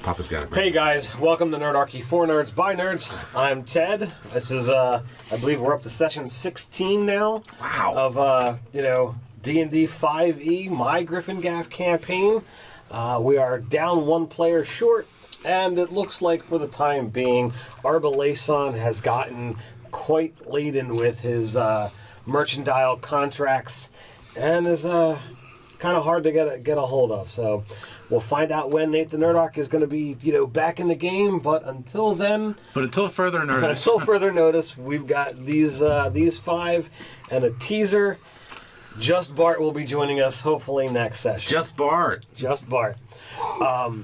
Papa's got it. Hey guys, welcome to Nerdarchy for Nerds by Nerds. I'm Ted. This is I believe we're up to session 16 now. Wow. Of D&D 5e, my Gryphongaff campaign. We are down one player short, and it looks like for the time being, Arbalason has gotten quite laden with his mercantile contracts, and is kind of hard to get a hold of. So we'll find out when Nate the Nerdarch is going to be, back in the game. But until then, until further notice, we've got these five and a teaser. Just Bart will be joining us hopefully next session. Just Bart.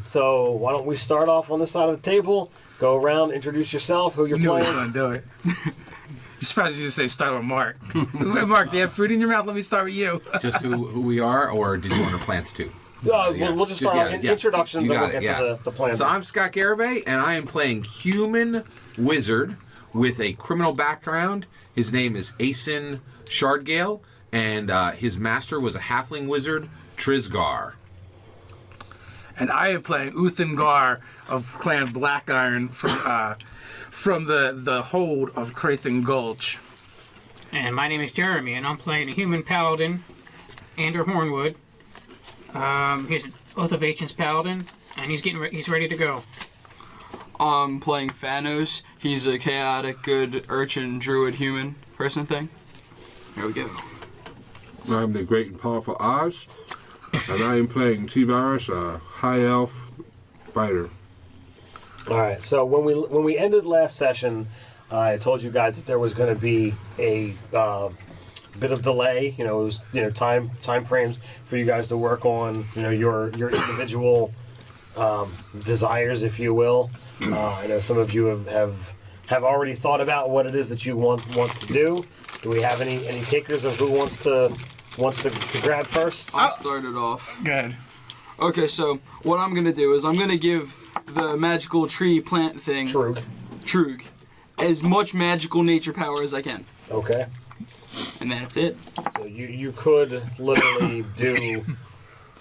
So why don't we start off on this side of the table? Go around, introduce yourself, who you're playing. You knew do it. You're surprised you just say start with Mark. Mark, do you have food in your mouth? Let me start with you. Just who we are, or did you want our plans too? We'll just start off introductions and we'll get to the plan. So I'm Scott Garibay, and I am playing human wizard with a criminal background. His name is Acen Shardgale, and his master was a halfling wizard, Trisgar. And I am playing Uthengar of Clan Black Iron from the hold of Crathan Gulch. And my name is Jeremy, and I'm playing a human paladin, Ander Hornwood. He's an Oath of Ancients paladin, and he's ready to go. I'm playing Thanos. He's a chaotic, good urchin, druid, human person thing. Here we go. I'm the great and powerful Oz, and I am playing T-Virus, a high elf fighter. All right. So when we ended last session, I told you guys that there was going to be a bit of delay. It was time frames for you guys to work on your individual desires, if you will. I know some of you have already thought about what it is that you want to do. Do we have any takers of who wants to grab first? I'll start it off. Good. Okay, so what I'm gonna do is I'm gonna give the magical tree plant thing, Trug, as much magical nature power as I can. Okay. And that's it. So you could literally do you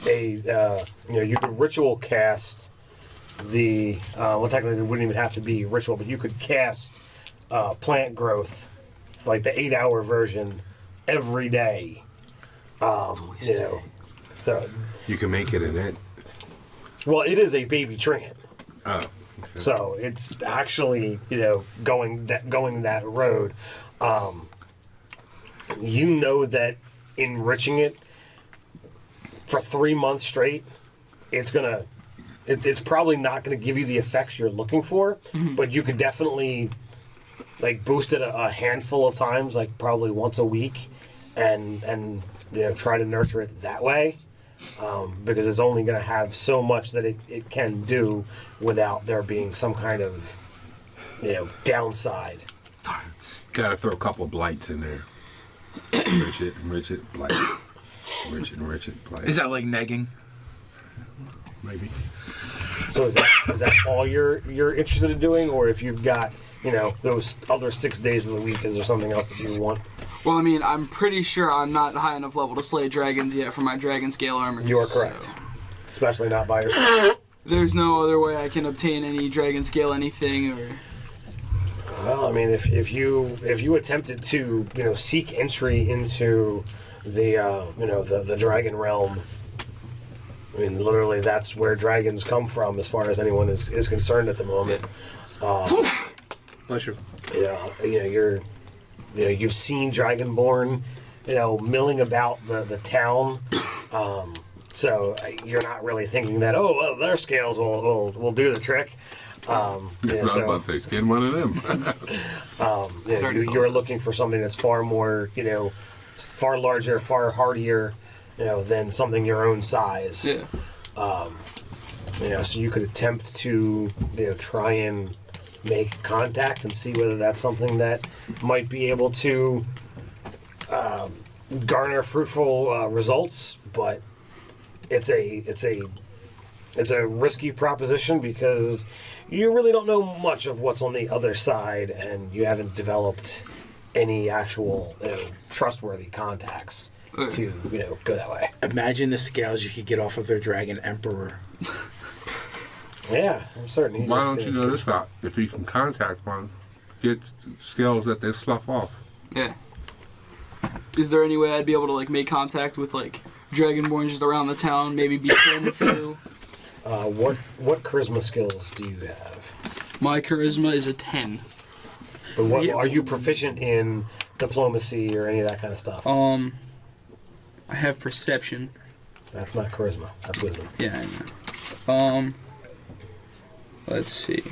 could ritual cast the technically it wouldn't even have to be ritual, but you could cast plant growth, like the 8-hour version, every day. So You can make it in it. well, it is a baby treant. Oh. Okay. So it's actually, going that road. That enriching it for 3 months straight, it's probably not gonna give you the effects you're looking for, but you could definitely boost it a handful of times, probably once a week, and try to nurture it that way. Because it's only going to have so much that it can do without there being some kind of downside. Gotta throw a couple of blights in there. Enrich it, blight. Enrich it, blight. Is that like negging? Maybe. So is that all you're interested in doing, or if you've got those other 6 days of the week, is there something else that you want? Well, I mean, I'm pretty sure I'm not high enough level to slay dragons yet for my dragon scale armor. You are correct. So. Especially not by yourself. There's no other way I can obtain any dragon scale anything, or... Well, I mean, if you attempted to seek entry into the dragon realm, I mean, literally that's where dragons come from, as far as anyone is concerned at the moment. Bless you. You've seen Dragonborn, milling about the town. So you're not really thinking that their scales will do the trick. I was about to say, skin one of them. You're looking for something that's far more, far larger, far hardier, than something your own size. Yeah. So you could attempt to, try and make contact and see whether that's something that might be able to garner fruitful results, but it's a risky proposition because you really don't know much of what's on the other side, and you haven't developed any actual trustworthy contacts to go that way. Imagine the scales you could get off of their dragon emperor. Yeah, I'm certain. Why don't you know this guy? If you can contact one, get scales that they slough off. Yeah. Is there any way I'd be able to like make contact with like Dragonborn just around the town? Maybe be friends with you? What charisma skills do you have? My charisma is a 10. But what are you proficient in? Diplomacy or any of that kind of stuff? I have perception. That's not charisma. That's wisdom. Yeah, I know. Let's see.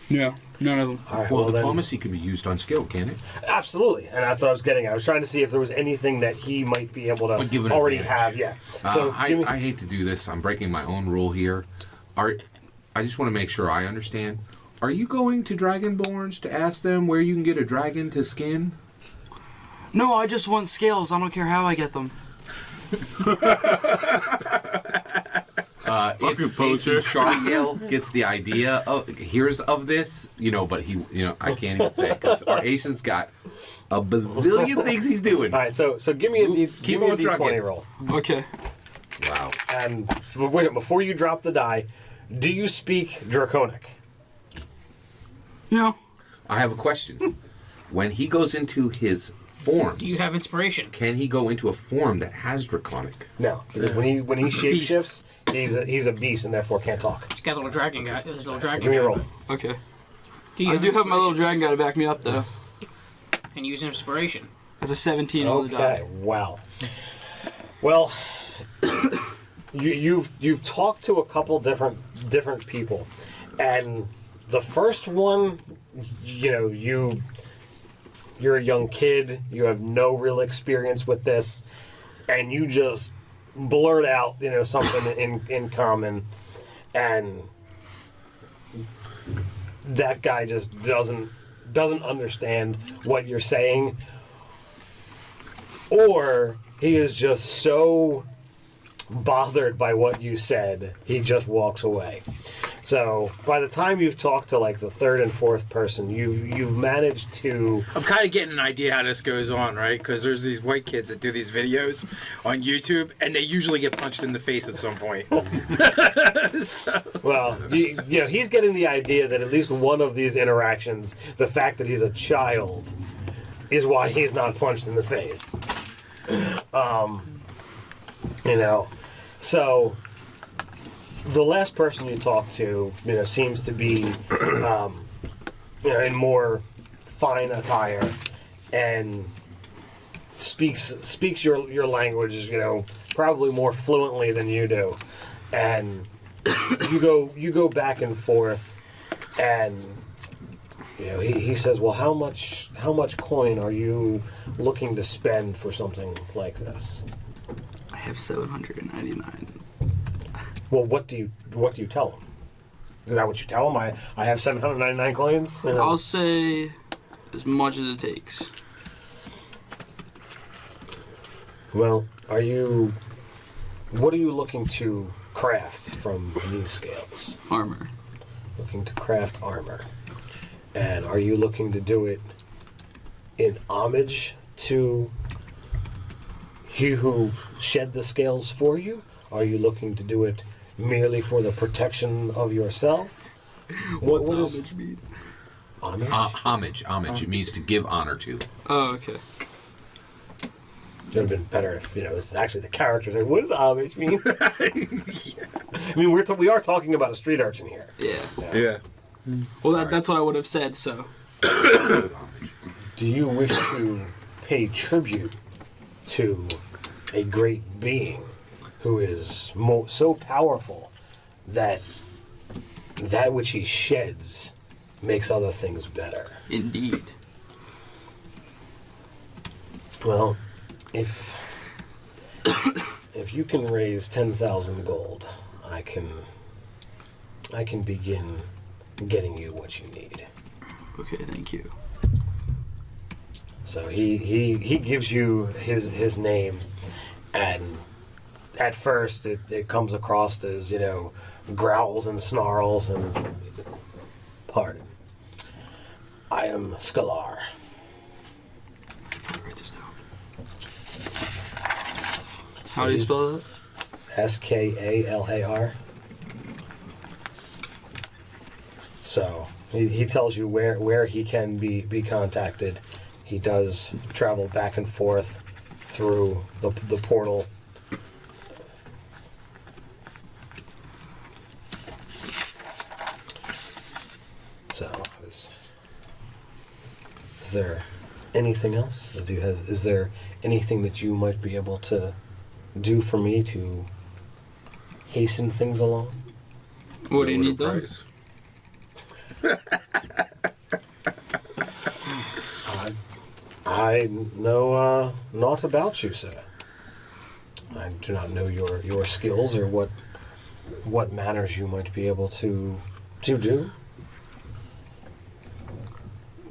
No, none of them. All right, Well, then- diplomacy can be used on skill, can't it? Absolutely, and that's what I was getting at. I was trying to see if there was anything that he might be able to But give it already advantage. have. Yeah. So give me, I hate to do this. I'm breaking my own rule here. I just want to make sure I understand. Are you going to Dragonborns to ask them where you can get a dragon to skin? No, I just want scales. I don't care how I get them. If Acen Shardgale gets the idea of this, but I can't even say it because our Acen's got a bazillion things he's doing. all right, so give me a Keep D20 on trucking. roll. Okay. Wow. And wait, before you drop the die, do you speak Draconic? No. I have a question. When he goes into his forms, Do you have inspiration? can he go into a form that has Draconic? No, because when he shapeshifts, he's a beast and therefore can't talk. He's got a little dragon guy. His little So dragon give me a guy. roll. Okay. Do you I do have my inspiration? little dragon guy to back me up though. And use inspiration. That's a 17 on the die. Okay, wow. Well, you've talked to a couple different people, and the first one, you're a young kid, you have no real experience with this, and you just blurt out, something in common, and that guy just doesn't understand what you're saying, or he is just so bothered by what you said, he just walks away. So by the time you've talked to like the third and fourth person, you've managed to. I'm kind of getting an idea how this goes on, right? Because there's these white kids that do these videos on YouTube, and they usually get punched in the face at some point. Well, he's getting the idea that at least one of these interactions, the fact that he's a child, is why he's not punched in the face. So the last person you talk to, seems to be, in more fine attire, and speaks your language, probably more fluently than you do, and you go back and forth, and he says, well, how much coin are you looking to spend for something like this? I have 799. Well, what do you tell him? Is that what you tell him? I have 799 coins. I'll say as much as it takes. Well, what are you looking to craft from these scales? Armor. Looking to craft armor. And are you looking to do it in homage to he who shed the scales for you? Are you looking to do it merely for the protection of yourself? What's what homage is mean? homage? Homage. It means to give honor to. Oh, okay. It would have been better if it was actually the characters. Like, what does homage mean? I mean, we are talking about a street urchin here. Yeah. Well, that's what I would have said, so. Do you wish to pay tribute to a great being who is so powerful that which he sheds makes other things better? Indeed. Well, if you can raise 10,000 gold, I can begin getting you what you need. Okay, thank you. So he gives you his name, and at first it comes across as, growls and snarls and, pardon, I am Skalar. Write this down. How do you spell that? Skalar. So he tells you where he can be contacted. He does travel back and forth through the portal. So, is there anything else? Is there anything that you might be able to do for me to hasten things along? What do you need done? I know naught about you, sir. I do not know your skills or what manners you might be able to do.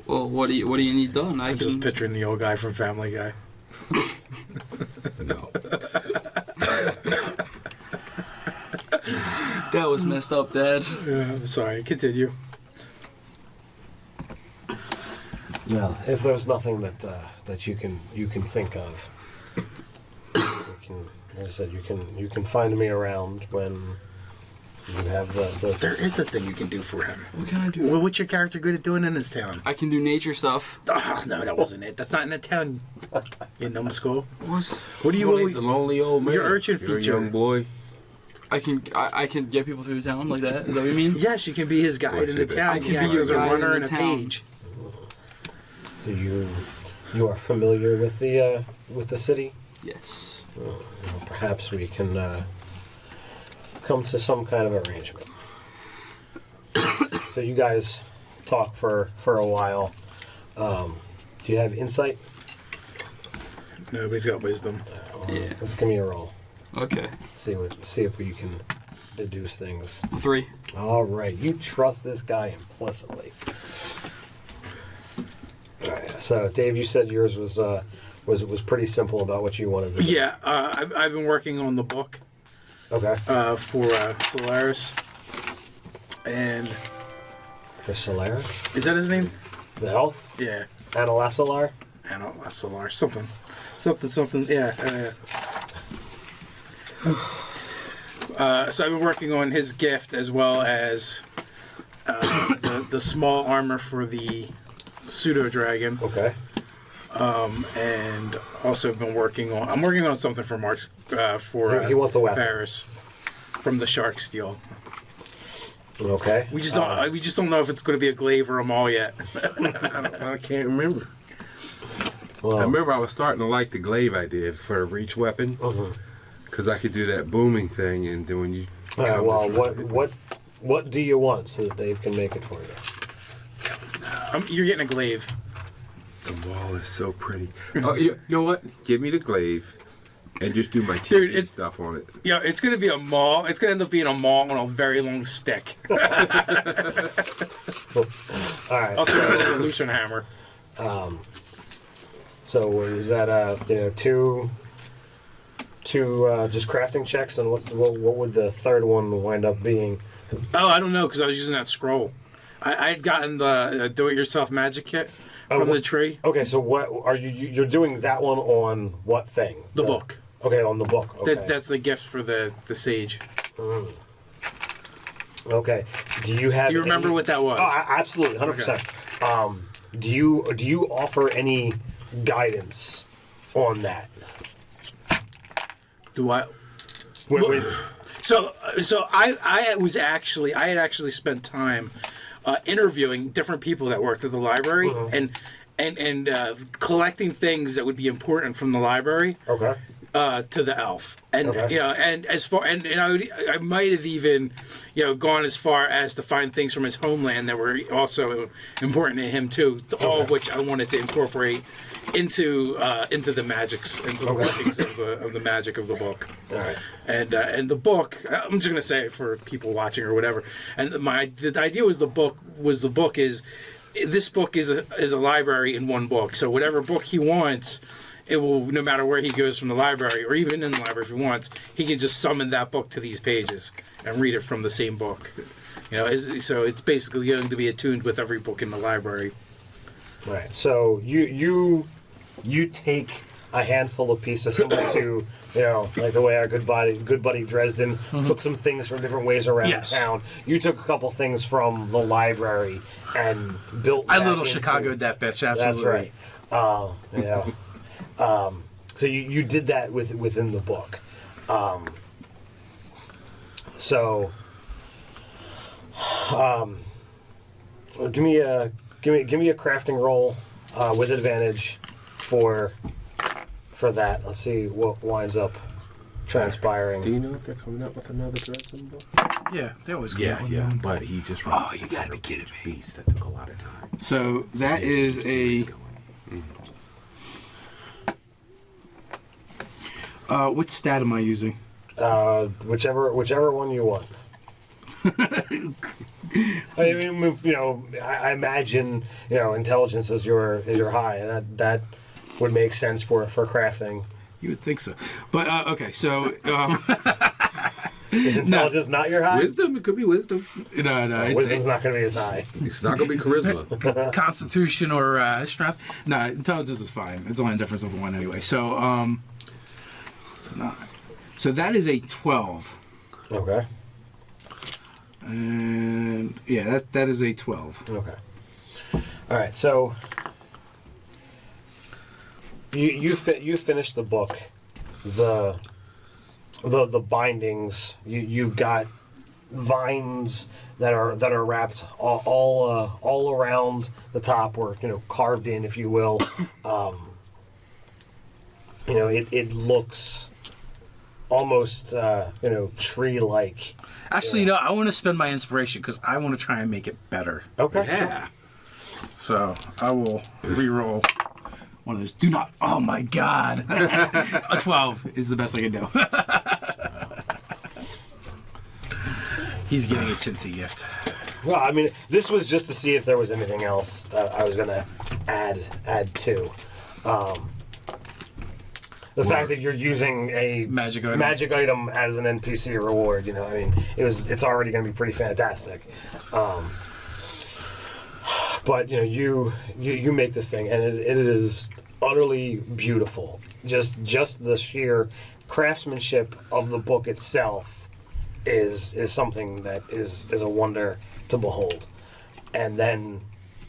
Well, what do you need done? I'm just picturing the old guy from Family Guy. No. That was messed up, Dad. I'm sorry. Continue. Well, if there's nothing that you can think of, as I said, you can find me around when you have the. There is a thing you can do for him. What can I do? Well, what's your character good at doing in this town? I can do nature stuff. Oh, no, that wasn't it. That's not in the town. You numbskull. What do you He's a lonely old man. Your urchin You're feature. a young boy. I can get people through the town like that. Is that what you mean? Yes, you can be his guide in the town. I can Yeah, be your as a guide runner in and the a town. page. So you are familiar with the city? Yes. Well, perhaps we can come to some kind of arrangement. So you guys talk for a while. Do you have insight? Nobody's got wisdom. Yeah. Let's give me a roll. Okay. See if you can deduce things. 3. All right, you trust this guy implicitly. All right, so Dave, you said yours was pretty simple about what you wanted to do. Yeah, I've been working on the book Okay. for Solaris. And For Solaris, is that his name? the elf, Yeah. Analasalar. I don't know, Solaris. Something. Yeah. So I've been working on his gift as well as the small armor for the pseudo dragon, Okay. and also been working on. I'm working on something for Mark for He wants a weapon. Paris from the shark steel. Okay. We just don't know if it's going to be a glaive or a maul yet. I can't remember. Well, I remember I was starting to like the glaive idea for a reach weapon. Because I could do that booming thing, and then when you... all right, well, what do you want so that Dave can make it for you? You're getting a glaive. The wall is so pretty. Oh, you know what? Give me the glaive, and just do my Dude, TV stuff on it. Yeah, it's going to be a maul. It's going to end up being a maul on a very long stick. All right. Also, with a loosen hammer. So is that two just crafting checks, and what would the third one wind up being? Oh, I don't know because I was using that scroll. I had gotten the do-it-yourself magic kit from the tree. Okay, so what are you're doing that one on what thing? The book. Okay, on the book. Okay. That's the gift for the sage. Okay. Do you have? Do you remember what that was? Oh, absolutely, 100%. Do you offer any guidance on that? Do I? Wait. So I had actually spent time interviewing different people that worked at the library and collecting things that would be important from the library. Okay. To the elf, and Okay. and as far and I might have even gone as far as to find things from his homeland that were also important to him too. All of which I wanted to incorporate into the magics, into the workings of the magic of the book. All right. And the book, I'm just gonna say it for people watching or whatever. And the idea was this book is a library in one book. So whatever book he wants, it will, no matter where he goes from the library, or even in the library if he wants, he can just summon that book to these pages and read it from the same book. So it's basically going to be attuned with every book in the library. Right. So you take a handful of pieces, similar to, like the way our good buddy Dresden took some things from different ways around town. You took a couple things from the library and built. I little Chicago'd that bitch. Absolutely. That's right. So you did that within the book. Give me a crafting roll with advantage for that. Let's see what winds up transpiring. Do you know if they're coming up with another Dresden book? Yeah, they always come Yeah, up with yeah. one. But he just Oh, you gotta be kidding me. Beast that took a lot of time. So that is a. What stat am I using? Whichever one you want. I mean, I imagine, intelligence is your high, and that would make sense for crafting. You would think so, but okay. So is intelligence not your high? Wisdom? It could be wisdom. no, Wisdom's not going to be as high. It's not going to be charisma. Constitution or strength. No, intelligence is fine. It's only a difference of 1 anyway. So so that is a 12. Okay. And yeah, that is a 12. Okay. All right. So you finished the book, the bindings. You've got vines that are wrapped all around the top, or carved in, if you will. It looks almost tree-like. Actually, I want to spend my inspiration because I want to try and make it better. Okay. Yeah. So I will re-roll one of those. Do not. Oh my God. A 12 is the best I can do. He's getting a chintzy gift. Well, I mean, this was just to see if there was anything else that I was going to add to. The fact that you're using a Magic item as an NPC reward, it's already going to be pretty fantastic. But you make this thing, and it is utterly beautiful. Just the sheer craftsmanship of the book itself is something that is a wonder to behold. And then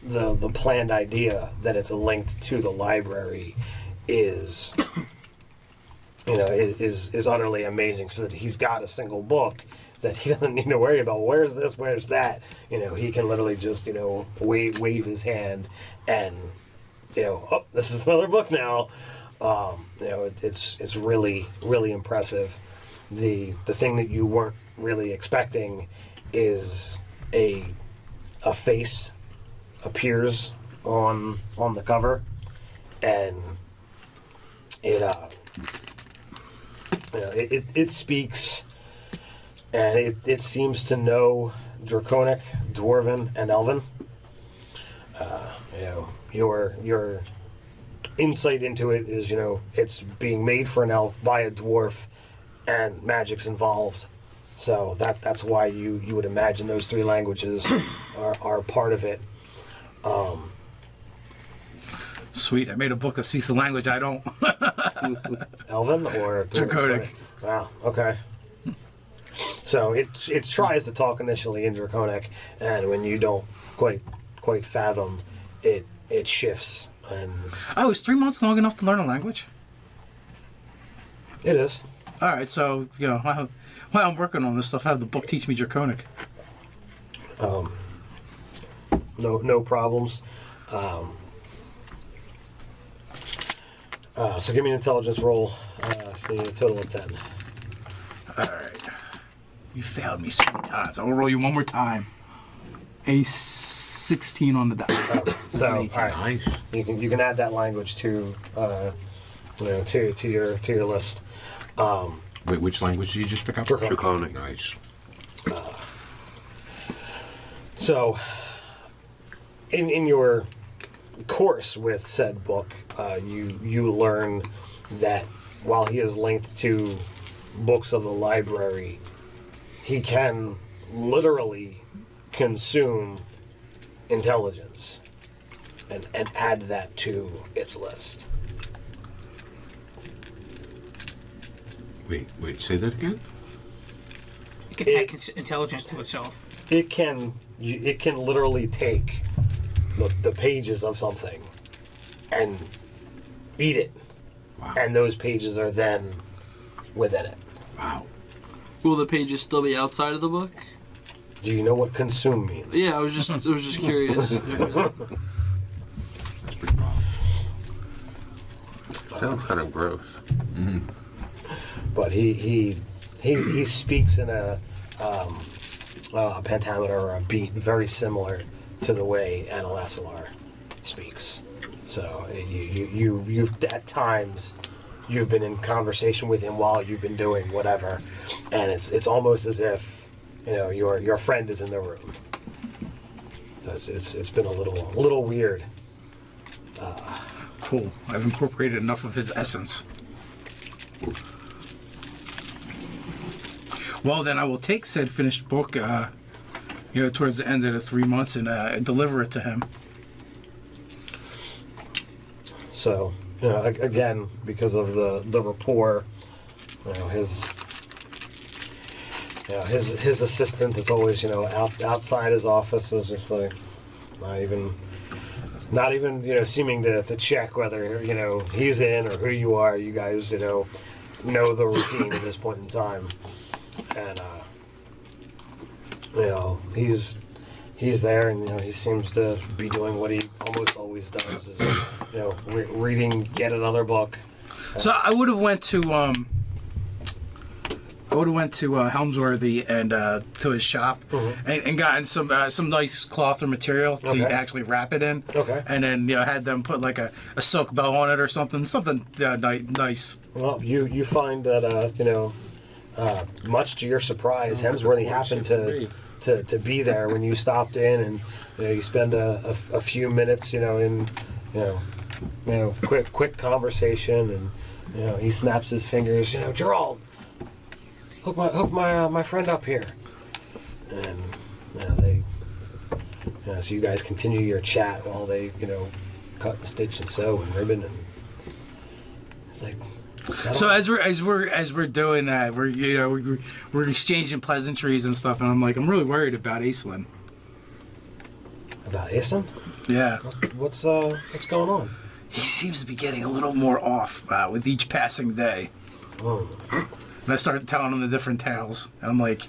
the planned idea that it's linked to the library is is utterly amazing. So that he's got a single book that he doesn't need to worry about where's this, where's that. He can literally just wave his hand and oh, this is another book now. It's really, really impressive. The thing that you weren't really expecting is a face appears on the cover, and it speaks, and it seems to know Draconic, Dwarven, and Elven. Your insight into it is, it's being made for an elf by a dwarf, and magic's involved. So that's why you would imagine those 3 languages are part of it. Sweet, I made a book that speaks a language I don't. Elven or Draconic. Wow. Okay. So it tries to talk initially in Draconic, and when you don't quite fathom, it shifts. And Oh, is 3 months long enough to learn a language? it is. All right, so while I'm working on this stuff, have the book teach me Draconic. No problems. So give me an intelligence roll. A total of 10. All right. You failed me so many times. I will roll you one more time. A 16 on the die. So all 18. right, Nice. you can add that language to your list. Wait, which language did you just pick up? Draconic. Nice. So, in your course with said book, you learn that while he is linked to books of the library, he can literally consume intelligence and add that to its list. Wait, say that again? It can hack intelligence to itself. It can literally take the pages of something and eat it. Wow. And those pages are then within it. Wow. Will the pages still be outside of the book? Do you know what consume means? Yeah, I was just curious. That's pretty wild. Sounds kind of gross. But he speaks in a pentameter or a beat very similar to the way Analesilar speaks. So you've at times you've been in conversation with him while you've been doing whatever, and it's almost as if your friend is in the room. It's been a little weird. Cool. I've incorporated enough of his essence. Well, then I will take said finished book, towards the end of the 3 months and deliver it to him. So, again, because of the rapport, his assistant is always, outside his office is just like not even seeming to check whether he's in or who you are. You guys know the routine at this point in time, and he's there, and he seems to be doing what he almost always does, is reading yet another book. So I would have went to Helmsworthy and to his shop and gotten some nice cloth or material to actually wrap it in. Okay. And then had them put like a silk bow on it or something nice. Well, you find that much to your surprise, Hemsworthy happened to be there when you stopped in, and you spend a few minutes in quick conversation, and he snaps his fingers, Gerald, hook my friend up here, and they so you guys continue your chat while they cut and stitch and sew and ribbon, and it's like. So as we're doing that, we're exchanging pleasantries and stuff, and I'm really worried about Aislinn. About Acen? Yeah. What's going on? He seems to be getting a little more off with each passing day. Oh. And I started telling him the different tales, and I'm like,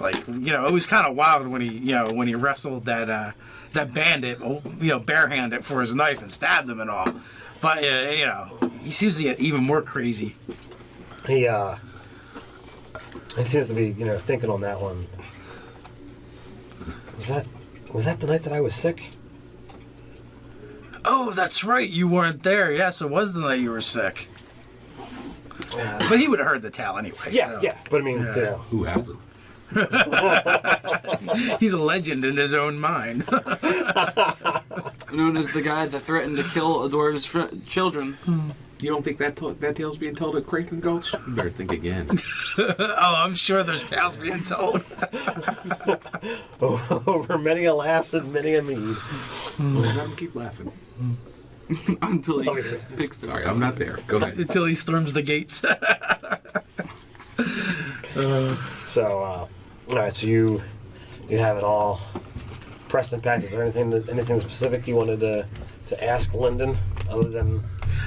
it was kind of wild when he wrestled that bandit, barehanded for his knife and stabbed him and all. But he seems to get even more crazy. He seems to be thinking on that one. Was that the night that I was sick? Oh, that's right. You weren't there. Yes, it was the night you were sick. But he would have heard the tale anyway. Yeah, so. yeah. But I mean, Who hasn't? He's a legend in his own mind. Known as the guy that threatened to kill Ador's children. You don't think that tale's being told at Craven Gulch? You better think again. Oh, I'm sure there's tales being told. Over many a laugh and many a mead. Let him keep laughing. Until he picks them. Sorry, I'm not there. Go ahead. Until he storms the gates. So, all right. So you have it all pressed and packed. Is there anything specific you wanted to ask Lyndon other than?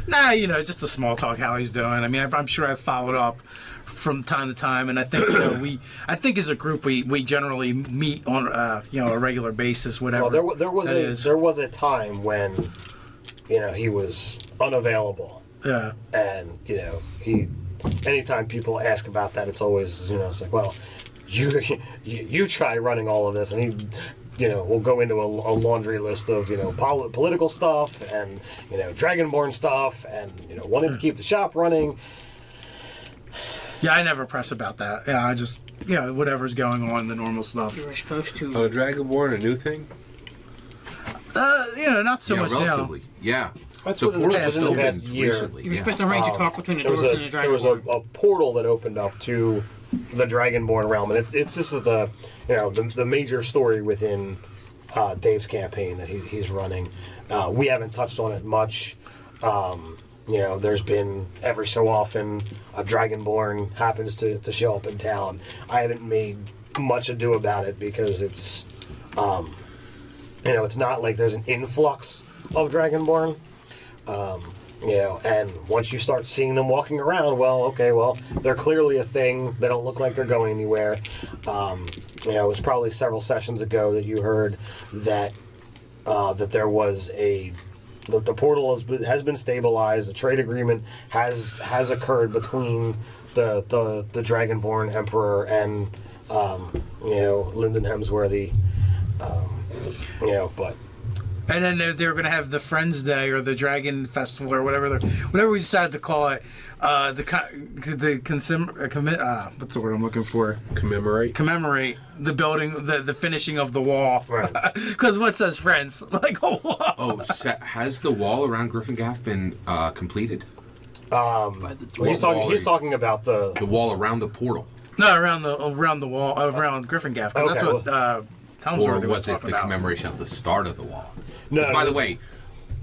Nah, just a small talk how he's doing. I mean, I'm sure I've followed up from time to time, and I think I think as a group we generally meet on a regular basis, whatever. Well, there was a time when he was unavailable. Yeah. And he anytime people ask about that, it's always it's like, well, you try running all of this, and he. We'll go into a laundry list of, political stuff and, Dragonborn stuff and, wanting to keep the shop running. Yeah, I never press about that. Yeah, I just, whatever's going on, the normal stuff. You were supposed to. Oh, Dragonborn, a new thing? Not so much relatively. Yeah. That's The what portal just just in the past opened year. recently. You were Yeah. supposed to arrange a talk between the There was Dwarves and the Dragonborn. there was a portal that opened up to the Dragonborn realm, and this is the the major story within Dave's campaign that he's running. We haven't touched on it much. there's been every so often a Dragonborn happens to show up in town. I haven't made much ado about it because it's, it's not like there's an influx of Dragonborn. And once you start seeing them walking around, they're clearly a thing. They don't look like they're going anywhere. It was probably several sessions ago that you heard that there was the portal has been stabilized. A trade agreement has occurred between the Dragonborn Emperor and Lyndon Hemsworthy. But. And then they're going to have the Friends Day or the Dragon Festival or whatever we decided to call it. What's the word I'm looking for? Commemorate the building, the finishing of the wall. Right. Because what says Friends? Like a wall. Oh, has the wall around Gryphongaff been completed? He's talking about the wall around the portal. No, around the wall, around Gryphongaff. Because that's what Townsworthy was it talking the about. commemoration of the start of the wall? No. By the way,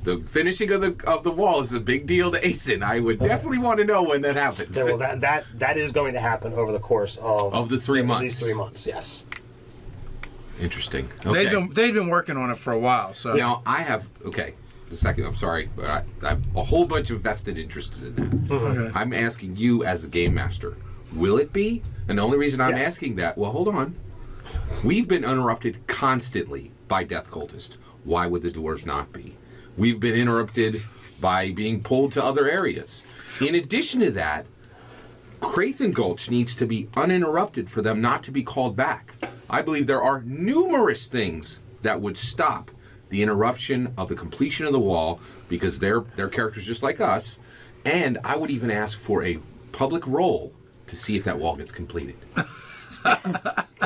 the finishing of the wall is a big deal to Acen. I would definitely want to know when that happens. Yeah, well, that is going to happen over the course of the 3 months. These 3 months, yes. Interesting. Okay. They've been working on it for a while. So now I have the second. I'm sorry, but I have a whole bunch of vested interest in that. Mm-hmm. Okay. I'm asking you as the game master. Will it be? And the only reason I'm Yes. asking that, well, hold on. We've been interrupted constantly by Death Cultists. Why would the dwarves not be? We've been interrupted by being pulled to other areas. In addition to that, Crathen Gulch needs to be uninterrupted for them not to be called back. I believe there are numerous things that would stop the interruption of the completion of the wall because they're characters just like us. And I would even ask for a public roll to see if that wall gets completed.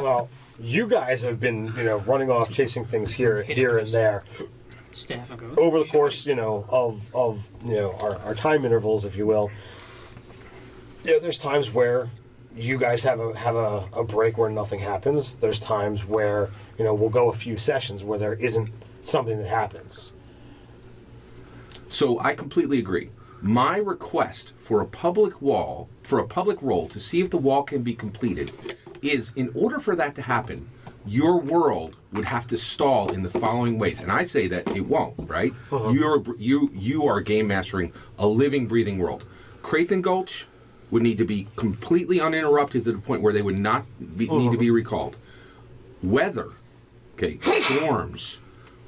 Well, you guys have been, running off chasing things here and there Staff ago. over the course, of our time intervals, if you will. There's times where you guys have a break where nothing happens. There's times where we'll go a few sessions where there isn't something that happens. So I completely agree. My request for a public roll to see if the wall can be completed is, in order for that to happen, your world would have to stall in the following ways. And I say that it won't, right? Uh-huh. You are game mastering a living, breathing world. Crathen Gulch would need to be completely uninterrupted to the point where they would not need to be recalled. Weather, storms,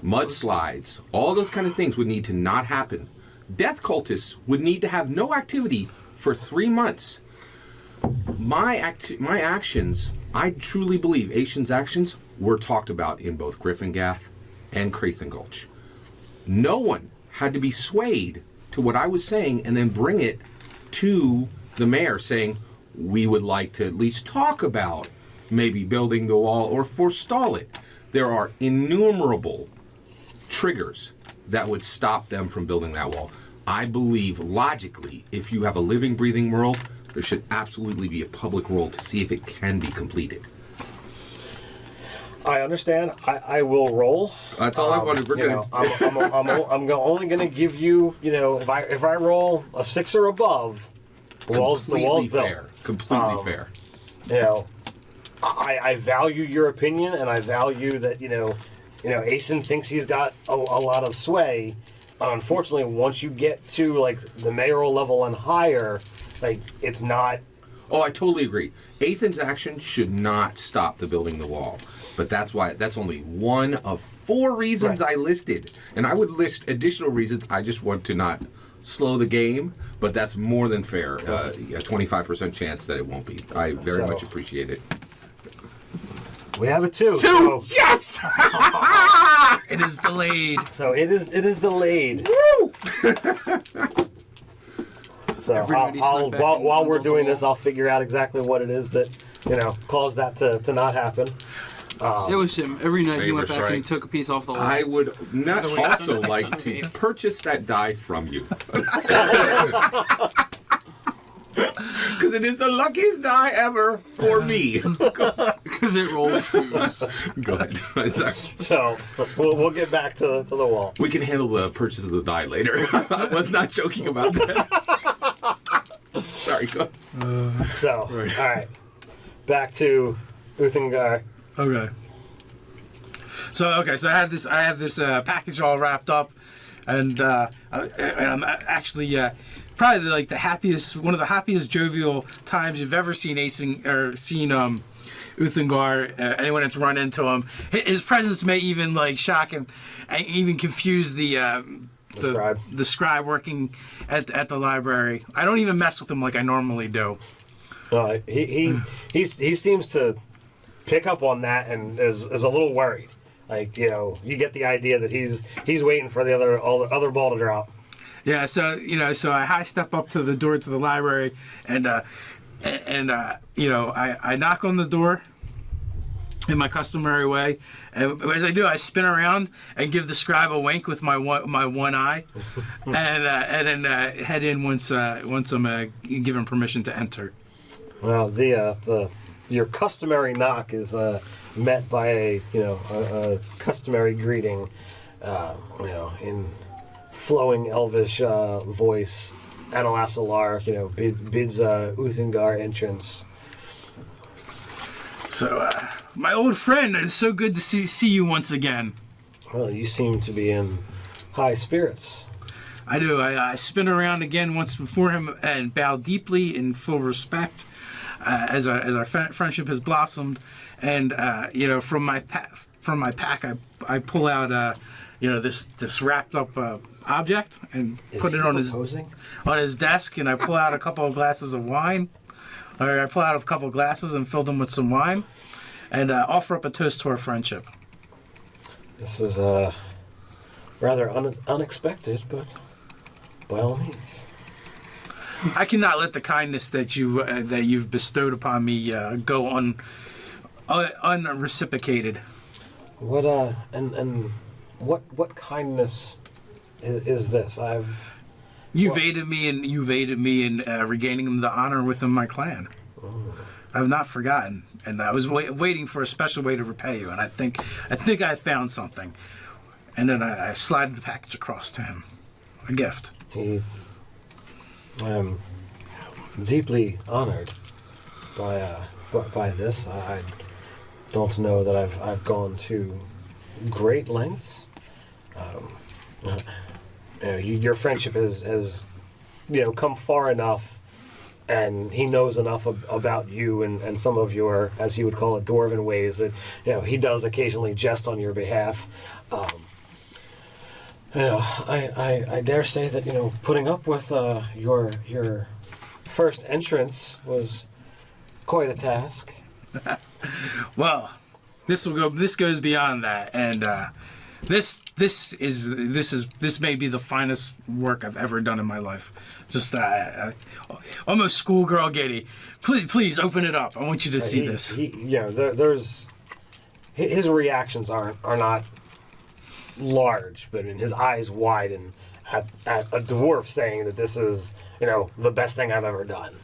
mudslides, all those kind of things would need to not happen. Death cultists would need to have no activity for 3 months. My actions, I truly believe Acen's actions were talked about in both Gryphongaff and Crathen Gulch. No one had to be swayed to what I was saying and then bring it to the mayor saying, we would like to at least talk about maybe building the wall or forestall it. There are innumerable triggers that would stop them from building that wall. I believe logically, if you have a living, breathing world, there should absolutely be a public roll to see if it can be completed. I understand. I will roll. That's all I wanted. We're good. I'm only going to give you, if I roll a 6 or above, the wall's fair. built. Completely fair. I value your opinion, and I value that, Acen thinks he's got a lot of sway. Unfortunately, once you get to, the mayoral level and higher, it's not... Oh, I totally agree. Athen's action should not stop the building the wall. But that's only one of 4 reasons I listed. And I would list additional reasons. I just want to not slow the game, but that's more than fair. A 25% chance that it won't be. I very much appreciate it. We have a 2. 2! So, Yes! it is delayed. So it is delayed. Woo! So Everybody I'll snuck back while and we're built the doing wall. this, I'll figure out exactly what it is that caused that to not happen. It was him. Every night he went Favor back and he strike. took a piece off the wall. I would not Otherwise, also something like on the to table. purchase that die from you. Because it is the luckiest die ever for me. because it rolls twos. Go ahead. Sorry. So we'll get back to the wall. We can handle the purchase of the die later. I was not joking about that. Sorry, go ahead. So, all right. Back to Uthengar. Okay. So I have this package all wrapped up, and I'm actually probably like one of the happiest jovial times you've ever seen Uthengar. Anyone that's run into him, his presence may even like shock and even confuse the scribe working at the library. I don't even mess with him like I normally do. He seems to pick up on that and is a little worried. Like, you get the idea that he's waiting for the other ball to drop. Yeah, so I high step up to the door to the library, and I knock on the door in my customary way, and as I do, I spin around and give the scribe a wink with my one eye, and then head in once I'm given permission to enter. Well, your customary knock is met by a customary greeting, in flowing Elvish voice. Analasalar, bids Uthengar entrance. So, my old friend, it's so good to see you once again. Well, you seem to be in high spirits. I do. I spin around again once before him and bow deeply in full respect as our friendship has blossomed. And from my pack, I pull out this wrapped up object and put it on his desk, and I pull out a couple of glasses of wine. Or I pull out a couple of glasses and fill them with some wine, and offer up a toast to our friendship. This is rather unexpected, but by all means. I cannot let the kindness that you've bestowed upon me go unreciprocated. What what kindness is this? You've aided me in regaining the honor within my clan. Oh. I've not forgotten, and I was waiting for a special way to repay you, and I think I found something. And then I slide the package across to him, a gift. I'm deeply honored by this. I don't know that I've gone to great lengths. Your friendship has come far enough, and he knows enough about you and some of your, as he would call it, dwarven ways that he does occasionally jest on your behalf. I dare say that putting up with your first entrance was quite a task. Well, this goes beyond that, and this may be the finest work I've ever done in my life. Just almost schoolgirl giddy. Please open it up. I want you to see this. There's his reactions are not large, but his eyes widen at a dwarf saying that this is the best thing I've ever done.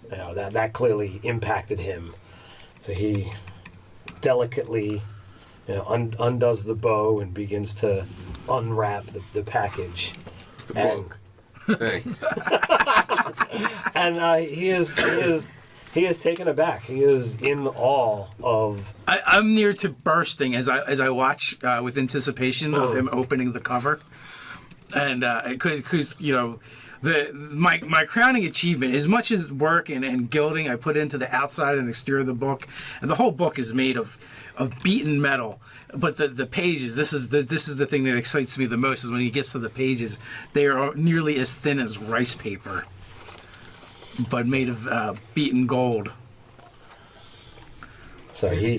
That clearly impacted him. So he delicately undoes the bow and begins to unwrap the package. It's a book. Thanks. And he is taken aback. He is in awe of. I'm near to bursting as I watch with anticipation of him opening the cover, and because my crowning achievement, as much as work and gilding I put into the outside and exterior of the book, and the whole book is made of beaten metal. But the pages, this is the thing that excites me the most, is when he gets to the pages, they are nearly as thin as rice paper, but made of beaten gold. So he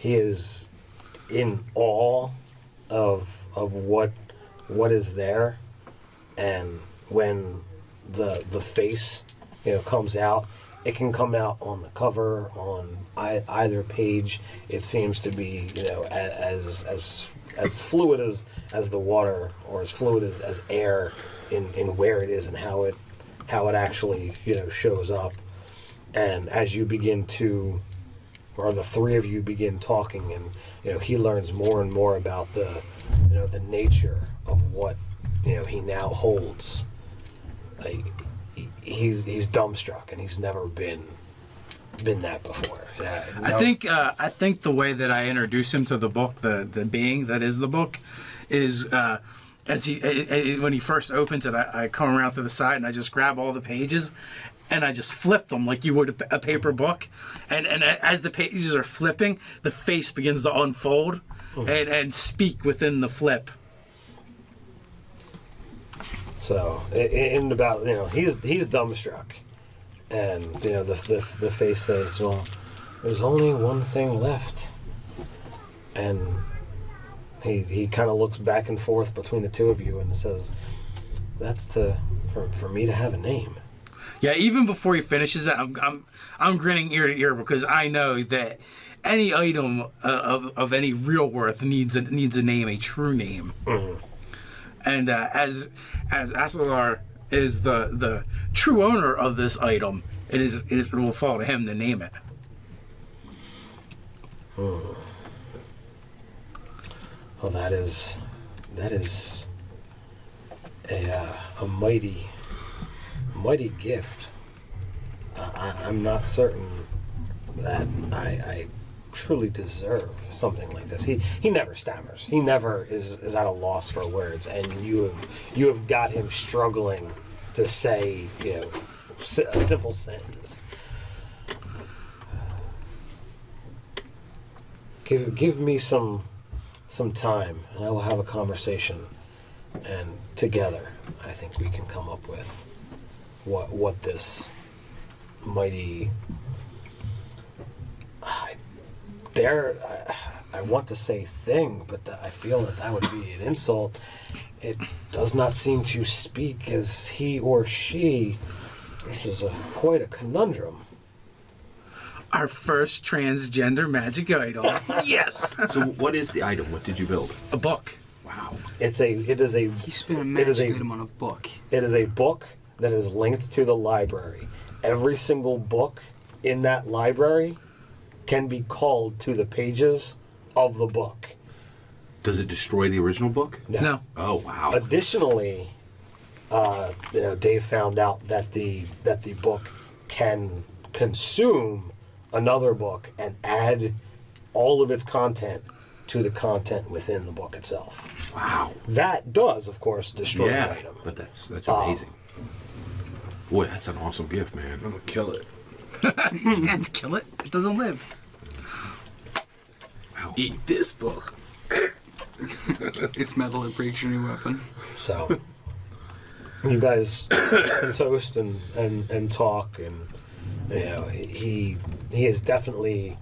is in awe of what is there, and when the face comes out, it can come out on the cover, on either page. It seems to be as fluid as the water, or as fluid as air in where it is and how it actually shows up. And as you begin to or the three of you begin talking, and he learns more and more about the the nature of what he now holds. Like, he's dumbstruck, and he's never been that before. I think the way that I introduce him to the book, the being that is the book, is as when he first opens it, I come around to the side and I just grab all the pages and I just flip them like you would a paper book, and as the pages are flipping, the face begins to unfold and speak within the flip. So in about he's dumbstruck, and the face says, "Well, there's only one thing left," and he kind of looks back and forth between the two of you and says, "That's for me to have a name." Yeah, even before he finishes that, I'm grinning ear to ear because I know that any item of any real worth needs a name, a true name. Mm-hmm. And as Asalar is the true owner of this item, it will fall to him to name it. Well, that is a mighty gift. I'm not certain that I truly deserve something like this. He never stammers. He never is at a loss for words, and you have got him struggling to say a simple sentence. Give me some time, and I will have a conversation, and together I think we can come up with what this mighty I want to say thing, but I feel that would be an insult. It does not seem to speak as he or she. This is quite a conundrum. Our first transgender magic item. Yes. So what is the item? What did you build? A book. Wow. It is a He spent a magic item on a book. It is a book that is linked to the library. Every single book in that library can be called to the pages of the book. Does it destroy the original book? No. Oh, wow. Additionally, Dave found out that the book can consume another book and add all of its content to the content within the book itself. Wow. That does, of course, destroy the item. But that's amazing. Boy, that's an awesome gift, man. I'm gonna kill it. You can't kill it. It doesn't live. Wow. Eat this book. It's metal. It breaks your new weapon. So you guys toast and talk, and he is definitely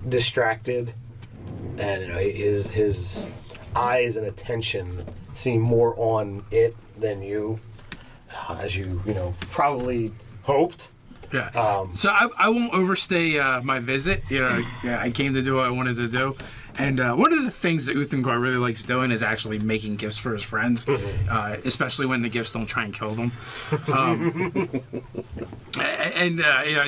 distracted, and his eyes and attention seem more on it than you, as you probably hoped. Yeah. So I won't overstay my visit. I came to do what I wanted to do. And one of the things that Uthengard really likes doing is actually making gifts for his friends, especially when the gifts don't try and kill them.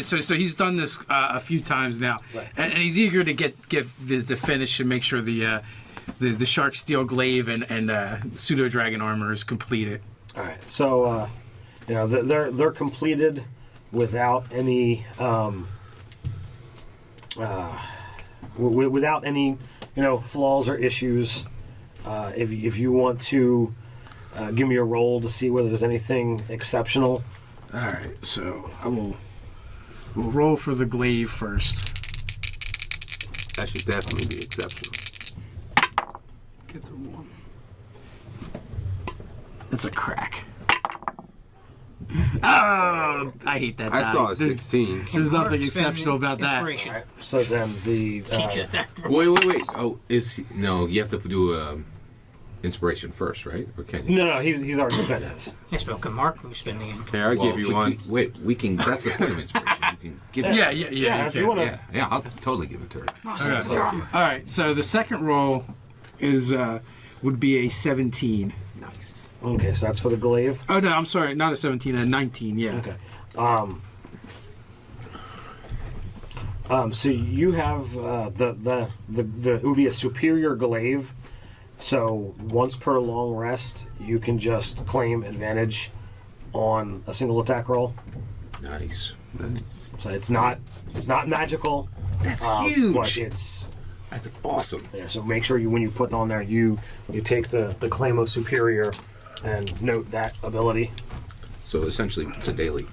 So he's done this a few times now, right. and he's eager to get the finish and make sure the shark steel glaive and pseudo dragon armor is completed. All right. So they're completed without any without any flaws or issues. If you want to give me a roll to see whether there's anything exceptional. All right, so we'll roll for the glaive first. That should definitely be exceptional. Gets a 1. It's a crack. Oh, I hate that. I saw a 16. There's nothing exceptional about that. Inspiration. Right. So then the Wait. Oh, you have to do inspiration first, right? Or can you? No, he's already spent his. I spoke Mark who's spending it. Here, I give you one. We can. That's the point of inspiration. You can give it. Yeah. If you want to. Yeah, I'll totally give it to her. All right. So the second roll would be a 17. Nice. Okay, so that's for the glaive. Oh no, I'm sorry, not a 17, a 19. Yeah. Okay. So you have the it would be a superior glaive. So once per long rest, you can just claim advantage on a single attack roll. Nice. So it's not magical. That's huge. But it's That's awesome. yeah. So make sure when you put on there, you take the claim of superior and note that ability. So essentially, it's a daily.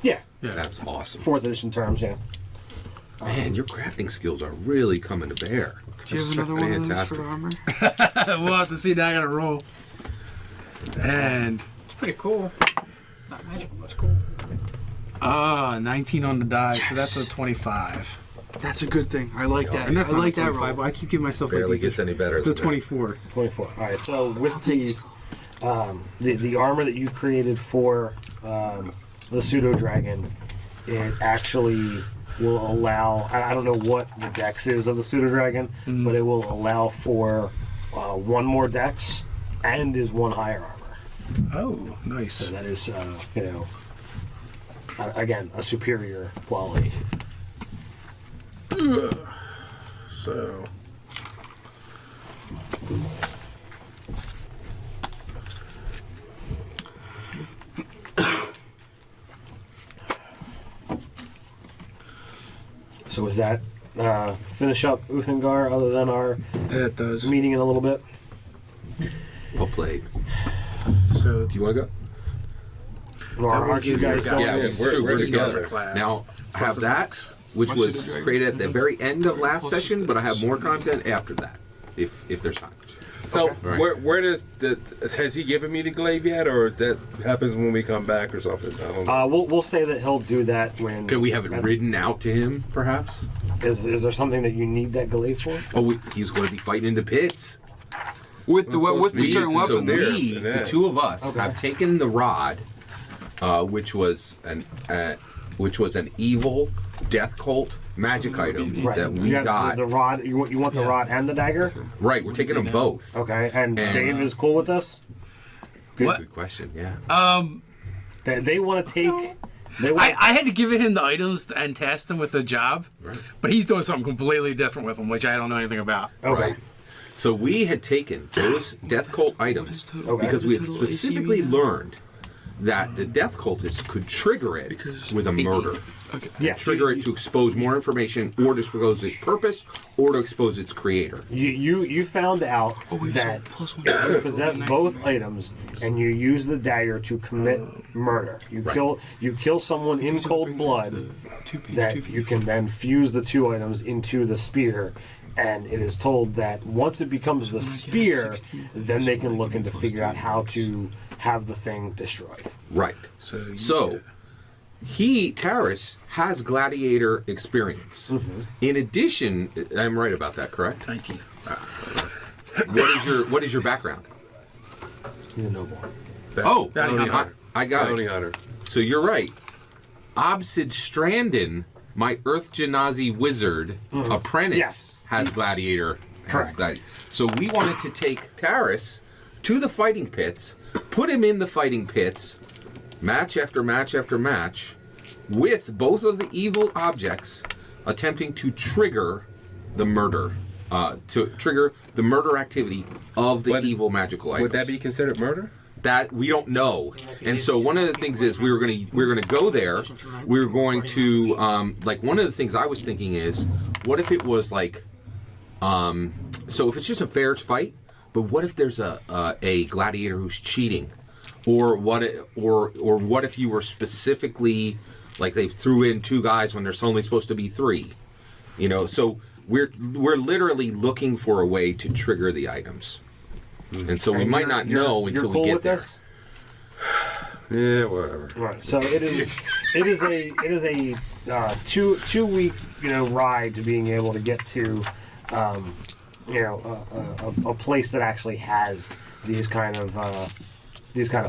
Yeah. That's awesome. 4th edition terms. Yeah. Man, your crafting skills are really coming to bear. Do you have another one of those Fantastic. for armor? We'll have to see. Now I gotta roll. And It's pretty cool. Not magical, but it's cool. 19 on the die, so that's a 25. That's a good thing. I like that. And that's I not like a that 25, roll. but I keep giving myself Barely like these. gets any better. It's a than that. 24. 24. All right. So with take the armor that you created for the pseudo dragon, it actually will allow. I don't know what the dex is of the pseudo dragon, but it will allow for 1 more dex and is 1 higher armor. Oh, nice. So that is again a superior quality. So. So is that finish up Uthengar other than our It does. meeting in a little bit? Well played. So Do you want to go? Or aren't you guys going? Yeah, we're together. Class. Now, I have that, which What's was the dragon? created at the very end of last session, but I have more content after that, if there's time. So Right. where does has he given me the glaive yet, or that happens when we come back or something? I don't know. We'll say that he'll do that when. Can we have it ridden out to him, perhaps? Is there something that you need that glaive for? Oh, he's going to be fighting in the pits. With the certain So weapon. there, we, yeah. the two of us, Okay. have taken the rod, which was an evil death cult magic item that we You have got. the rod. You want the rod and the dagger? Right, we're taking them both. Okay. And And- Dave is cool with this. Good question. Yeah. They want to take. They want. I had to give him the items and test him with the job, but he's doing something completely different with them, which I don't know anything about. okay. Right. So we had taken those death cult items Okay. because we had Total specifically ACV. learned that the death cultists could trigger it with a murder. Okay. Yeah. Trigger it to expose more information, or to expose its purpose, or to expose its creator. You found out wait, that so +1. you possess both items, and you use the dagger to commit murder. You kill someone in cold blood. That you can then fuse the 2 items into the spear, and it is told that once it becomes the spear, then they can look into figure out how to have the thing destroyed. Right. So Taris has gladiator experience. In addition, I'm right about that, correct? 19. What is your background? He's a noble. Oh, Bounty hunter. I got Bounty it. hunter. So you're right. Obsid Strandon, my Earth Genasi wizard apprentice, Yes. has gladiator. Correct. So we wanted to take Taris to the fighting pits, put him in the fighting pits, match after match after match, with both of the evil objects attempting to trigger the murder, to trigger the murder activity of the evil magical items. Would that be considered murder? That we don't know, and so one of the things is we were gonna go there. We were going to like one of the things I was thinking is, what if it was like, so if it's just a fair fight, but what if there's a gladiator who's cheating, or what if you were specifically like they threw in 2 guys when there's only supposed to be 3, you know? So we're literally looking for a way to trigger the items. And so we might not know until You're cool we get with there. this? Yeah, whatever. Right. So it is a 2 week ride to being able to get to a place that actually has these kind of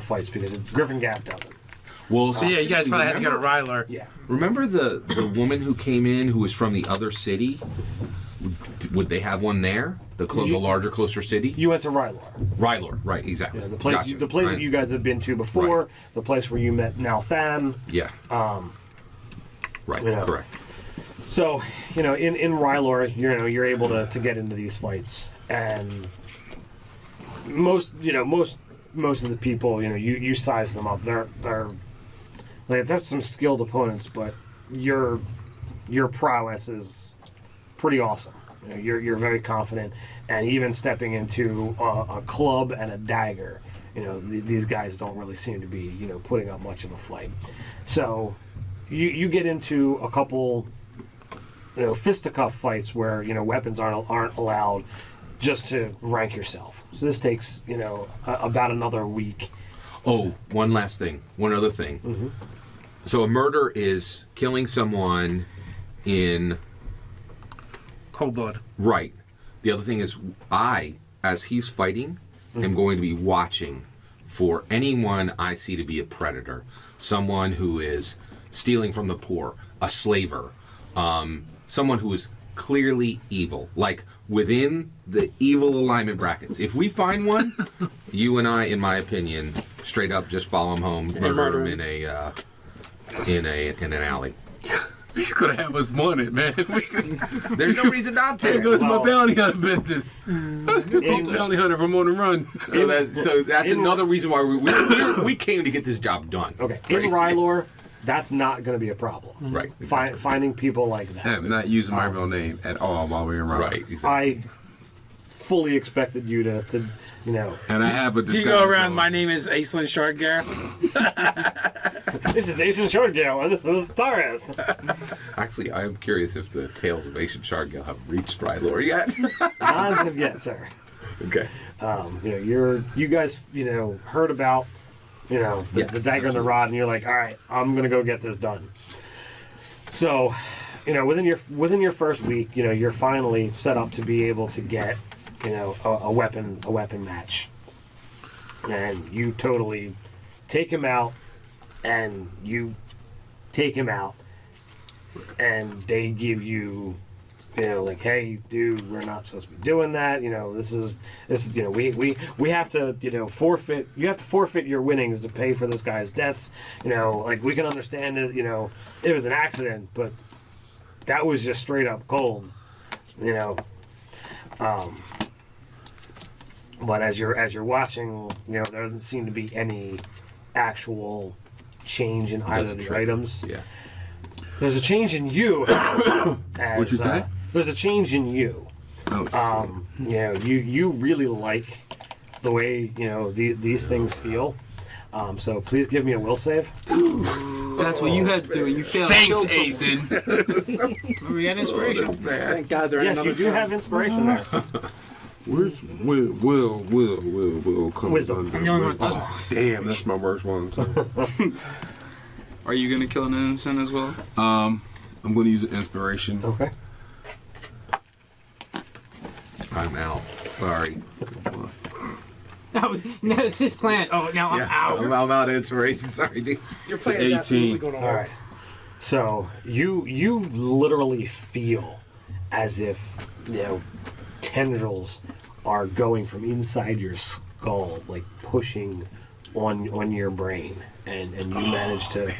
fights, because Gryphongaff doesn't. Well, So yeah, you guys probably had to go to Ryler. Yeah. Remember the woman who came in who was from the other city? Would they have one there? The larger, closer city? You went to Rior. Rylor, right? Exactly. The place Gotcha. the place Right. that you guys have been to before, Right. the place where you met Nalthan. Yeah. Right. you know. Correct. So, in Rior, you're able to get into these fights, and most of the people, you size them up. They're like, that's some skilled opponents, but your prowess is pretty awesome. You're very confident, and even stepping into a club and a dagger, these guys don't really seem to be putting up much of a fight. So you get into a couple fisticuff fights where weapons aren't allowed, just to rank yourself. So this takes about another week. Oh, one other thing. Mm-hmm. So a murder is killing someone in Cold blood. right. The other thing is, I, as he's fighting, am going to be watching for anyone I see to be a predator, someone who is stealing from the poor, a slaver, someone who is clearly evil, like within the evil alignment brackets. If we find one, you and I, in my opinion, straight up just follow him home, murder him in an alley. He's gonna have us wanted, man. There's no reason not to. There goes my bounty hunter business. Bounty hunter from on the run. So that's another reason why we came to get this job done. Okay, in Rylor, that's not going to be a problem. Right. Exactly. Finding people like that. I'm not using my real name at all while we're around. Right. Exactly. I fully expected you to. And I have a You disguise go around. on. My name is Acen Shardgale. This is Acen Shardgale, and this is Taurus. Actually, I am curious if the tales of Acen Shardgale have reached Rylor yet. Not as of yet, sir. Okay. You guys, heard about, the dagger and the rod, and you're like, all right, I'm gonna go get this done. So, within your first week, you're finally set up to be able to get, a weapon match, and you totally take him out, and they give you. Like, hey, dude, we're not supposed to be doing that. This is, we have to, forfeit. You have to forfeit your winnings to pay for this guy's deaths. Like, we can understand it. It was an accident, but that was just straight up cold. But as you're watching, there doesn't seem to be any actual change in either of the items. Yeah. There's a change in you. What'd you say? There's a change in you. Oh, You really like the way these things feel. So please give me a will save. That's what you had to do. You failed. thanks, Killed someone. Asen. We got inspiration. Thank God they're Yes, you do have inspiration there. Where's will come Wisdom. under? I'm the only one. Oh, damn, that's my worst one. So. Are you gonna kill an innocent as well? I'm gonna use an inspiration. Okay. I'm out. Sorry. No, it's his plan. Oh, now I'm out. I'm out of inspiration. Sorry, dude. Your plan is absolutely going All right. So you literally feel as if tendrils are going from inside your skull, like pushing on your brain, and you manage to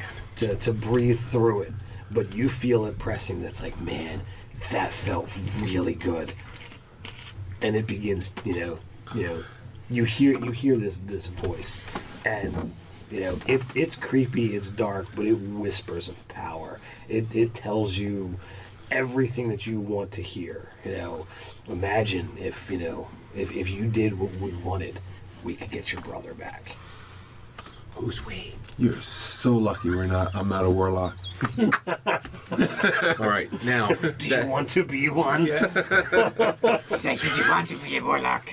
breathe through it, but you feel it pressing. That's like, man, that felt really good, and it begins. You hear this voice, and it's creepy, it's dark, but it whispers of power. It tells you everything that you want to hear. Imagine if you did what we wanted, we could get your brother back. Who's we? You're so lucky I'm not a warlock. All right, now. Do you want to be one? Yes. He's like, did you want to be a warlock?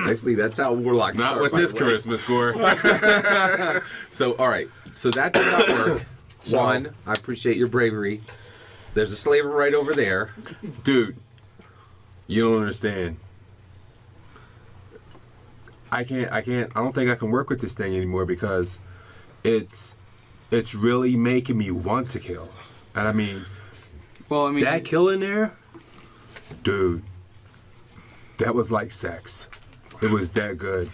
Actually, that's how warlocks Not start, with by this the way. charisma score. So, all right. So that did not work. One, I appreciate your bravery. There's a slaver right over there. Dude, you don't understand. I don't think I can work with this thing anymore because it's really making me want to kill. And I mean, that kill in there, dude, that was like sex. It was that good.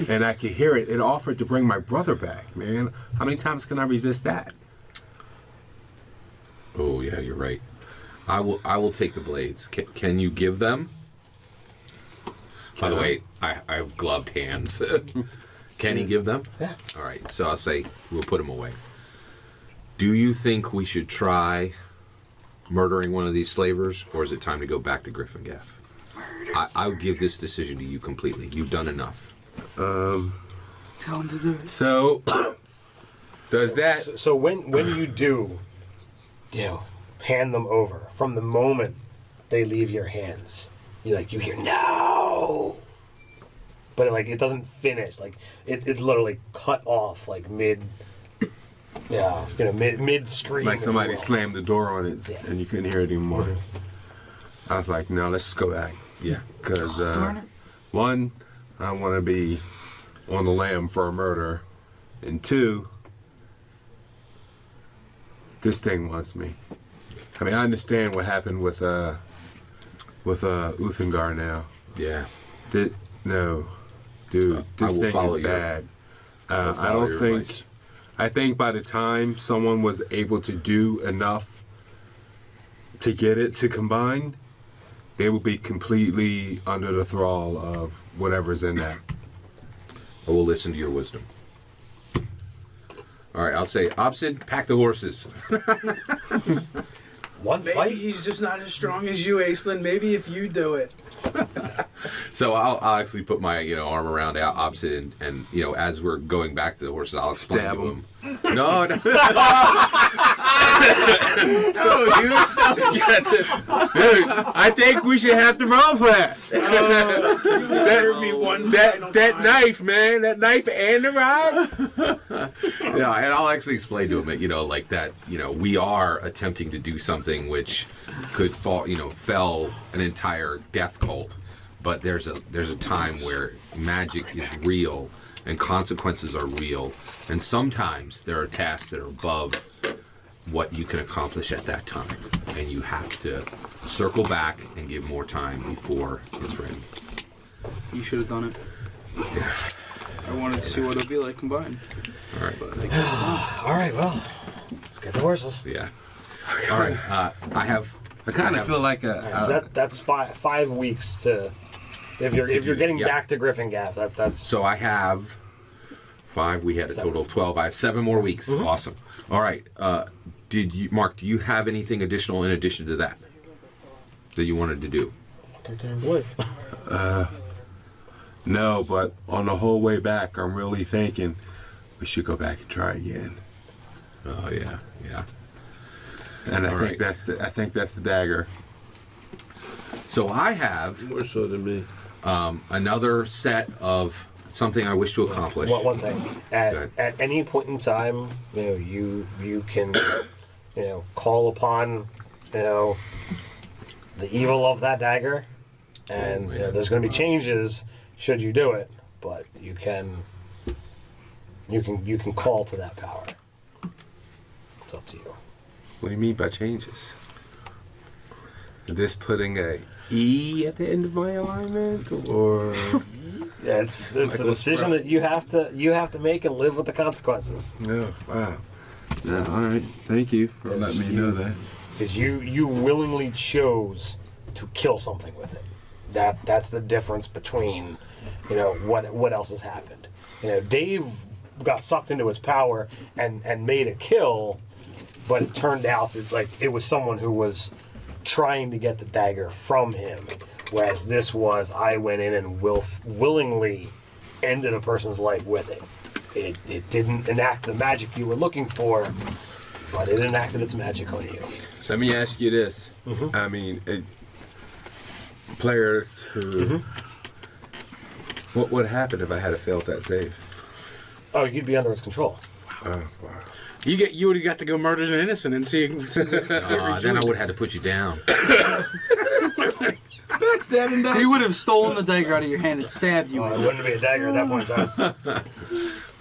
And I could hear it. It offered to bring my brother back, man. How many times can I resist that? Oh, yeah, you're right. I will take the blades. Can you give them? By the way, I have gloved hands. Can he give them? Yeah. All right. So I'll say we'll put them away. Do you think we should try murdering one of these slavers, or is it time to go back to Gryphongaff? I would give this decision to you completely. You've done enough. Tell him to do it. So, does that... So when you do, hand them over, from the moment they leave your hands, you hear no, but it doesn't finish. It's literally cut off mid. Yeah, mid scream. Like somebody slammed the door on it and you couldn't hear it anymore. Mm-hmm. I was like, no, let's just go back. Yeah. Because, one, I want to be on the lam for a murder. And two, this thing wants me. I mean, I understand what happened with Uthengar now. Yeah. No. Dude, this thing is bad. I don't think... Advice. I think by the time someone was able to do enough to get it to combine, they would be completely under the thrall of whatever's in that. I will listen to your wisdom. All right, I'll say, Obsid, pack the horses. One Maybe fight? he's just not as strong as you, Aislinn. Maybe if you do it. So I'll actually put my arm around Obsid and as we're going back to the horses, I'll explain Stab to him. No. No, dude. Dude, I think we should have to roll for that. That knife, man. That knife and the rod. Yeah, and I'll actually explain to him that, we are attempting to do something which could fell an entire death cult. But there's a time where magic is real and consequences are real, and sometimes there are tasks that are above what you can accomplish at that time, and you have to circle back and give more time before it's ready. You should have done it. Yeah. I wanted to see what it would be like combined. All right. But I guess not. All right, well, let's get the horses. Yeah. All right. I kind of feel like So that's 5 weeks to... If you're getting back to Gryphongaff, that's... So I have 5. We had a total of 12. I have 7 more weeks. Mm-hmm. Awesome. All right. Mark, do you have anything additional in addition to that you wanted to do? No, but on the whole way back, I'm really thinking we should go back and try again. Oh yeah. And I think that's the dagger. So I have More so than me. another set of something I wish to accomplish. One second. At any point in time, you can, call upon, the evil of that dagger, and there's going to be changes should you do it, but you can call to that power. It's up to you. What do you mean by changes? This putting a E at the end of my alignment, or It's a decision that you have to make and live with the consequences. oh wow. Yeah, all right. Thank you for letting me know that. Because you willingly chose to kill something with it. That's the difference between what else has happened. Dave got sucked into his power and made a kill, but it turned out that it was someone who was trying to get the dagger from him, whereas this was I went in and willingly ended a person's life with it. It didn't enact the magic you were looking for, but it enacted its magic on you. Let me ask you this. Mm-hmm. I mean, player to... Mm-hmm. What would happen if I had failed that save? Oh, you'd be under its control. Oh, wow. You would have got to go murder an innocent and see. Then I would have had to put you down. Backstabbing dog. He would have stolen the dagger out of your hand and stabbed you. It wouldn't be a dagger at that point in time.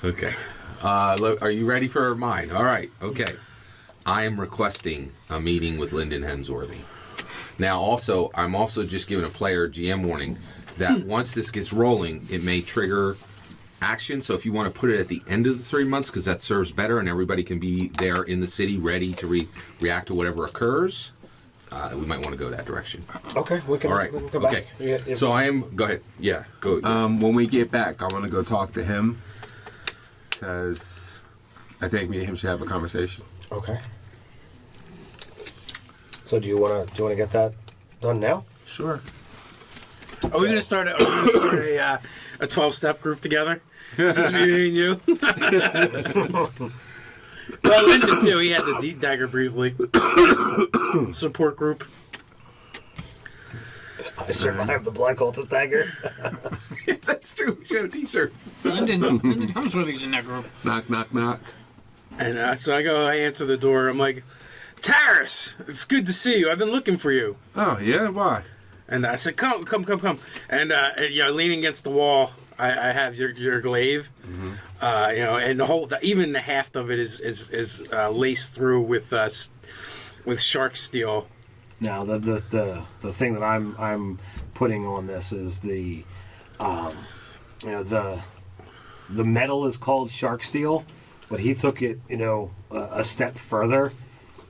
Okay. Are you ready for mine? All right. Okay. I am requesting a meeting with Lyndon Hemsworthy. Now, I'm also just giving a player GM warning that once this gets rolling, it may trigger action. So if you want to put it at the end of the 3 months, because that serves better and everybody can be there in the city ready to react to whatever occurs, we might want to go that direction. Okay, we can. All right. We can come Okay. back. If- So I am. Go ahead. Yeah. Go. When we get back, I want to go talk to him because I think me and him should have a conversation. Okay. So do you want to get that done now? Sure. Are we gonna start a 12-step group together? Just me and you. Well, Lyndon too. He had the deep dagger briefly. Support group. I survived the Black Cultist dagger. That's true. We should have t-shirts. Lyndon comes with these in that group. Knock, knock, knock. And so I answer the door. I'm like, Taris, it's good to see you. I've been looking for you. Oh, yeah? Why? And I said, come. And leaning against the wall, I have your glaive. Mm-hmm. And the whole, even the haft of it is laced through with shark steel. Now the thing that I'm putting on this is the metal is called shark steel, but he took it a step further,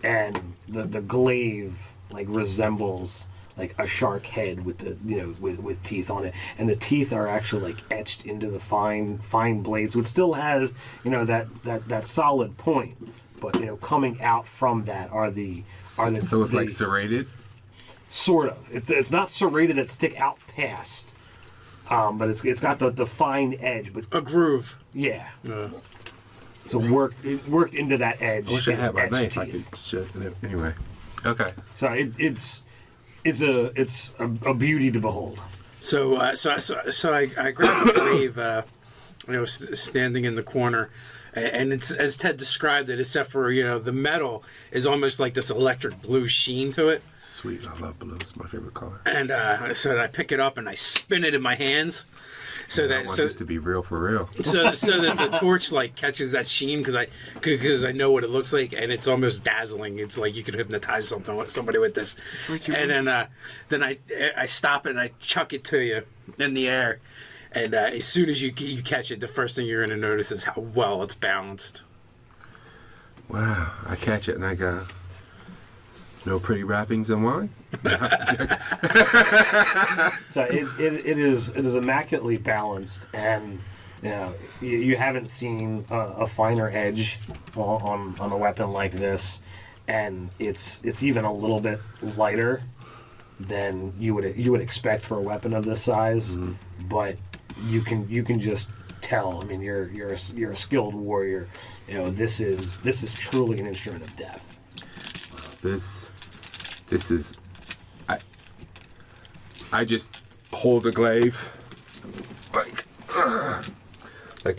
and the glaive like resembles like a shark head with the with teeth on it, and the teeth are actually like etched into the fine blades, which still has that solid point. But coming out from that are the So it's like serrated? Sort of. It's not serrated that stick out past, but it's got the fine edge. But A groove. yeah. So it worked into that edge. I wish I had my edge knife. I teeth. could shit it. Anyway. Okay. So it's a beauty to behold. So I grabbed the glaive, standing in the corner. And it's as Ted described it, except for the metal is almost like this electric blue sheen to it. Sweet. I love blue. It's my favorite color. And so I pick it up and I spin it in my hands, I want this to be real for real. so that the torch like catches that sheen because I know what it looks like, and it's almost dazzling. It's like you could hypnotize somebody with this. And then I stop it and I chuck it to you in the air. And as soon as you catch it, the first thing you're going to notice is how well it's balanced. Wow. I catch it and I go, no pretty wrappings and wine? So it is immaculately balanced, and you haven't seen a finer edge on a weapon like this, and it's even a little bit lighter than you would expect for a weapon of this size, but you can just tell. I mean, you're a skilled warrior. This is truly an instrument of death. This is. I just hold the glaive like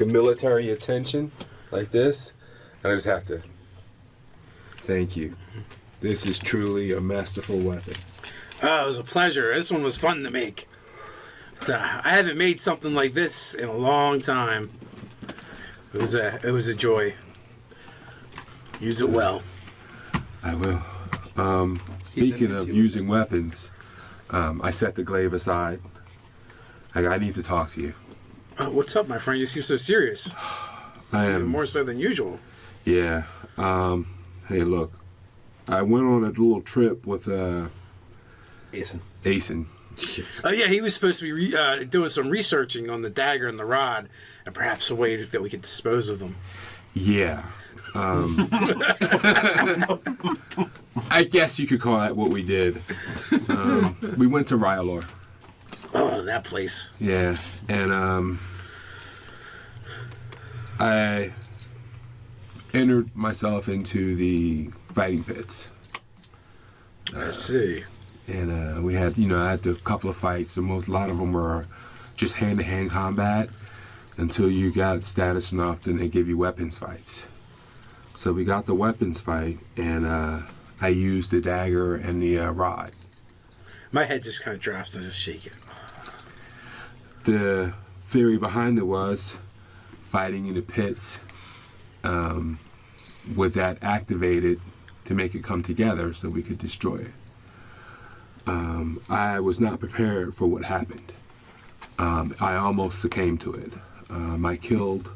a military attention, like this, and I just have to. Thank you. This is truly a masterful weapon. Oh, it was a pleasure. This one was fun to make. I haven't made something like this in a long time. It was a joy. Use it well. I will. Speaking of using weapons, I set the glaive aside. I need to talk to you. What's up, my friend? You seem so serious. I am Even more so than usual. Yeah. Hey, look. I went on a little trip with Acen. Oh yeah, he was supposed to be doing some researching on the dagger and the rod, and perhaps a way that we could dispose of them. Yeah. I guess you could call that what we did. We went to Rior. Oh, that place. Yeah, and I entered myself into the fighting pits. I see. And we had, I had a couple of fights. A lot of them were just hand-to-hand combat until you got status enough, then they give you weapons fights. So we got the weapons fight, and I used the dagger and the rod. My head just kind of drops and I just shake it. The theory behind it was fighting in the pits with that activated to make it come together so we could destroy it. I was not prepared for what happened. I almost succumbed to it. I killed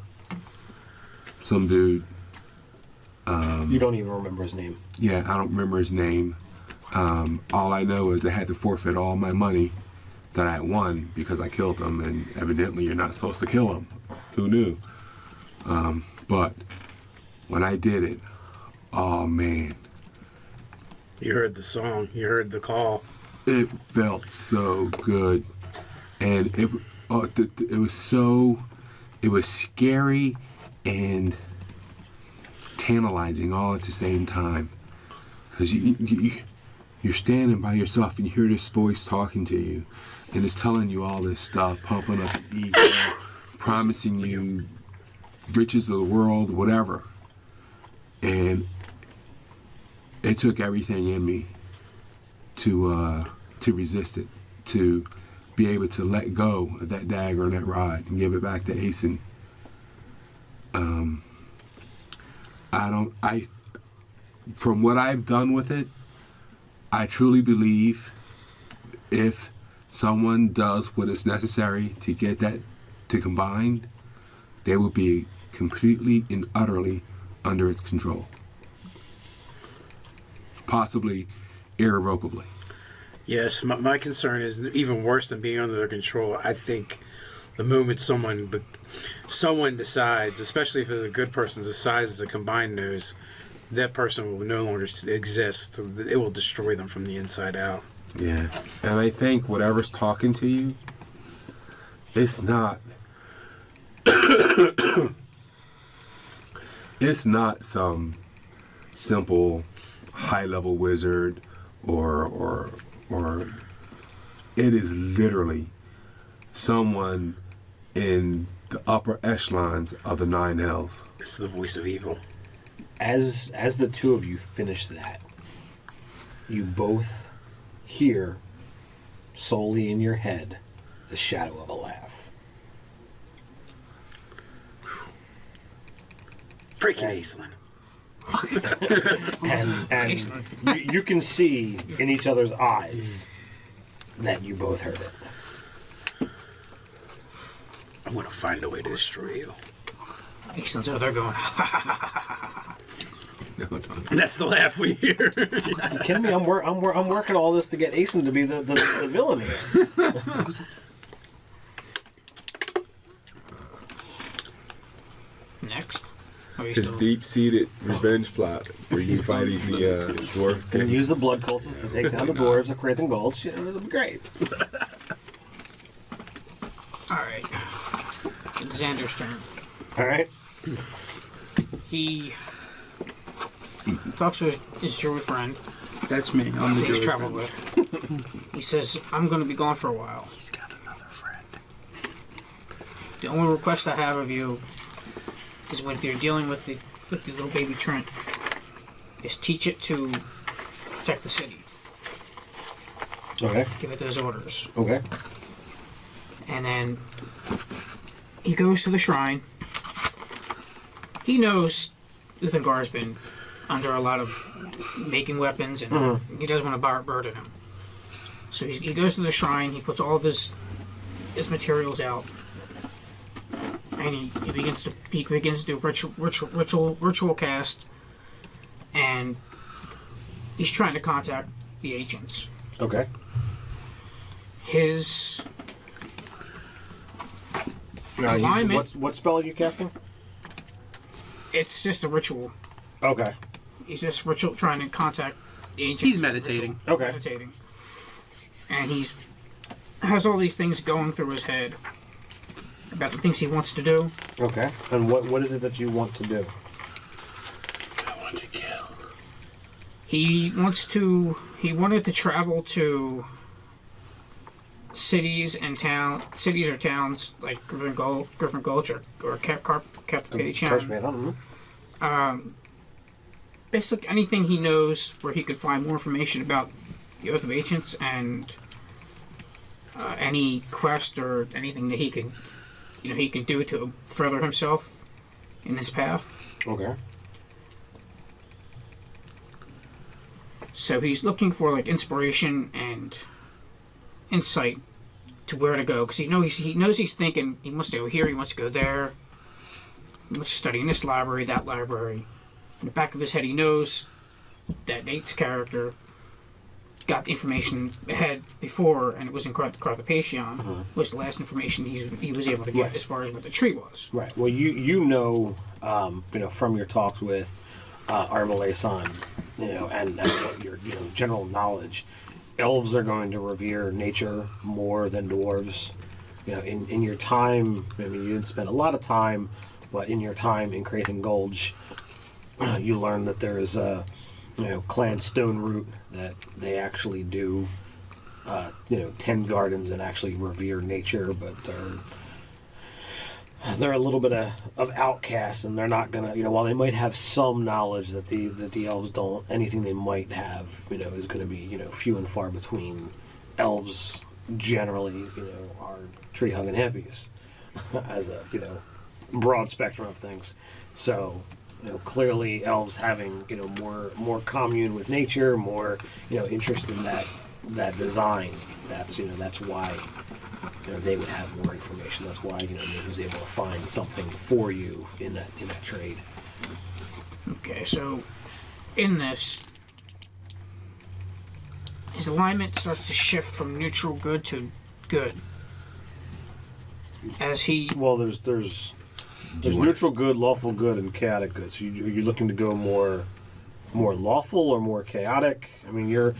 some dude. You don't even remember his name. Yeah, I don't remember his name. All I know is I had to forfeit all my money that I won because I killed them, and evidently you're not supposed to kill them. Who knew? But when I did it, oh man. You heard the song. You heard the call. It felt so good. And it was scary and tantalizing all at the same time. Because you're standing by yourself and you hear this voice talking to you. And it's telling you all this stuff, pumping up the ego, promising you riches of the world, whatever. And it took everything in me to resist it, to be able to let go of that dagger and that rod and give it back to Acen. From what I've done with it, I truly believe if someone does what is necessary to get that to combine, they will be completely and utterly under its control. Possibly irrevocably. Yes, my concern is even worse than being under their control. I think the moment someone decides, especially if it's a good person, decides to combine those, that person will no longer exist. It will destroy them from the inside out. Yeah. And I think whatever's talking to you, it's not it's not some simple high-level wizard or it is literally someone in the upper echelons of the Nine Hells. It's the voice of evil. As the two of you finish that, you both hear solely in your head the shadow of a laugh. Freaking Aislinn. and you can see in each other's eyes that you both heard it. I'm going to find a way to destroy you. Excellent. So they're going, No, don't. That's the laugh we hear. You kidding me? I'm working all this to get Acen to be the villain here. next. Are you His still- deep-seated revenge plot where you fighting the dwarf Can king. use the blood cultists to take down the dwarves of Crathon Gulch. Yeah, that'll be great. Alright. It's Xander's turn. All right. He talks to his druid friend That's me. I'm the that he's druid. traveled with. He says, I'm going to be gone for a while. He's got another friend. The only request I have of you is when you're dealing with the little baby Trent, is teach it to protect the city. Okay. Give it those orders. Okay. And then he goes to the shrine. He knows Uthengar's been under a lot of making weapons, and he doesn't want to burden him. So he goes to the shrine. He puts all of his materials out, and he begins to do ritual cast, and he's trying to contact the ancients. Okay. His Now, Alignment. what spell are you casting? it's just a ritual. Okay. He's just trying to contact the ancients. He's meditating. Ritual. Okay. Meditating. And he's has all these things going through his head about the things he wants to do. Okay. And what is it that you want to do? I want to kill. He wanted to travel to cities or towns like Griffin Gulch or Captivated Town. Basically anything he knows where he could find more information about the Oath of Ancients and any quest or anything that he can do to further himself in his path. Okay. So he's looking for like inspiration and insight to where to go because he knows he's thinking he wants to go here, he wants to go there, he wants to study in this library, that library. In the back of his head, he knows that Nate's character got the information ahead before, and it was in Carthaginian, was the last information he was able to get as far as what the tree was. Right. Well, you know from your talks with Armalason, and your general knowledge, elves are going to revere nature more than dwarves. In your time, I mean, you didn't spend a lot of time, but in your time in Crathan Gulch, you learned that there is a clan stone root that they actually do tend gardens and actually revere nature, but they're a little bit of outcasts, and they're not gonna, while they might have some knowledge that the elves don't, anything they might have is going to be few and far between. Elves generally are tree hugging hippies as a broad spectrum of things. So clearly elves having more commune with nature, more interest in that design. That's why they would have more information. That's why Nick was able to find something for you in that trade. Okay, so in this, his alignment starts to shift from neutral good to good. As he there's neutral good, lawful good, and chaotic good. So are you looking to go more lawful or more chaotic? I mean, you're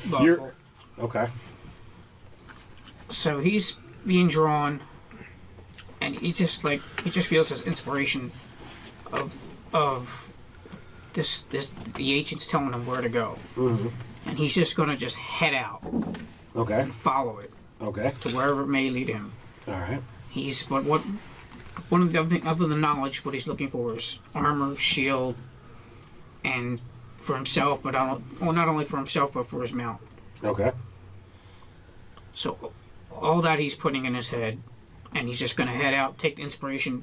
okay. So he's being drawn, and he just feels this inspiration of this the agent's telling him where to go, and he's just gonna head out, and follow it, to wherever it may lead him. All right. He's one of the other than knowledge, what he's looking for is armor, shield, and for himself, but not only for himself but for his mount. Okay. So all that he's putting in his head, and he's just going to head out, take the inspiration.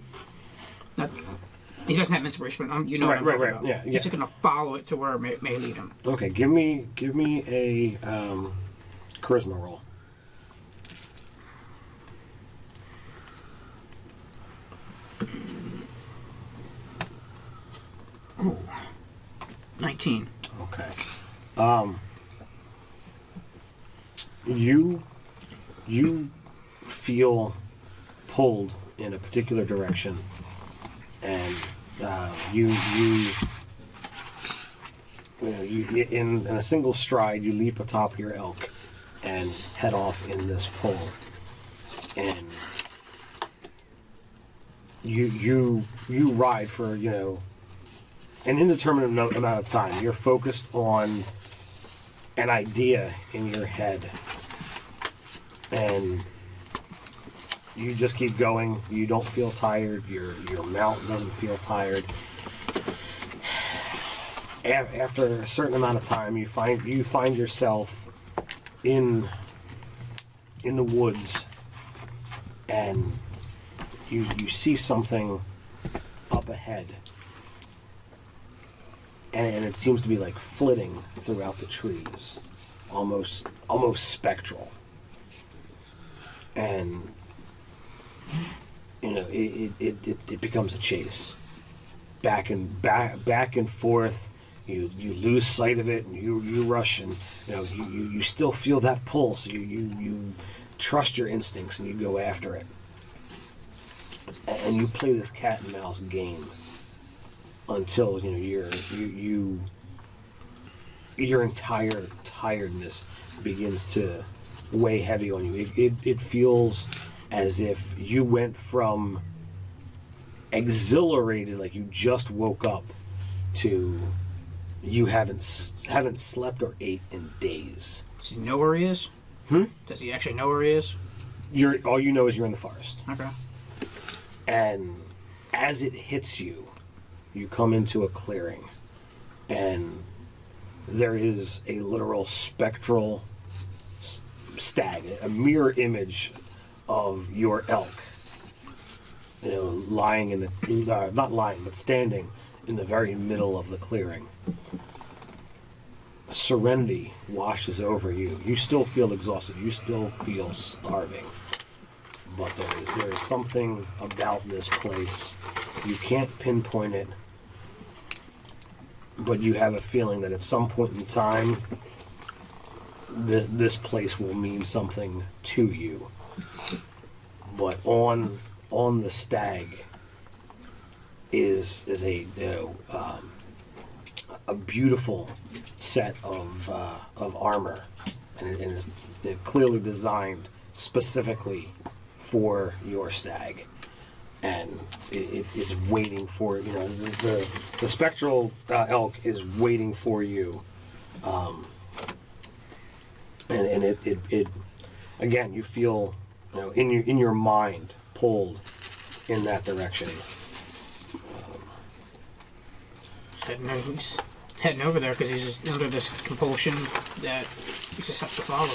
He doesn't have inspiration, but what I'm talking about. Yeah. He's just going to follow it to where it may lead him. Okay, give me a charisma roll. Ooh, 19. Okay. You feel pulled in a particular direction, and you in a single stride you leap atop your elk and head off in this pull, and you ride for an indeterminate amount of time. You're focused on an idea in your head, and you just keep going. You don't feel tired. Your mount doesn't feel tired. After a certain amount of time, you find yourself in the woods, and you see something up ahead. And it seems to be flitting throughout the trees, almost spectral. And it becomes a chase, back and forth. You lose sight of it, and you rush, and you still feel that pull. So you trust your instincts, and you go after it, and you play this cat and mouse game until your entire tiredness begins to weigh heavy on you. It feels as if you went from exhilarated, like you just woke up, to you haven't slept or ate in days. Does he know where he is? Does he actually know where he is? All you know is you're in the forest. Okay. And as it hits you, you come into a clearing, and there is a literal spectral stag, a mirror image of your elk, lying in the not lying, but standing in the very middle of the clearing. Serenity washes over you. You still feel exhausted. You still feel starving. But there is something about this place. You can't pinpoint it, but you have a feeling that at some point in time, this place will mean something to you. But on the stag is a a beautiful set of armor, and it is clearly designed specifically for your stag, and it's waiting for the spectral elk is waiting for you, and it again, you feel in your mind pulled in that direction. He's heading over there because he's just under this compulsion that he just has to follow.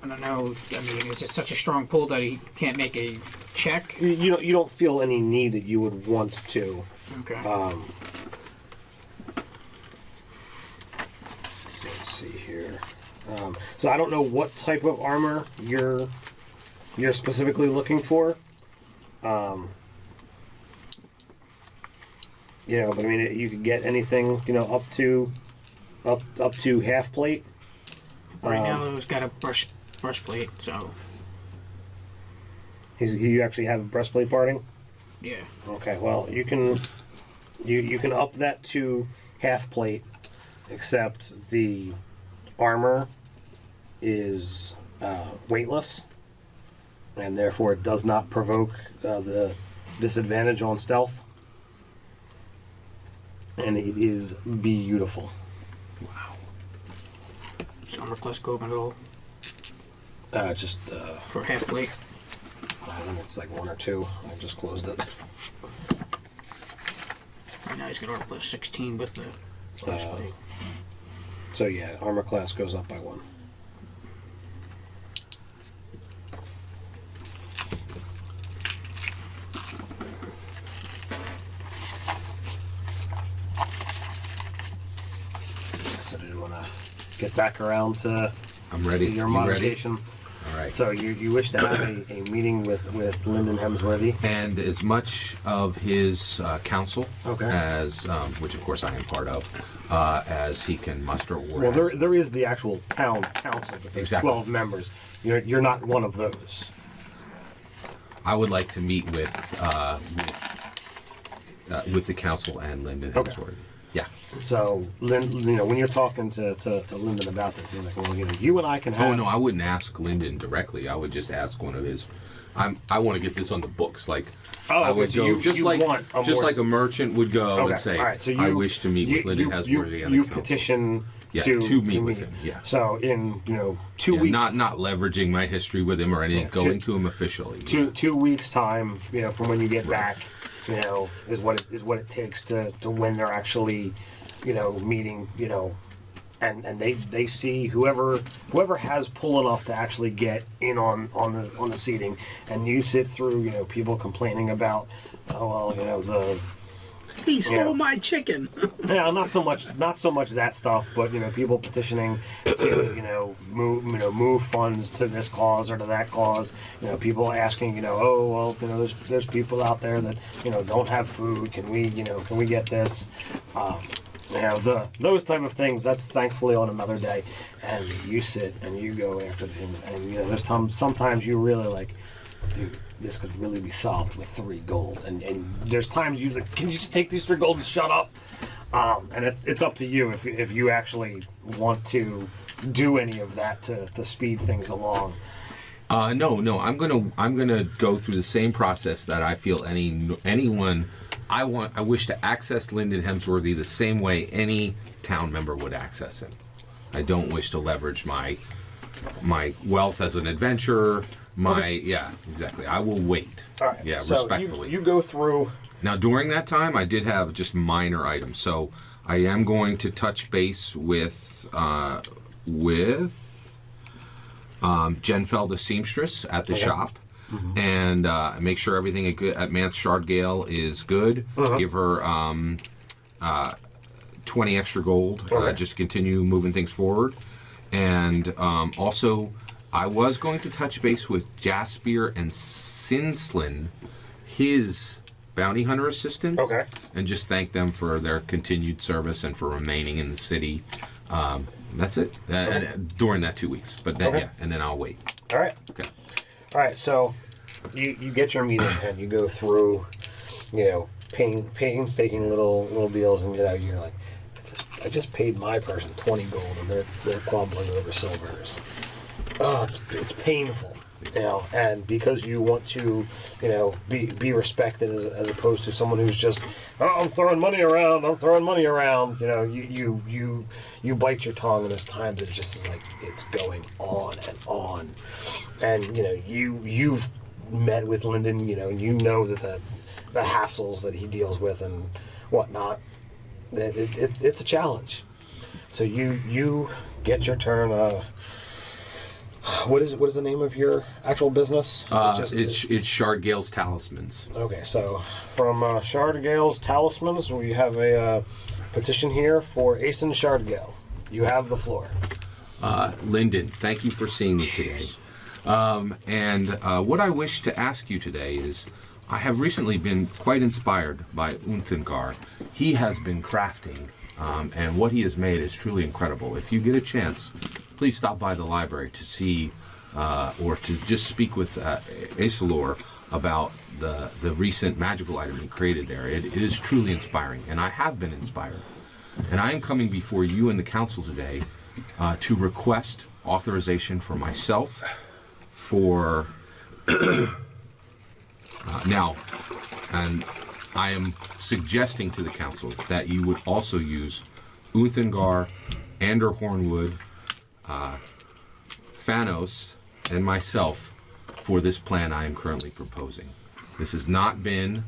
I don't know. I mean, is it such a strong pull that he can't make a check? You don't feel any need that you would want to. Okay. Let's see here. So I don't know what type of armor you're specifically looking for. But I mean, you could get anything, up to half plate. Right now, he's got a breastplate, so. You actually have breastplate parting? Yeah. Okay, well, you can up that to half plate, except the armor is weightless, and therefore it does not provoke the disadvantage on stealth. And it is beautiful. Wow. Does armor class go up at all? Just For half plate? I think it's like 1 or 2. I just closed it. Right now he's got armor class 16 with the breastplate. So yeah, armor class goes up by 1. So do you want to get back around to I'm ready. your You modification? ready? All right. So you wish to have a meeting with Lyndon Hemsworthy? And as much of his council Okay. as, which of course I am part of, as he can muster or Well, there is the actual town council, but there's Exactly. 12 members. You're not one of those. I would like to meet with the council and Lyndon Okay. Hemsworth. Yeah. So, when you're talking to Lyndon about this, he's like, well, you and I can have... Oh no, I wouldn't ask Lyndon directly. I would just ask one of his. I want to get this on the books. Like I would so go you just want a more- like a merchant would go Okay, and say, all right, so I wish to meet with Lyndon Hemsworthy on the You council. petition Yeah, to meet with him. Yeah. So in 2 Yeah, weeks, not leveraging my history with him or anything. Yeah, Going two- to him officially. two weeks time, from when you get back, is what it takes to when they're actually, meeting, and they see whoever has pull enough to actually get in on the seating, and you sit through, people complaining about, He stole Yeah. my chicken. Yeah, not so much that stuff, but people petitioning to move funds to this cause or to that cause. People asking there's people out there that don't have food. Can we get this? Those type of things. That's thankfully on another day, and you sit and you go after things, and there's sometimes you really like, dude, this could really be solved with 3 gold, and there's times you like, can you just take these 3 gold and shut up? And it's up to you if you actually want to do any of that to speed things along. No. I'm gonna go through the same process that I feel anyone. I wish to access Lyndon Hemsworthy the same way any town member would access him. I don't wish to leverage my wealth as an adventurer. Yeah, exactly. I will wait. All right. Yeah, so respectfully. You go through. Now, during that time, I did have just minor items. So I am going to touch base with Jenfeld the seamstress at the shop, and make sure everything at Acen Shardgale is good. Give her 20 extra gold. Just continue moving things forward, and also. I was going to touch base with Jaspier and Sinslin, his bounty hunter assistants. Okay. And just thank them for their continued service and for remaining in the city. That's it. During that 2 weeks. But then, Okay. yeah, and then I'll wait. All right. Okay. All right. So you get your meeting and you go through, painstaking little deals, and you're like, I just paid my person 20 gold, and they're grumbling over silvers. Oh, it's painful. And because you want to, be respected as opposed to someone who's just, I'm throwing money around. You bite your tongue, and there's times it just is like it's going on and on, and you've met with Lyndon, and you know that the hassles that he deals with and whatnot, it's a challenge. So you get your turn. What is the name of your actual business? It's Shardgale's Talismans. Okay, so from Shardgale's Talismans, we have a petition here for Acen Shardgale. You have the floor. Lyndon, thank you for seeing me today. And what I wish to ask you today is, I have recently been quite inspired by Unthangar. He has been crafting, and what he has made is truly incredible. If you get a chance, please stop by the library to see, or to just speak with Acelor about the recent magical item he created there. It is truly inspiring, and I have been inspired. And I am coming before you and the council today to request authorization for myself for now, and I am suggesting to the council that you would also use Unthangar, Ander Hornwood, Thanos, and myself for this plan I am currently proposing. This has not been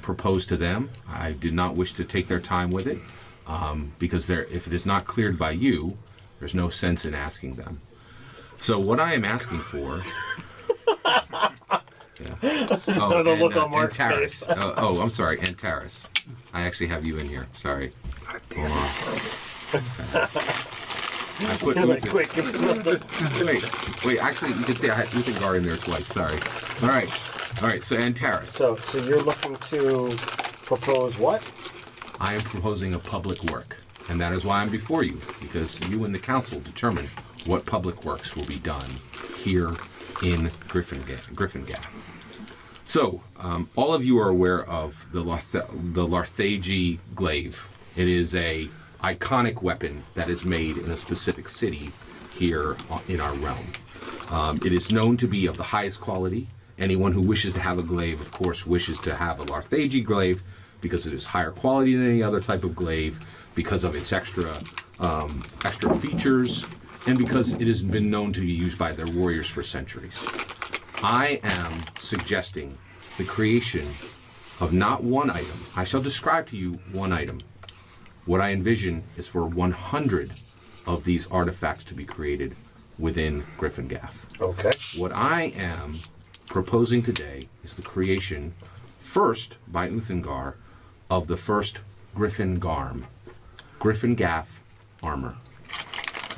proposed to them. I did not wish to take their time with it, because if it is not cleared by you, there's no sense in asking them. So what I am asking for... Yeah. Oh, The look on Mark's Antares. face. I'm sorry, Antares. I actually have you in here. Sorry. Hold on. I put Like, Uthan. quick, give me the- Wait. Actually, you can say I had Uthangar in there twice. Sorry. All right. So Antares. So you're looking to propose what? I am proposing a public work, and that is why I'm before you, because you and the council determine what public works will be done here in Gryphongaff. So, all of you are aware of the Larthagi glaive. It is a iconic weapon that is made in a specific city here in our realm. It is known to be of the highest quality. Anyone who wishes to have a glaive, of course, wishes to have a Larthagi glaive because it is higher quality than any other type of glaive, because of its extra features, and because it has been known to be used by their warriors for centuries. I am suggesting the creation of not one item. I shall describe to you one item. What I envision is for 100 of these artifacts to be created within Gryphongaff. Okay. What I am proposing today is the creation, first by Unthangar, of the first Gryphongaff armor.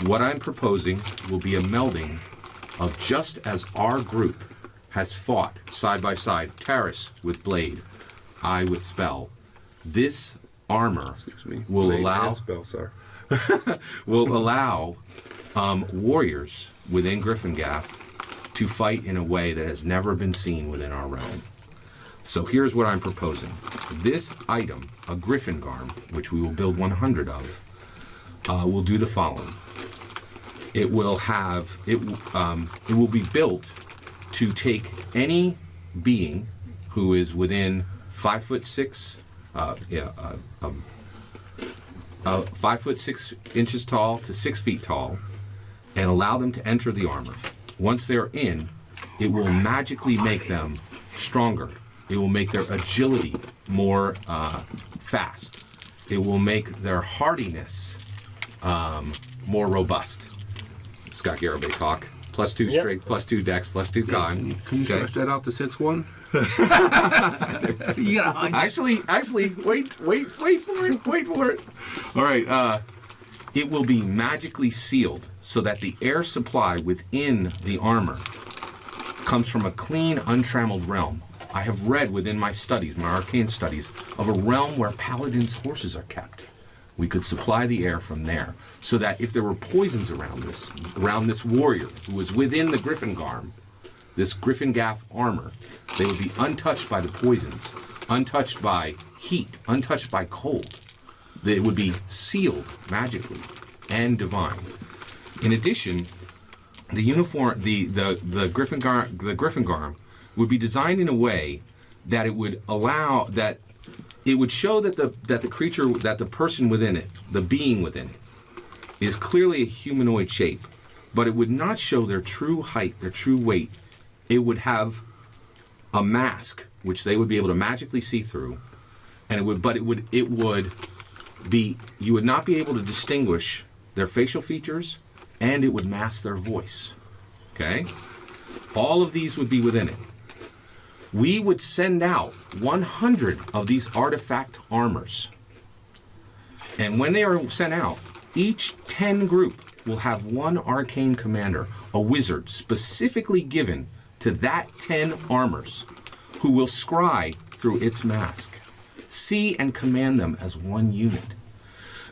What I'm proposing will be a melding of, just as our group has fought side by side, Taris with blade, I with spell. This armor will Blade allow and spell, sorry. warriors within Gryphongaff to fight in a way that has never been seen within our realm. So here's what I'm proposing. This item, a Gryphongarm, which we will build 100 of, will do the following. It will be built to take any being who is within 5'6", 5'6" inches tall to 6 feet tall, and allow them to enter the armor. Once they're in, it will magically make them stronger. It will make their agility more fast. It will make their hardiness more robust. Scott Garibay talk. +2 strength, +2 dex, +2 con. Can you stretch that out to 6'1"? You got a hunch. Actually, wait for it. All right, it will be magically sealed so that the air supply within the armor comes from a clean, untrammeled realm. I have read within my studies, my arcane studies, of a realm where paladins' horses are kept. We could supply the air from there, so that if there were poisons around this warrior who was within the Gryphongaff, this Gryphongaff armor, they would be untouched by the poisons, untouched by heat, untouched by cold. They would be sealed magically and divine. In addition, the uniform, the Gryphongaff would be designed in a way that it would allow that it would show that the creature, that the person within it, the being within it, is clearly a humanoid shape, but it would not show their true height, their true weight. It would have a mask which they would be able to magically see through, and it would be, you would not be able to distinguish their facial features, and it would mask their voice. Okay? All of these would be within it. We would send out 100 of these artifact armors. And when they are sent out, each 10 group will have one arcane commander, a wizard specifically given to that 10 armors, who will scry through its mask, see and command them as one unit.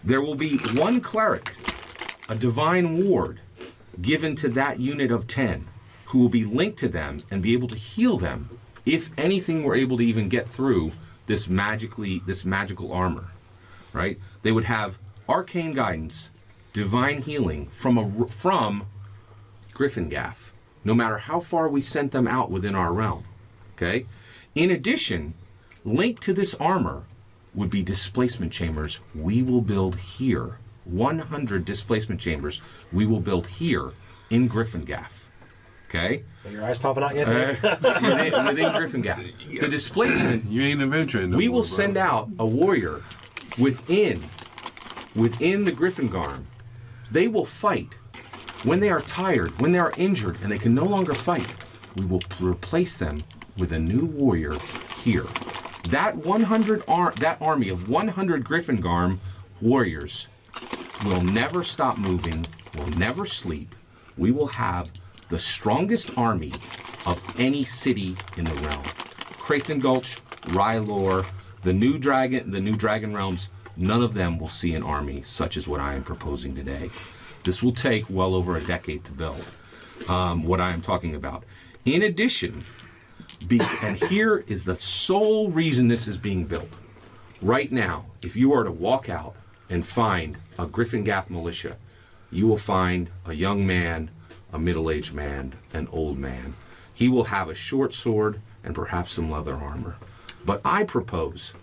There will be one cleric, a divine ward, given to that unit of 10, who will be linked to them and be able to heal them if anything were able to even get through this magical armor, right? They would have arcane guidance, divine healing from Gryphongaff, no matter how far we sent them out within our realm, okay? In addition, linked to this armor would be displacement chambers we will build here. 100 displacement chambers we will build here in Gryphongaff. Okay? Are your eyes popping out yet? Within Gryphongaff. The displacement, You ain't adventuring. we will send out a warrior within the Gryphongaff. They will fight. When they are tired, when they are injured, and they can no longer fight, we will replace them with a new warrior here. That army of 100 Gryphongaff warriors will never stop moving, will never sleep. We will have the strongest army of any city in the realm. Crathon Gulch, Rior, the new dragon realms, none of them will see an army such as what I am proposing today. This will take well over a decade to build, what I am talking about. In addition, and here is the sole reason this is being built. Right now, if you are to walk out and find a Gryphongaff militia, you will find a young man, a middle-aged man, an old man. He will have a short sword and perhaps some leather armor. But I propose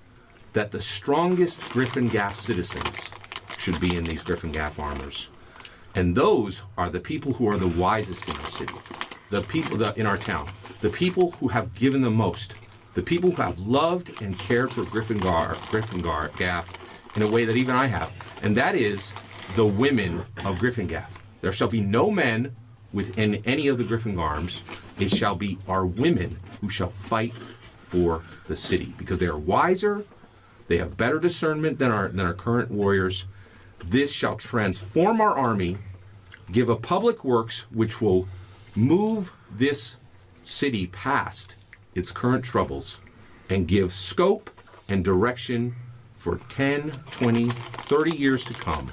that the strongest Gryphongaff citizens should be in these Gryphongaff armors. And those are the people who are the wisest in our city, the people in our town, the people who have given the most, the people who have loved and cared for Gryphongaff in a way that even I have. And that is the women of Gryphongaff. There shall be no men within any of the Gryphongaffs. It shall be our women who shall fight for the city, because they are wiser, they have better discernment than our current warriors. This shall transform our army, give a public works which will move this city past its current troubles and give scope and direction for 10, 20, 30 years to come,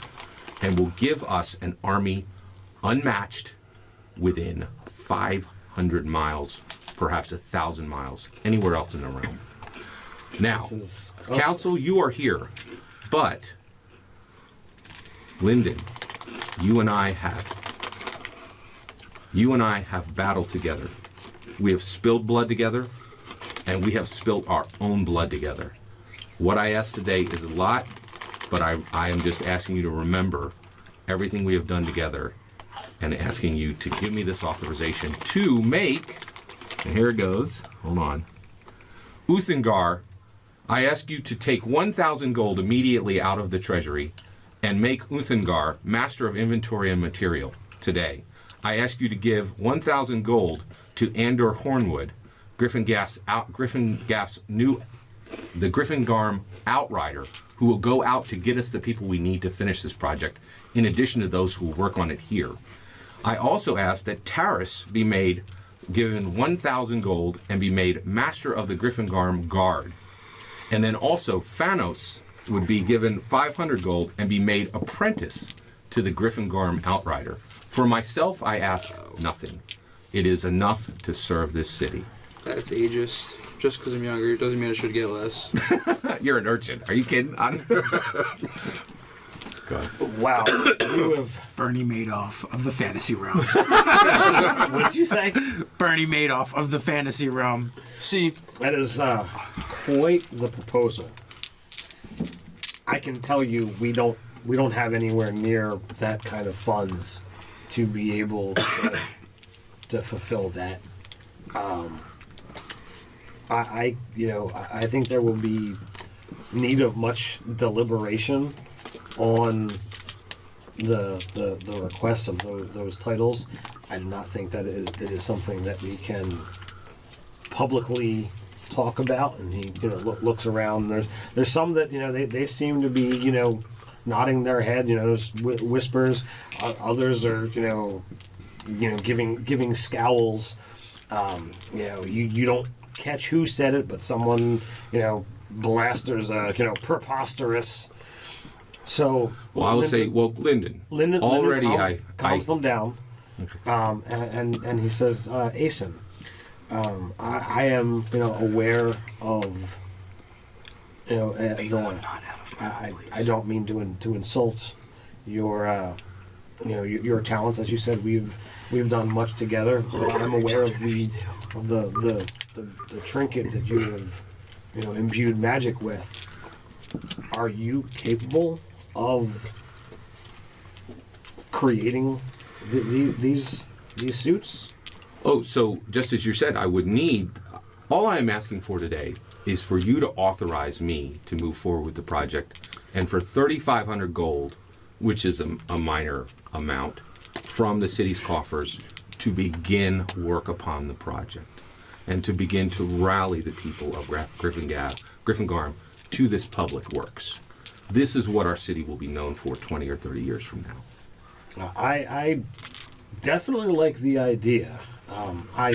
and will give us an army unmatched within 500 miles, perhaps 1,000 miles, anywhere else in the realm. Now, Council, you are here, but Lyndon, you and I have battled together. We have spilled blood together, and we have spilled our own blood together. What I ask today is a lot, but I am just asking you to remember everything we have done together, and asking you to give me this authorization to make, and here it goes, hold on, Uthengar, I ask you to take 1,000 gold immediately out of the treasury and make Uthengar master of inventory and material today. I ask you to give 1,000 gold to Andor Hornwood, Gryphongaff's new, the Gryphongaff outrider, who will go out to get us the people we need to finish this project, in addition to those who will work on it here. I also ask that Taris be made given 1,000 gold and be made master of the Gryphongaff guard. And then also Phanos would be given 500 gold and be made apprentice to the Gryphongaff outrider. For myself, I ask nothing. It is enough to serve this city. That's ageist. Just because I'm younger doesn't mean I should get less. You're an urchin. Are you kidding? Wow. You have Bernie Madoff of the fantasy realm. what did you say? Bernie Madoff of the fantasy realm. See, That is quite the proposal. I can tell you we don't have anywhere near that kind of funds to be able to fulfill that. I think there will be need of much deliberation on the requests of those titles. I do not think that it is something that we can publicly talk about. And he looks around. There's some that they seem to be nodding their head. There's whispers. Others are giving scowls. You don't catch who said it, but someone blasters preposterous. So I will say, Lyndon already calms them down. Okay. And he says, Acen, I am aware of I don't mean to insult your talents. As you said, we've done much together. But I'm aware of the trinket that you have imbued magic with. Are you capable of creating these suits? Oh, so just as you said, I would need. All I am asking for today is for you to authorize me to move forward with the project, and for 3,500 gold, which is a minor amount, from the city's coffers, to begin work upon the project, and to begin to rally the people of Gryphongaff to this public works. This is what our city will be known for 20 or 30 years from now. I definitely like the idea. I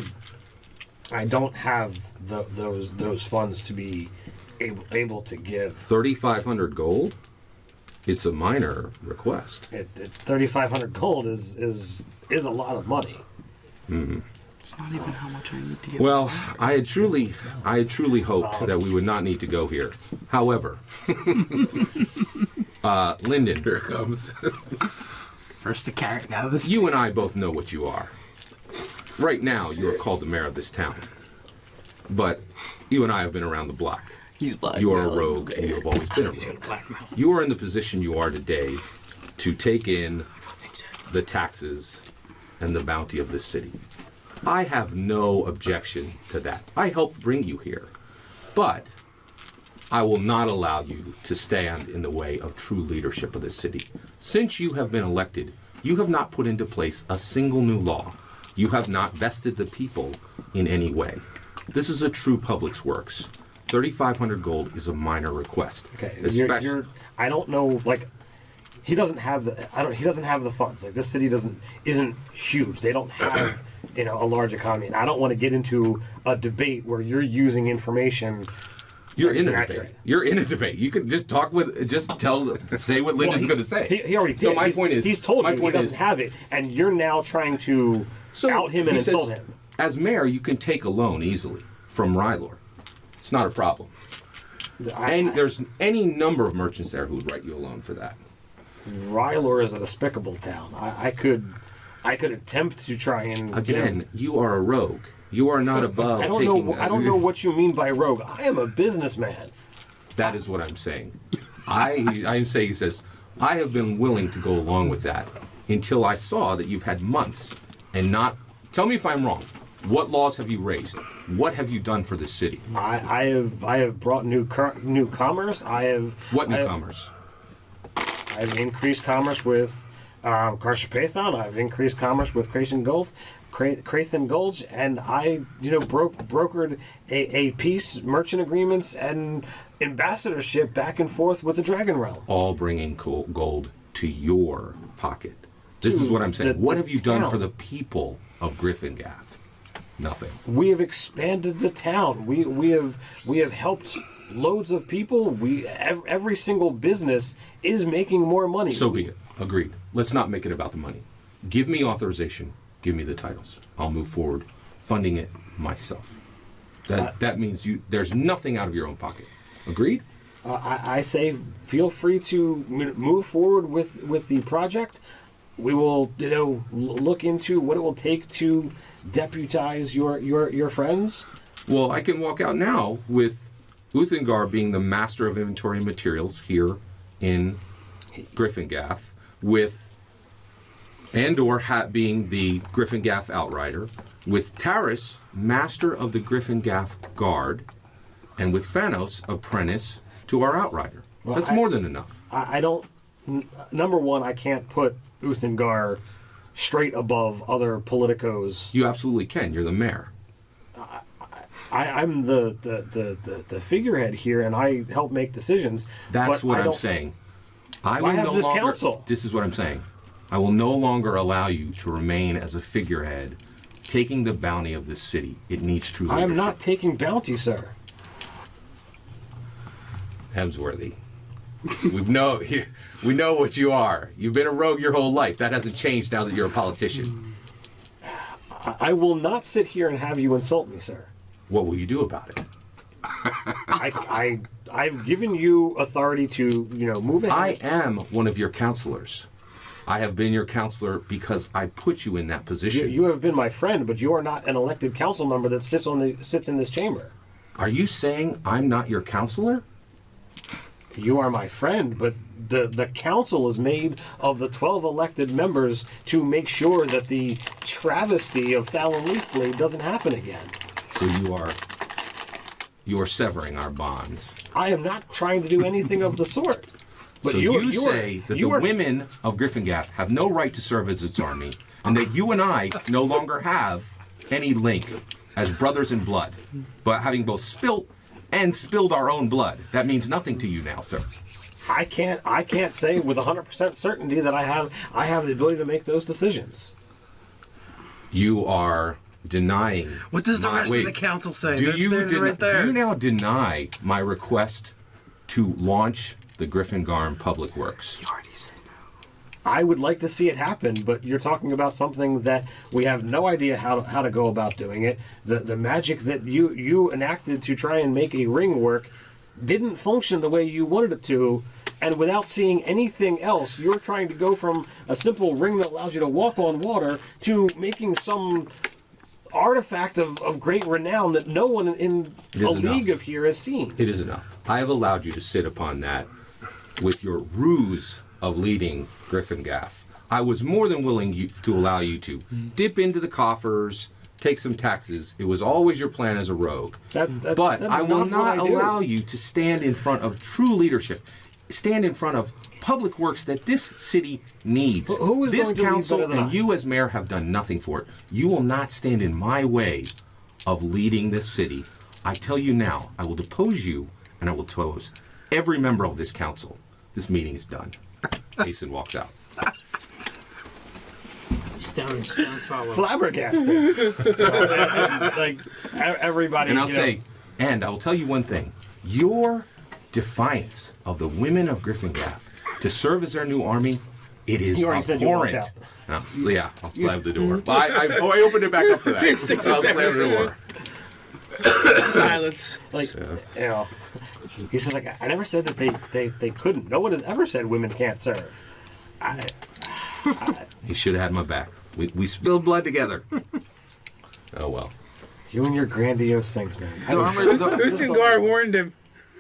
don't have those funds to be able to give. 3,500 gold? It's a minor request. 3,500 gold is a lot of money. Mm-hmm. It's not even how much I need to get. Well, I had truly hoped that we would not need to go here. However, Lyndon, here it comes. First the carrot, now the stick. You and I both know what you are. Right now, you are called the mayor of this town. But you and I have been around the block. He's black. You are a rogue, and you have always been a rogue. You are in the position you are today to take in the taxes and the bounty of this city. I have no objection to that. I helped bring you here. But I will not allow you to stand in the way of true leadership of this city. Since you have been elected, you have not put into place a single new law. You have not vested the people in any way. This is a true public's works. 3,500 gold is a minor request. Okay, I don't know. Like, he doesn't have the funds. Like, this city isn't huge. They don't have a large economy. And I don't want to get into a debate where you're using information. You're in a debate. You're in a debate. You could just say what Lyndon's going to say. He already did. So my point is, he's told you he doesn't have it, and you're now trying to out him and insult him. As mayor, you can take a loan easily from Rior. It's not a problem. And there's any number of merchants there who would write you a loan for that. Rior is a despicable town. I could attempt to try and again. You are a rogue. You are not above. I don't know what you mean by rogue. I am a businessman. That is what I'm saying. I am saying, he says, I have been willing to go along with that until I saw that you've had months and not. Tell me if I'm wrong. What laws have you raised? What have you done for the city? I have brought new commerce. What new commerce? I've increased commerce with Carshapathan. I've increased commerce with Crathan Gulch, and I brokered a peace, merchant agreements, and ambassadorship back and forth with the Dragon Realm. All bringing gold to your pocket. This is what I'm saying. What have you done for the people of Gryphongaff? Nothing. We have expanded the town. We have helped loads of people. Every single business is making more money. So be it. Agreed. Let's not make it about the money. Give me authorization. Give me the titles. I'll move forward, funding it myself. That means there's nothing out of your own pocket. Agreed? I say feel free to move forward with the project. We will, look into what it will take to deputize your friends. Well, I can walk out now with Uthengar being the master of inventory and materials here in Gryphongaff, with Andor being the Gryphongaff outrider, with Taris, master of the Gryphongaff guard, and with Phanos, apprentice to our outrider. Well, That's more than enough. I don't. Number one, I can't put Uthengar straight above other politicos. You absolutely can. You're the mayor. I'm the figurehead here, and I help make decisions. That's but what I I'm don't- saying. I have this council. This is what I'm saying. I will no longer allow you to remain as a figurehead, taking the bounty of this city. It needs true I leadership. am not taking bounty, sir. Hemsworthy. we know what you are. You've been a rogue your whole life. That hasn't changed now that you're a politician. I will not sit here and have you insult me, sir. What will you do about it? I've given you authority to, move ahead. I am one of your counselors. I have been your counselor because I put you in that position. You have been my friend, but you are not an elected council member that sits in this chamber. Are you saying I'm not your counselor? You are my friend, but the council is made of the 12 elected members to make sure that the travesty of Thalon Leafblade doesn't happen again. So you are severing our bonds. I am not trying to do anything of the sort. But So you say that the women of Gryphongaff have no right to serve as its army, and that you and I no longer have any link as brothers in blood, but having both spilled our own blood. That means nothing to you now, sir. I can't say with 100% certainty that I have the ability to make those decisions. You are denying. What does the rest of wait, the council say? Do They're you, standing right there. do you now deny my request to launch the Gryphongarm Public Works? You already said no. I would like to see it happen, but you're talking about something that we have no idea how to go about doing it. The magic that you enacted to try and make a ring work didn't function the way you wanted it to, and without seeing anything else, you're trying to go from a simple ring that allows you to walk on water to making some artifact of great renown that no one in a league of here has seen. It is enough. I have allowed you to sit upon that with your ruse of leading Gryphongaff. I was more than willing to allow you to dip into the coffers, take some taxes. It was always your plan as a rogue. But I will not allow you to stand in front of true leadership, stand in front of public works that this city needs. Who is This going to lead council better than and I? you as mayor have done nothing for it. You will not stand in my way of leading this city. I tell you now, I will depose you, and I will depose every member of this council. This meeting is done. Acen walks out. Stones follow. Flabbergasted. Like everybody. And I'll say, and I will tell you one thing. Your defiance of the women of Gryphongaff to serve as their new army, it is You already said you walked abhorrent. out. I'll slap the door. I opened it back up for that. I'll slam the door. Silence. Like, So, he says, like, I never said that they couldn't. No one has ever said women can't serve. he should have had my back. We spilled blood together. Oh well. You and your grandiose things, man. Uthengar warned him.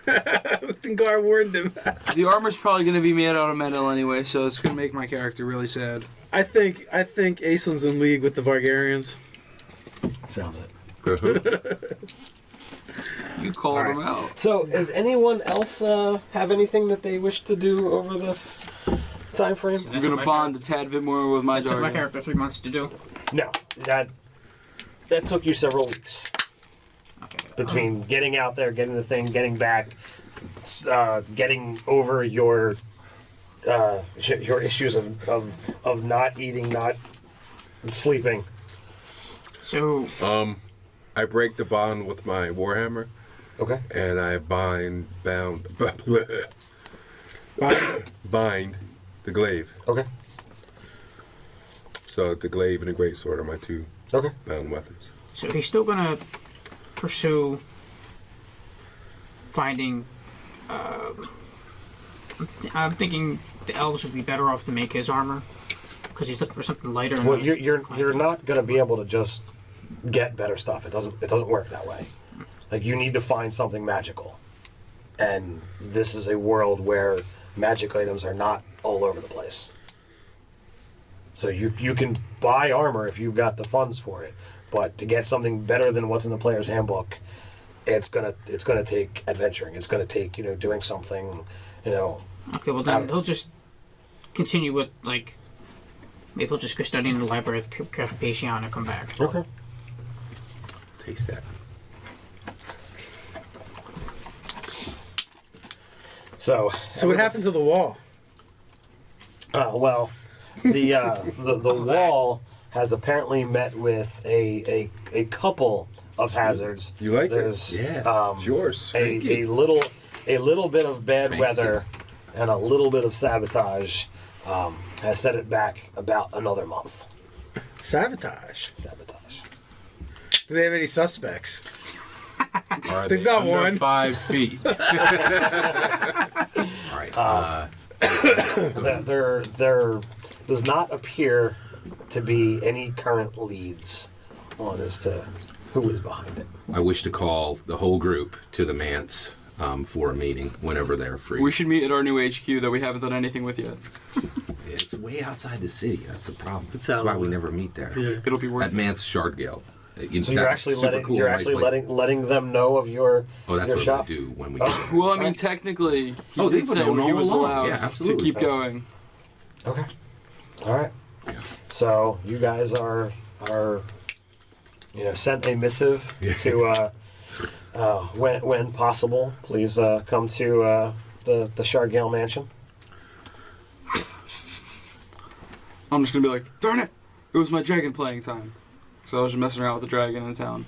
Uthengar warned him. The armor's probably going to be made out of metal anyway, so it's going to make my character really sad. I think Aeslyn's in league with the Vargarians. Sounds it. You called him out. So, does anyone else have anything that they wish to do over this time frame? I'm going to bond a tad bit more with my It took my daughter. character 3 months to do. No, that took you several weeks Okay. between getting out there, getting the thing, getting back, getting over your issues of not eating, not sleeping. So I break the bond with my warhammer. Okay. And I bind the glaive. Okay. So the glaive and the greatsword are my two bound weapons. So he's still gonna pursue finding. I'm thinking the elves would be better off to make his armor because he's looking for something lighter. Well, you're not gonna be able to just get better stuff. It doesn't work that way. Like, you need to find something magical, and this is a world where magic items are not all over the place. So you can buy armor if you've got the funds for it, but to get something better than what's in the player's handbook, it's gonna take adventuring. It's gonna take doing something, Okay, well then he'll just continue with maybe he'll just go study in the library of Carpathia and come back. Okay. Taste that. So what happened to the wall? Well, the wall has apparently met with a couple of hazards. You like There's, it? Yeah. It's yours. A little bit of bad weather and a little bit of sabotage has set it back about another month. Sabotage. Do they have any suspects? Are They've they got under one. 5 feet? All right. There does not appear to be any current leads on as to who is behind it. I wish to call the whole group to the manse for a meeting whenever they're free. We should meet at our new HQ that we haven't done anything with yet. It's way outside the city. That's the problem. It's That's out. why we never meet there. Yeah. It'll be worth At it. Manse Shardgale. So you're actually letting them know of your that's your what shop? we do when we. Well, I mean, technically, he they did say know he all was along. allowed Yeah, to absolutely. keep going. Okay. All right. So you guys are sent a missive to when possible. Please come to the Shardgale mansion. I'm just gonna be like, darn it! It was my dragon playing time. So I was just messing around with the dragon in town.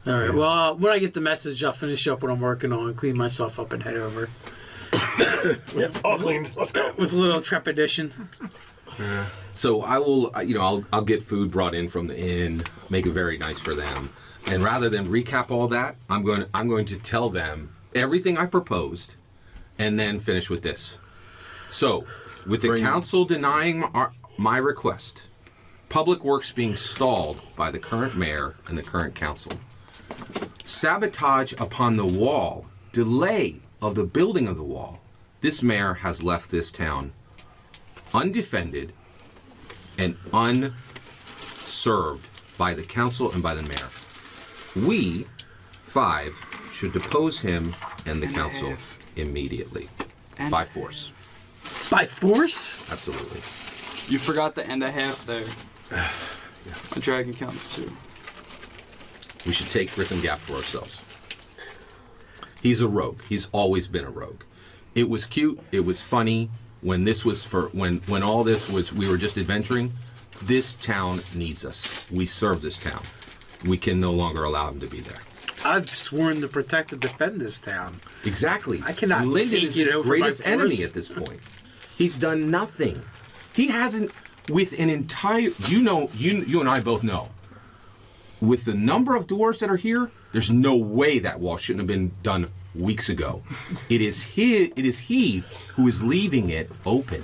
All right. Well, when I get the message, I'll finish up what I'm working on, clean myself up, and head over. All cleaned. Let's go. With a little trepidation. So I will, I'll get food brought in from the inn, make it very nice for them, and rather than recap all that, I'm going to tell them everything I proposed, and then finish with this. So, with the council denying my request, public works being stalled by the current mayor and the current council, sabotage upon the wall, delay of the building of the wall, this mayor has left this town undefended and unserved by the council and by the mayor. We, 5, should depose him and the council immediately. By force. By force? Absolutely. You forgot the end a half there. A dragon counts too. We should take Gryphongaff for ourselves. He's a rogue. He's always been a rogue. It was cute. It was funny. When this was when all this was, we were just adventuring. This town needs us. We serve this town. We can no longer allow him to be there. I've sworn to protect and defend this town. Exactly. I cannot Lyndon take is it its over greatest by force. enemy at this point. He's done nothing. He hasn't, with an entire, you and I both know, with the number of dwarves that are here, there's no way that wall shouldn't have been done weeks ago. It is he who is leaving it open.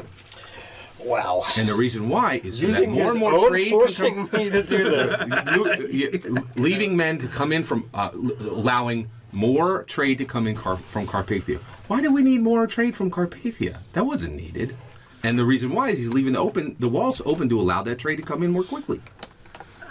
Wow. And the reason why is so Using that more his and more own trade forcing can come, me to do this. leaving men to come in from allowing more trade to come in from Carpathia. Why do we need more trade from Carpathia? That wasn't needed. And the reason why is he's leaving the walls open to allow that trade to come in more quickly.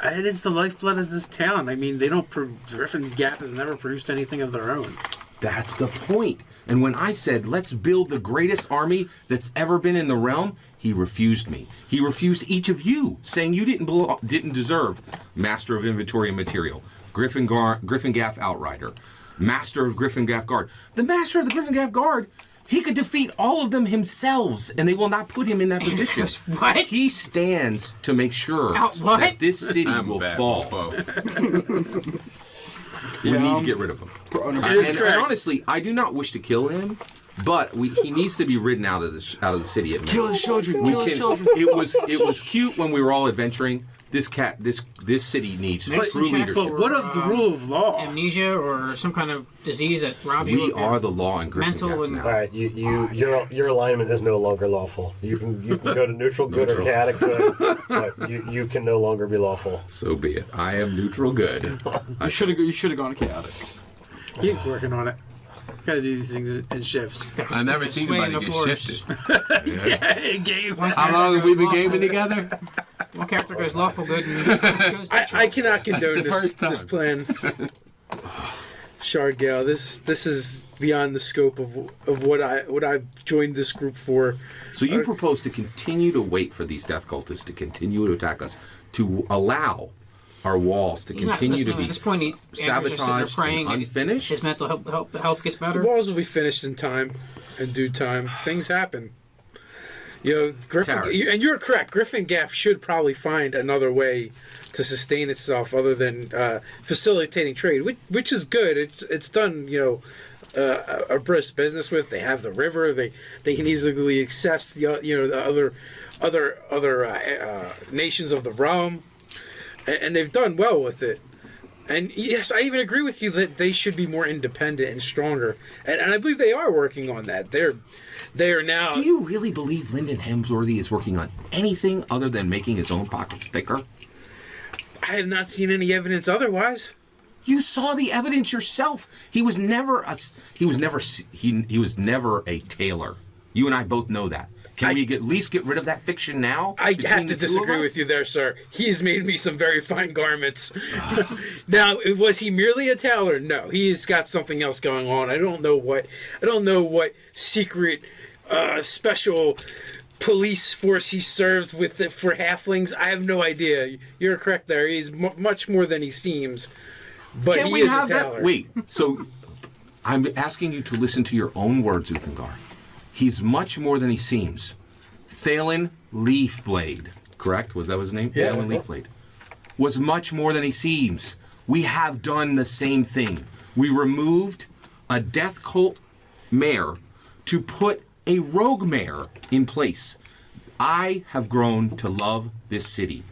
It is the lifeblood of this town. I mean, Gryphongaff has never produced anything of their own. That's the point. And when I said, let's build the greatest army that's ever been in the realm, he refused me. He refused each of you, saying you didn't deserve Master of Inventory and Material, Gryphongaff Outrider, Master of Gryphongaff Guard. The Master of the Gryphongaff Guard He could defeat all of them himself, and they will not put him in that position. What? He stands to make sure What? that this city will bad fall. mofo. We need to get rid of him. And honestly, I do not wish to kill him, but he needs to be ridden out of the city. Kill his children. We Kill his can- children. It was cute when we were all adventuring. This city needs Next true check, leadership. But what of the rule of law? Amnesia or some kind of disease that robs you We of are the law in mental Gryphongaff and- now. All right, your alignment is no longer lawful. You can go to neutral good or Neutral. chaotic good, but you can no longer be lawful. So be it. I am neutral good. You should have gone chaotic. He's working on it. Gotta do these things in shifts. I've never seen Swaying anybody the get force. shifted. Game. How long have we been gaming together? One character goes lawful good and the other goes I cannot condone the first time. this plan. Shardgale, this is beyond the scope of what I've joined this group for. So you propose to continue to wait for these death cultists to continue to attack us, to allow our walls to He's not continue to listening. be At this point, Andrew's just sitting there sabotaged praying and unfinished? his mental health gets The better. walls will be finished in time, in due time. Things happen. You know, Terrorists. and you're correct. Gryphongaff should probably find another way to sustain itself other than facilitating trade, which is good. It's done, a brisk business with. They have the river. They can easily access the other nations of the realm, and they've done well with it. And yes, I even agree with you that they should be more independent and stronger. And I believe they are working on that. They are now. Do you really believe Lyndon Hemsworthy is working on anything other than making his own pockets thicker? I have not seen any evidence otherwise. You saw the evidence yourself. He was never a tailor. You and I both know that. Can we at least get rid of that fiction now? I between have to the two of disagree us? with you there, sir. He has made me some very fine garments. Now, was he merely a tailor? No, he's got something else going on. I don't know what secret special police force he served with for halflings. I have no idea. You're correct there. He's much more than he seems. But Can he we is have a tailor. that? Wait. So, I'm asking you to listen to your own words, Uthengar. He's much more than he seems. Thalen Leafblade, correct? Was that his name? Yeah. Thalen Leafblade. Was much more than he seems. We have done the same thing. We removed a death cult mayor to put a rogue mayor in place. I have grown to love this city.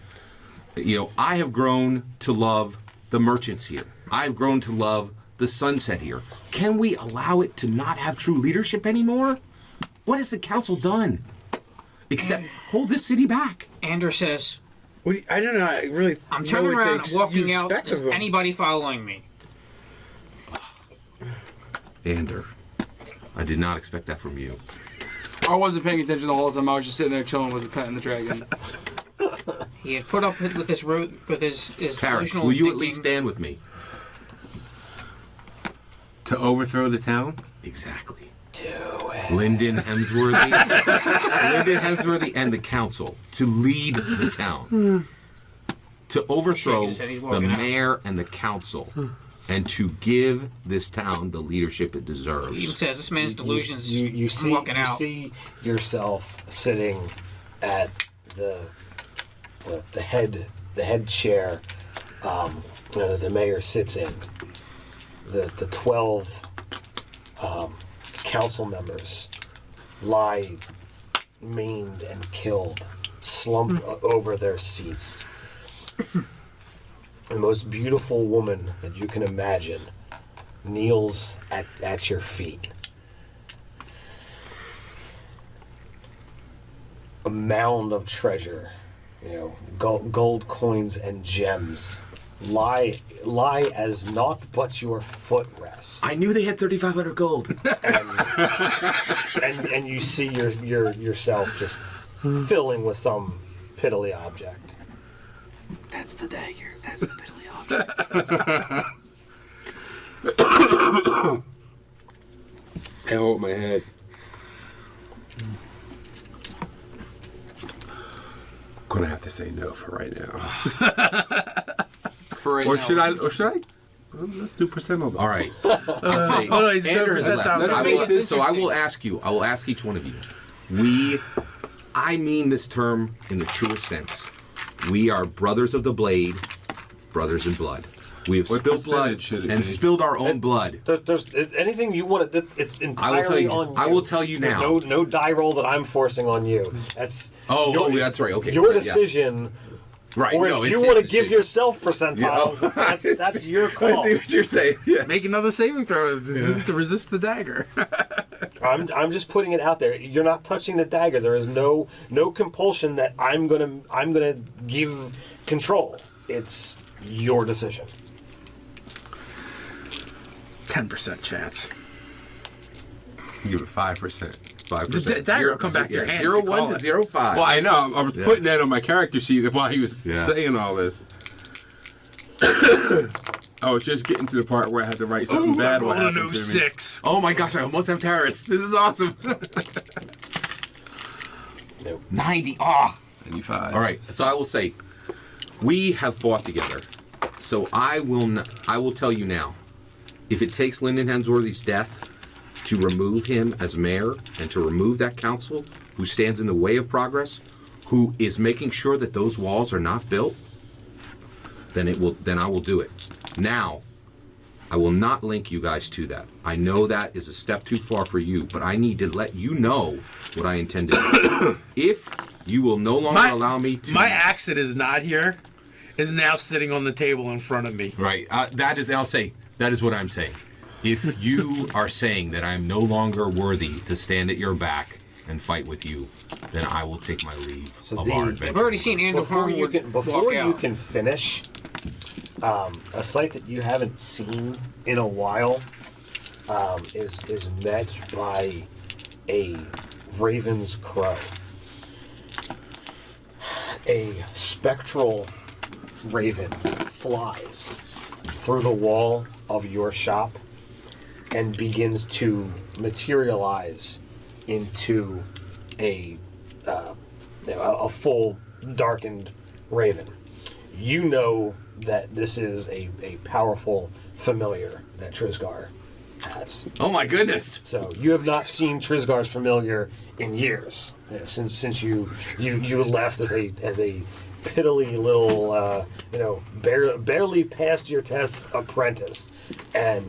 I have grown to love the merchants here. I've grown to love the sunset here. Can we allow it to not have true leadership anymore? What has the council done? Except hold this city back. Andrew says, I don't know. I really. I'm know turning what around and walking out. expect Is of him. anybody following me? Ander, I did not expect that from you. I wasn't paying attention the whole time. I was just sitting there chilling with the pet and the dragon. He had put up with his Taris, delusional will you at thinking. least stand with me? To overthrow the town? Exactly. Lyndon Hemsworthy. Lyndon Hemsworthy and the council to lead the town. To overthrow Shaking his head, he's the walking out. mayor and the council. And to give this town the leadership it He even deserves. says this man's delusions. You I'm see walking out. yourself sitting at the head chair that the mayor sits in. The 12 council members lie maimed and killed, slumped over their seats. The most beautiful woman that you can imagine kneels at your feet. A mound of treasure, gold coins and gems lie as naught but your footrest. I knew they had 3,500 gold. And you see yourself just filling with some piddly object. That's the dagger. That's the piddly object. I hold my head. Gonna have to say no for right now. For right Or now. should I? Let's do percentile. All right. I'll say Oh, no, he's Andrew doing has percentile. left. Let's make it So I will ask you. I will ask each one of you. I mean this term in the truest sense. We are brothers of the blade, brothers in blood. We have What spilled blood percentage should it and be? spilled our own blood. There's anything you want to. It's entirely on you. I will tell you now. There's no die roll that I'm forcing on you. That's that's right. Okay. Your Yeah. decision. Right. Or no, if it's you want to it's- give yourself percentiles, that's your call. I see what you're saying. Yeah. Make another saving throw to resist the dagger. I'm just putting it out there. You're not touching the dagger. There is no compulsion that I'm gonna give control. It's your decision. 10% chance. Give it 5%. 5%. The dagger will come back to your hand. 0-1 to 0-5. Well, I know. I was putting that on my character sheet while he was saying all this. I was just getting to the part where I had to write something bad what happened to me. 6. Oh my gosh, I almost have terrorists. This is awesome. 90. Ah. 95. All right. So I will say, we have fought together. So I will tell you now, if it takes Lyndon Hemsworthy's death to remove him as mayor and to remove that council who stands in the way of progress, who is making sure that those walls are not built, then I will do it. Now, I will not link you guys to that. I know that is a step too far for you, but I need to let you know what I intend to do. If you will no longer allow me to... My accent is not here, is now sitting on the table in front of me. Right. That is what I'm saying. If you are saying that I'm no longer worthy to stand at your back and fight with you, then I will take my leave So of our adventure. I've already seen Andrew Before you Farwood can finish, a sight that you haven't seen in a while is met by a raven's crow. A spectral raven flies through the wall of your shop and begins to materialize into a full darkened raven. You know that this is a powerful familiar that Trisgar has. Oh my goodness! So you have not seen Trisgar's familiar in years, since you left as a piddly little barely passed your tests apprentice, and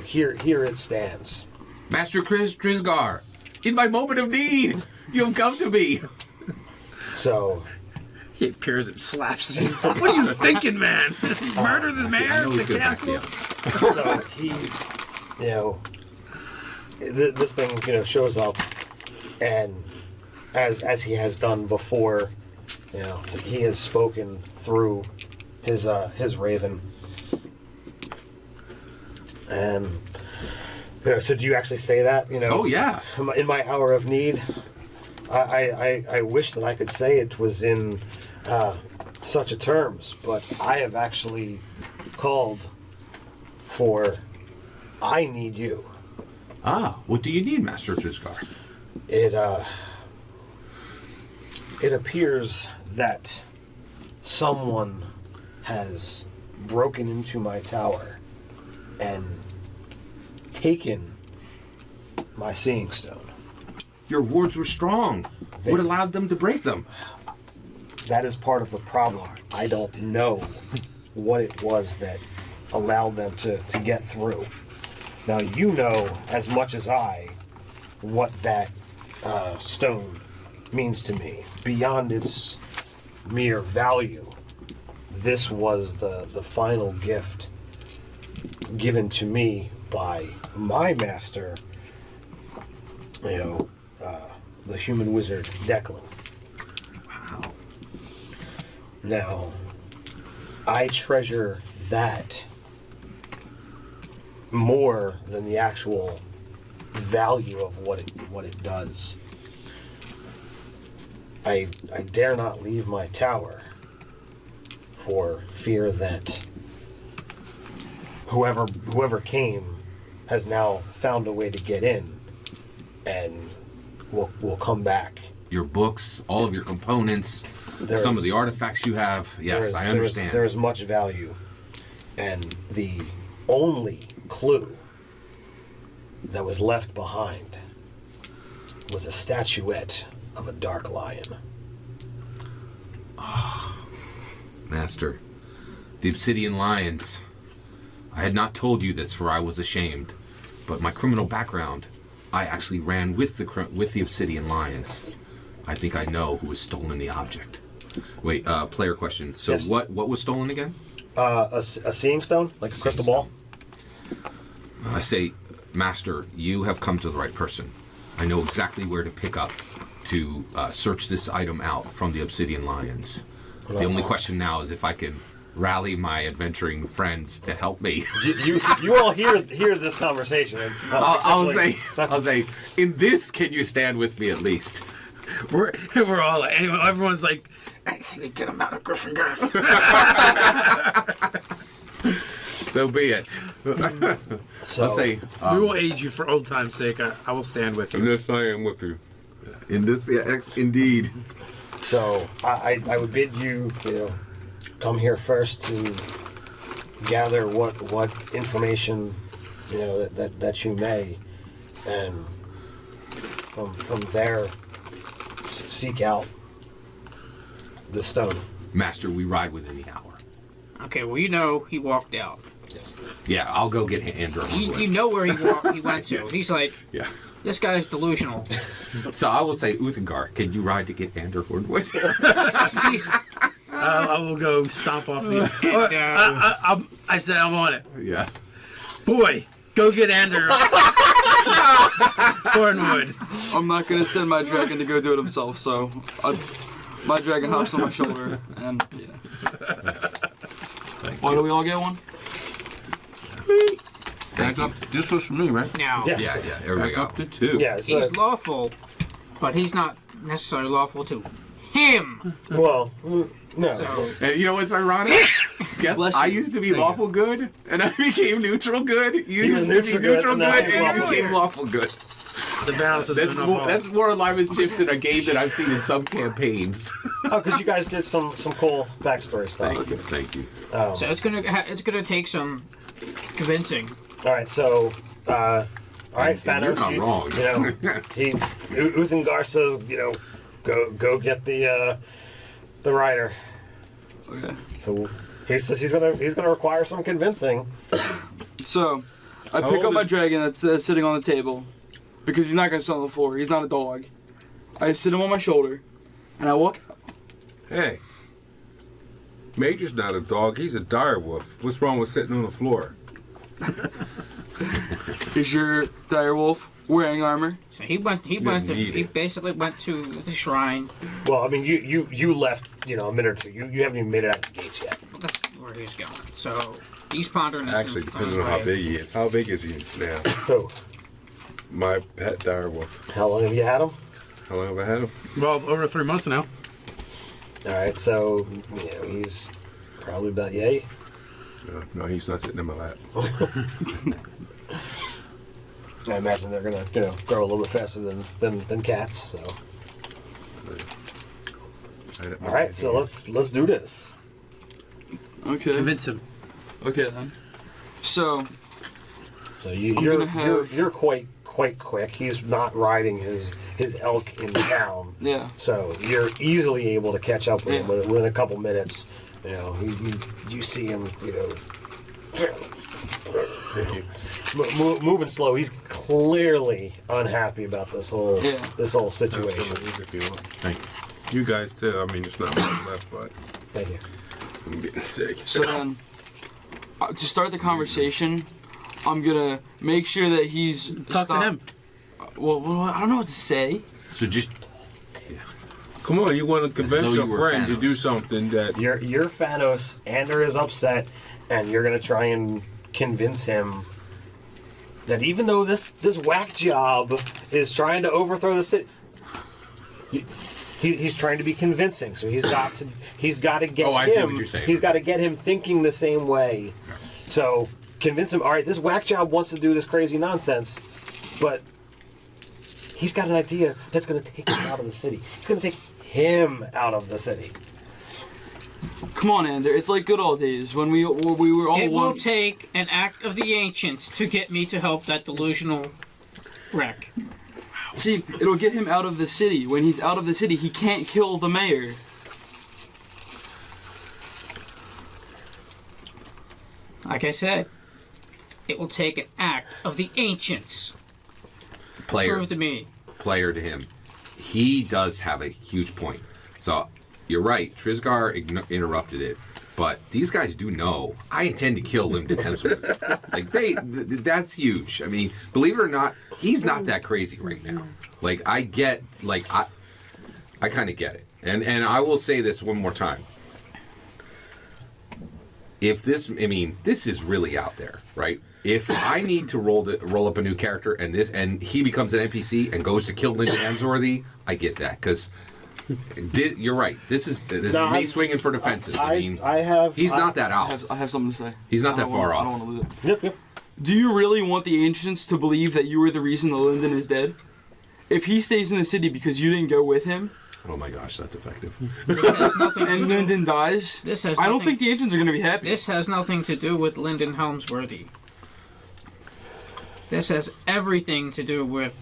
here it stands. Master Trisgar, in my moment of need, you have come to me. So He appears and slaps you. What are you thinking, man? Murder the mayor? The council? so he, this thing shows up, and as he has done before, he has spoken through his raven. And so do you actually say that? Oh yeah. In my hour of need, I wish that I could say it was in such a terms, but I have actually called for I need you. Ah, what do you need, Master Trisgar? It appears that someone has broken into my tower and taken my seeing stone. Your wards were strong. What allowed them to break them? That is part of the problem. I don't know what it was that allowed them to get through. Now, you know as much as I what that stone means to me. Beyond its mere value, this was the final gift given to me by my master, the human wizard Declan. Wow. Now, I treasure that more than the actual value of what it does. I dare not leave my tower for fear that whoever came has now found a way to get in and will come back. Your books, all of your components, some of the artifacts you have. Yes, I understand. There is much value, and the only clue that was left behind was a statuette of a dark lion. Master, the Obsidian Lions. I had not told you this, for I was ashamed. But my criminal background, I actually ran with the Obsidian Lions. I think I know who has stolen the object. Wait, player question. So Yes. what was stolen again? A seeing stone, like a crystal ball. I say, Master, you have come to the right person. I know exactly where to pick up to search this item out from the Obsidian Lions. The only question now is if I can rally my adventuring friends to help me. You all hear this conversation. I'll say, in this, can you stand with me at least? We're all like, everyone's like, actually get him out of Gryphongaff. So be it. So, I'll say, We will aid you for old time's sake. I will stand with And you. this I am with you. in this, indeed. So I would bid you, come here first to gather what information, that you may, and from there seek out the stone. Master, we ride within the hour. Okay, well, he walked out. Yes. Yeah, I'll go get Andrew. You know where he went to. Yes. He's like, Yeah. this guy's delusional. So I will say, Uthengar, can you ride to get Andrew Hornwood? He's, I will go stomp off the. I said I'm on it. Yeah. Boy, go get Andrew. Cornwood. I'm not gonna send my dragon to go do it himself, so my dragon hops on my shoulder, and yeah. Why do we all get one? Back up. This was for me, right? now, Yeah. Yeah, there we Back go. up to 2. Yeah. So, he's lawful, but he's not necessarily lawful to him. well, no. So, And you know what's ironic? Guess Bless I you. used to be lawful good, and I became neutral good. You was used to be neutral neutral good, good, and now he's and you lawful became good. lawful good. The balance has been off. That's more alignment shifts in a game that I've seen in some campaigns. Oh, because you guys did some cool backstory stuff. Thank you. so it's gonna take some convincing. All right, so, all right, And you're Thanos, not wrong. Uthengar says, go get the rider. Okay. So he says he's gonna require some convincing. So, I pick old up my is- dragon that's sitting on the table, because he's not gonna sit on the floor. He's not a dog. I sit him on my shoulder, and I walk out. Hey. Major's not a dog, he's a dire wolf. What's wrong with sitting on the floor? Is your dire wolf wearing armor? So he basically went to the shrine. Well, I mean, you left, a minute or two. You haven't even made it out the gates yet. That's where he's going. So he's pondering this. Actually, his depending on how way. big he is. How big is he now? So, My pet dire wolf. how long have you had him? How long have I had him? Well, over 3 months now. All right, so he's probably about yay. No, he's not sitting in my lap. I imagine they're gonna, grow a little bit faster than cats. So, all right, so let's do this. Okay. Convince him. Okay then. So, So I'm you're gonna have- you're quite quick. He's not riding his elk in town. yeah. So you're easily able to catch up with him Yeah. within a couple minutes. You see him, moving slow. He's clearly unhappy about this whole situation. Thank you. You guys too. I mean, there's not much left, but Thank you. I'm getting sick. So then, to start the conversation, I'm gonna make sure that he's Talk to him. Well, I don't know what to say. So just Come on, you want to though convince you your were friend to Thanos. do something that You're Thanos. Ander is upset, and you're gonna try and convince him that even though this whack job is trying to overthrow the city, he's trying to be convincing. So he's got to get Oh, I him. see what you're saying. He's got to get him thinking the same way. So convince him. All right, this whack job wants to do this crazy nonsense, but he's got an idea that's going to take him out of the city. It's going to take him out of the city. Come on, Ander. It's like good old days when we were all It one. will take an act of the ancients to get me to help that delusional wreck. See, it'll get him out of the city. When he's out of the city, he can't kill the mayor. Like I said, it will take an act of the ancients. Player. Prove to me. Player to him. He does have a huge point. So, you're right. Trisgar interrupted it. But these guys do know I intend to kill Linden Hemsworth. Like, that's huge. I mean, believe it or not, he's not that crazy right now. Like, I get, like, I kind of get it. And I will say this one more time. If this, I mean, this is really out there, right? If I need to roll up a new character and he becomes an NPC and goes to kill Linden Hemsworthy, I get that because you're right. This is me swinging for defenses. I mean, he's not that out. I have something to say. He's not that far off. I don't want to lose it. Yep. Do you really want the ancients to believe that you were the reason that Linden is dead? If he stays in the city because you didn't go with him, oh my gosh, that's effective. And Linden dies, I don't think the ancients are going to be happy. This has nothing to do with Linden Helmsworthy. This has everything to do with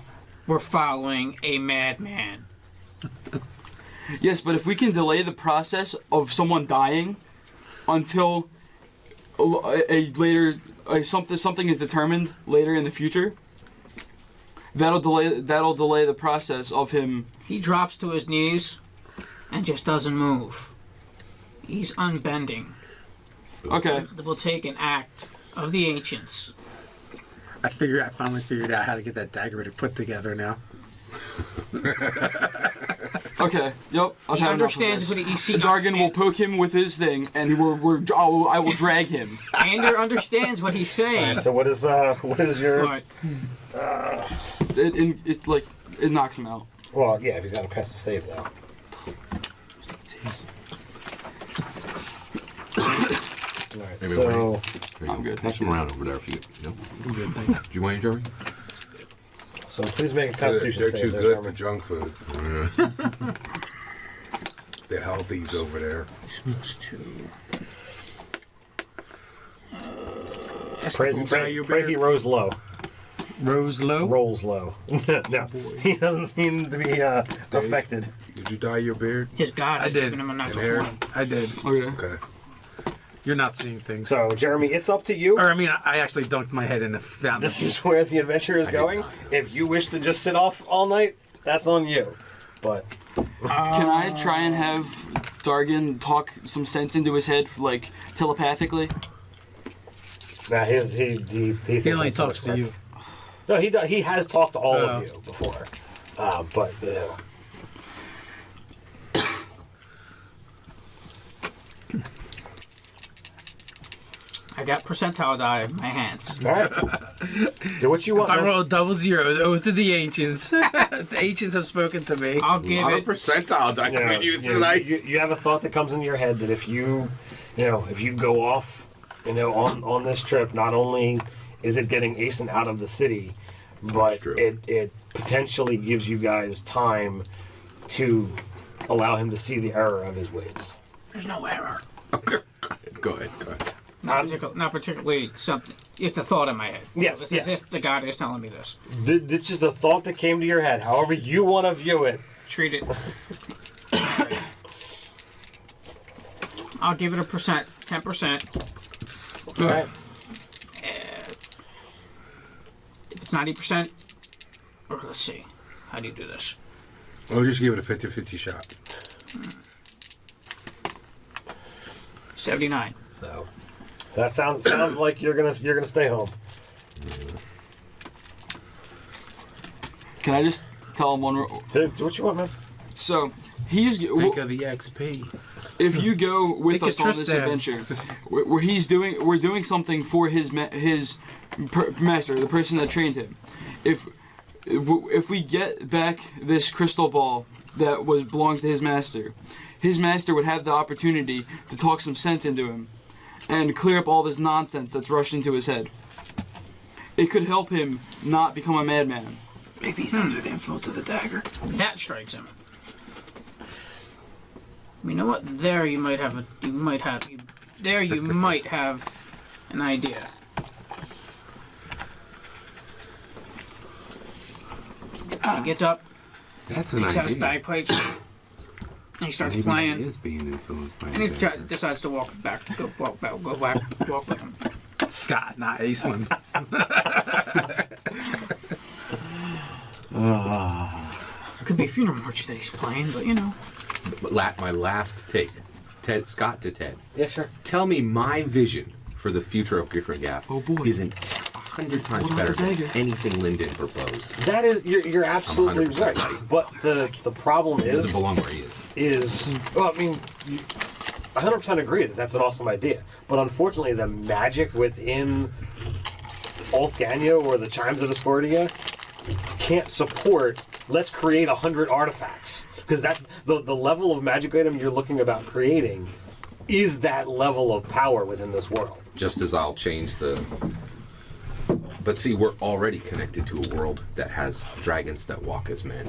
we're following a madman. Yes, but if we can delay the process of someone dying until something is determined later in the future, that'll delay the process of him. He drops to his knees and just doesn't move. He's unbending. Okay. It will take an act of the ancients. I finally figured out how to get that dagger to put together now. Okay. Yep. He understands what he sees. Dargan will poke him with his thing, and I will drag him. Ander understands what he's saying. Right, so what is your? But, it knocks him out. Well, yeah, if you got to pass the save though. Alright, so I'm good. Pass him around over there if you. No? I'm good, thanks. Do you want your Jeremy? So please make a Constitution They're save. too good for junk food. They're healthies over there. Pray he rose low. Rose low? Rolls low. No, he doesn't seem to be affected. Did you dye your beard? his god has given him a natural 20. I did. Okay. You're not seeing things. So, Jeremy, it's up to you. Or, I mean, I actually dunked my head in a fountain. This is where the adventure is going. If you wish to just sit off all night, that's on you. But can I try and have Dargan talk some sense into his head, like telepathically? nah, he only talks to you. No, he has talked to all of you before. But you know. I got percentile die in my hands. All right. Do what you want. If I man. roll 00, the oath of the ancients. The ancients have spoken to me. I'll give it. Percentile die You know, can use you know, tonight. you have a thought that comes into your head that if you go off, on this trip, not only is it getting Acen out of the city, but it potentially gives you guys time to allow him to see the error of his ways. There's no error. Go ahead. Not particularly something. It's a thought in my head. Yes, So it's as if the god is telling me this. It's just a thought that came to your head. However you want to view it. Treat it. I'll give it 10%. All right. If it's 90%, or let's see. How do you do this? I'll just give it a 50-50 shot. 79. So that sounds like you're gonna stay home. Can I just tell him one? Do what you want, man. So he's Think of the XP. if you go with Think us of on this Tristan. adventure, where we're doing something for his master, the person that trained him. If we get back this crystal ball that belongs to his master would have the opportunity to talk some sense into him and clear up all this nonsense that's rushed into his head. It could help him not become a madman. Maybe he's under the influence of the dagger. That strikes him. You know what? There you might have an idea. He gets up, That's an takes out his idea. bagpipes, and he starts Maybe playing. he is being influenced by And he the decides to walk with him. Scott, not Aislinn. Could be a funeral march that he's playing, but you know. My last take. Scott to Ted. Yeah, sure. Tell me my vision for the future of Gryphongaff Oh, boy. isn't 100 times Hold on better to than dagger. anything Lyndon proposed. That is, you're absolutely 100% right. right. But the problem He doesn't is, belong where he is. well, I mean, I 100% agree that that's an awesome idea. But unfortunately, the magic within Ulthgannia or the Chimes of Discordia can't support. Let's create 100 artifacts, because that the level of magic item you're looking about creating is that level of power within this world. Just as I'll change the... But see, we're already connected to a world that has dragons that walk as men.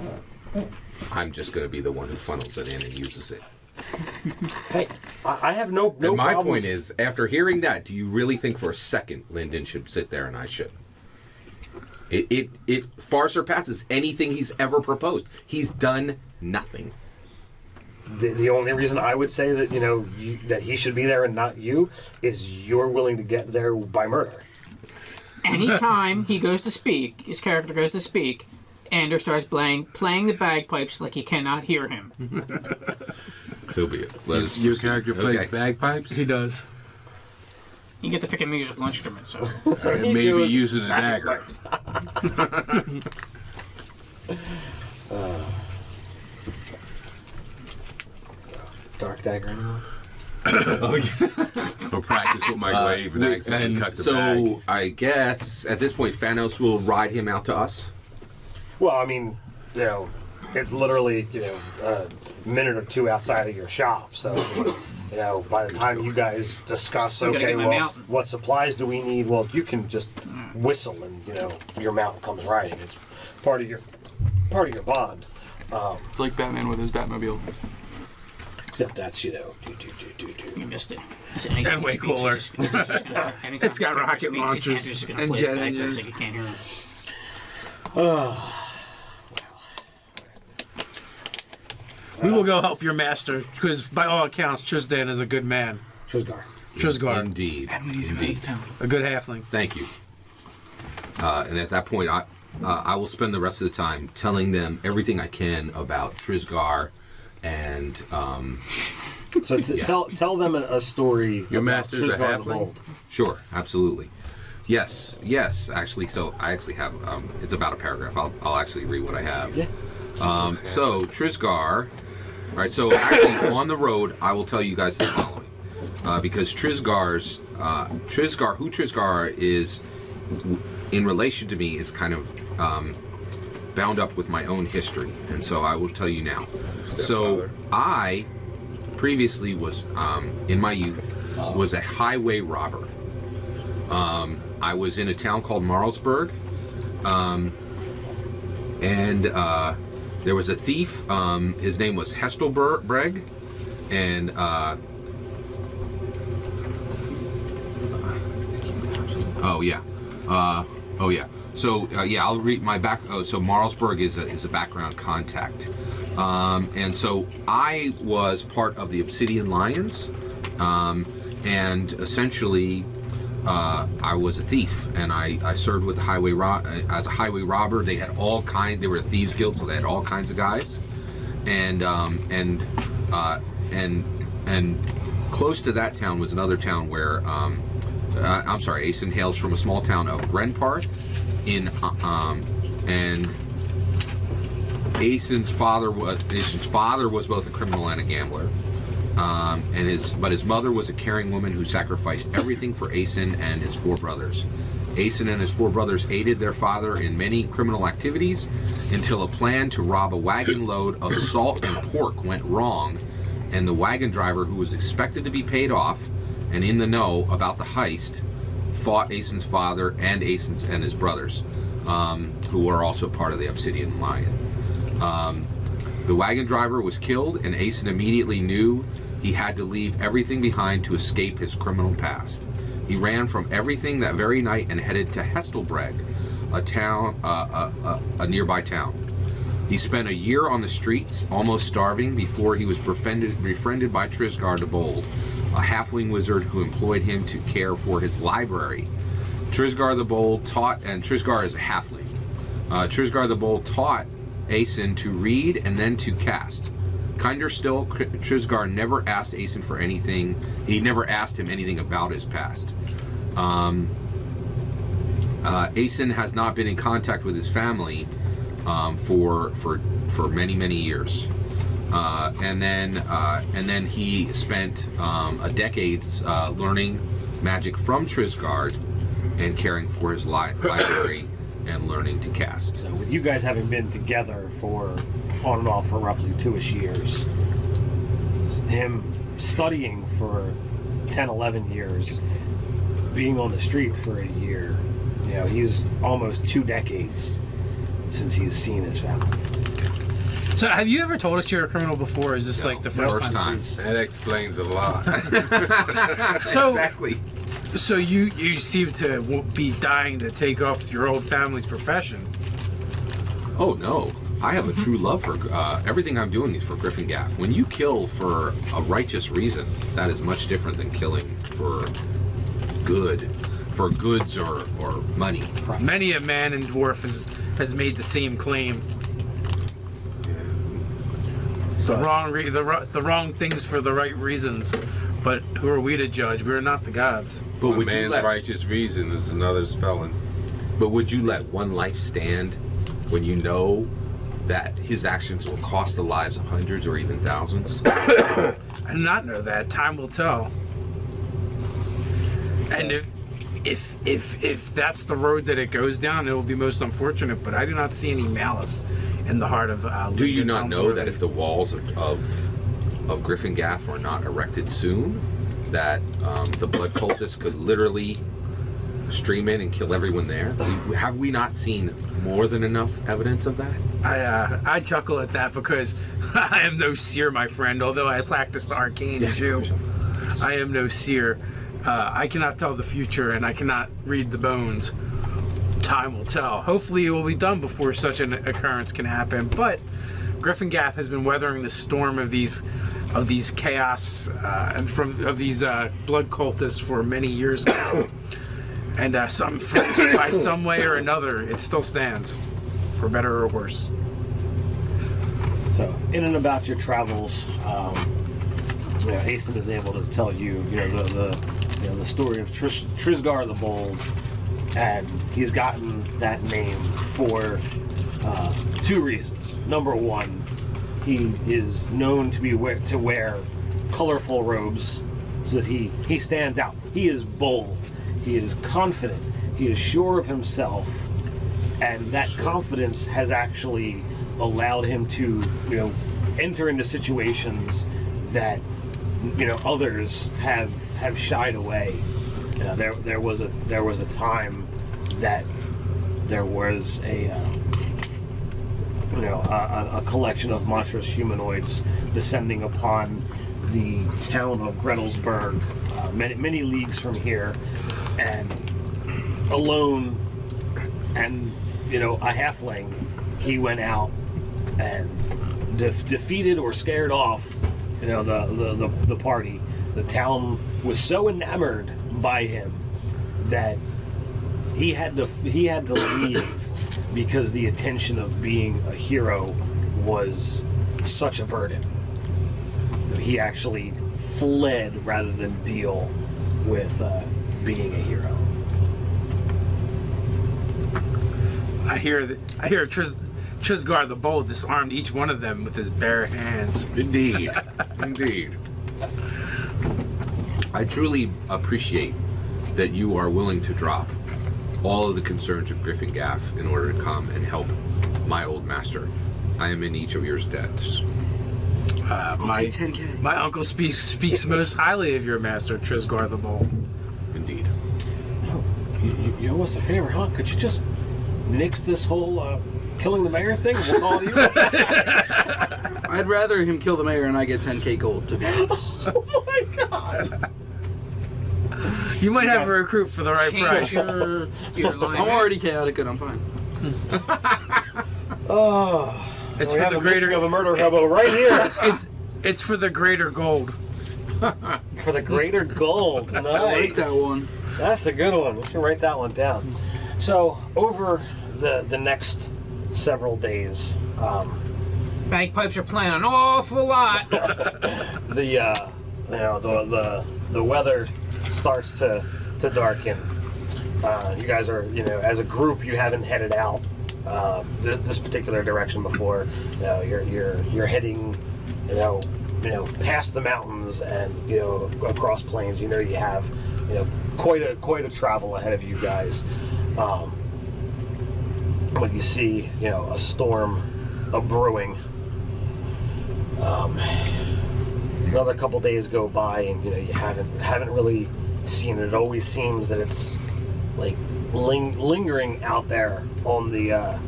I'm just going to be the one who funnels it in and uses it. Hey, I have no And my problems. point is, after hearing that, do you really think for a second Lyndon should sit there and I should? It far surpasses anything he's ever proposed. He's done nothing. The only reason I would say that that he should be there and not you is you're willing to get there by murder. Anytime he goes to speak, his character goes to speak, Ander starts playing the bagpipes like he cannot hear him. So be it. Your character plays Okay. bagpipes? He does. You get to pick a musical instrument, so So And he maybe chose using a dagger. Dark dagger anymore? Or practice with my glaive and accidentally cut the so bag. I guess at this point, Thanos will ride him out to us. Well, I mean, it's literally a minute or two outside of your shop. So, by the time you guys discuss, I gotta okay, get my well, mountain. what supplies do we need? Well, you can just whistle and your mountain comes riding. It's part of your bond. It's like Batman with his Batmobile. Except that's you missed it. And way cooler. It's got rocket launchers and jet engines. You can't hear him. We will go help your master, because by all accounts, Tristan is a good man. Trisgar. Trisgar, Indeed. Indeed. a good halfling. Thank you. And at that point, I will spend the rest of the time telling them everything I can about Trisgar and So tell them a story. Your about master's a Trisgar the halfling? Bold. sure, absolutely. Yes, actually, so I actually have, it's about a paragraph. I'll actually read what I have. Yeah. So Trisgar, all right, so actually on the road, I will tell you guys the following. Because who Trisgar is in relation to me is kind of bound up with my own history. And so I will tell you now. So I previously was, in my youth, was a highway robber. I was in a town called Marlsburg, and there was a thief. His name was Hestelbreg, and So I'll read my back. So Marlsburg is a background contact, and so I was part of the Obsidian Lions, and essentially. I was a thief, and I served with the as a highway robber. They had all kinds. They were a thieves guild, so they had all kinds of guys, and close to that town was another town where I'm sorry, Acen hails from a small town of Grenparth, and Acen's father was both a criminal and a gambler. But his mother was a caring woman who sacrificed everything for Acen and his four brothers. Acen and his four brothers aided their father in many criminal activities until a plan to rob a wagon load of salt and pork went wrong, and the wagon driver, who was expected to be paid off and in the know about the heist, fought Acen's father and his brothers, who were also part of the Obsidian Lion. The wagon driver was killed, and Acen immediately knew he had to leave everything behind to escape his criminal past. He ran from everything that very night and headed to Hestelbreg, a nearby town. He spent a year on the streets, almost starving, before he was befriended by Trisgar the Bold, a halfling wizard who employed him to care for his library. Trisgar the Bold taught, and Trisgar is a halfling. Trisgar the Bold taught Acen to read and then to cast. Kinder still, Trisgar never asked Acen for anything. He never asked him anything about his past. Acen has not been in contact with his family for many years, and then he spent a decades learning magic from Trisgar and caring for his library and learning to cast. So with you guys having been together for on and off for roughly 2-ish years, him studying for 10, 11 years, being on the street for a year, he's almost 2 decades since he's seen his family. So, have you ever told us you're a criminal before? Or is this like the first time? That explains a lot. So, Exactly. So you seem to be dying to take up your old family's profession. Oh no, I have a true love for everything I'm doing is for Gryphongaff. When you kill for a righteous reason, that is much different than killing for goods or money. Many a man and dwarf has made the same claim. So, The wrong things for the right reasons. But who are we to judge? We're not the gods. But A would you man's let righteous reason is another's felon. But would you let one life stand when you know that his actions will cost the lives of hundreds or even thousands? I do not know that. Time will tell. And if that's the road that it goes down, it will be most unfortunate. But I do not see any malice in the heart of. Do you not know that if the walls of Gryphongaff are not erected soon, that the blood cultists could literally stream in and kill everyone there? Have we not seen more than enough evidence of that? I chuckle at that because I am no seer, my friend. Although I practice the arcane as you, I am no seer. I cannot tell the future, and I cannot read the bones. Time will tell. Hopefully, it will be done before such an occurrence can happen. But Gryphongaff has been weathering the storm of these chaos and of these blood cultists for many years now. And by some way or another, it still stands, for better or worse. So, in and about your travels, Acen is able to tell you, the story of Trisgar the Bold, and he's gotten that name for 2 reasons. Number one, he is known to wear colorful robes, so that he stands out. He is bold. He is confident. He is sure of himself, and that confidence has actually allowed him to, enter into situations that, others have shied away. There was a time that there was a collection of monstrous humanoids descending upon the town of Gretelsberg, many leagues from here, and alone, and a halfling, he went out and defeated or scared off the party. The town was so enamored by him that he had to leave because the attention of being a hero was such a burden. So he actually fled rather than deal with being a hero. I hear Trisgar the Bold disarmed each one of them with his bare hands. Indeed. Indeed. I truly appreciate that you are willing to drop all of the concerns of Gryphongaff in order to come and help my old master. I am in each of your debts. My uncle speaks most highly of your master, Trisgar the Bold. Indeed. Oh, you owe us a favor, huh? Could you just nix this whole killing the mayor thing? We'll call you. I'd rather him kill the mayor and I get 10k gold, to be honest. Oh my god! You might have a recruit for the right price. Your line. I'm already chaotic good, I'm fine. Oh, It's we for have the a greater. meeting of a murder hobo right here. It's for the greater gold. For the greater gold. Nice. I like that one. That's a good one. We should write that one down. So over the next several days, Bagpipes are playing an awful lot. the weather starts to darken. You guys are, as a group, you haven't headed out this particular direction before. You're heading, past the mountains and across plains. You have quite a travel ahead of you guys. When you see a storm brewing. Another couple days go by and you haven't really seen it. It always seems that it's like lingering out there on the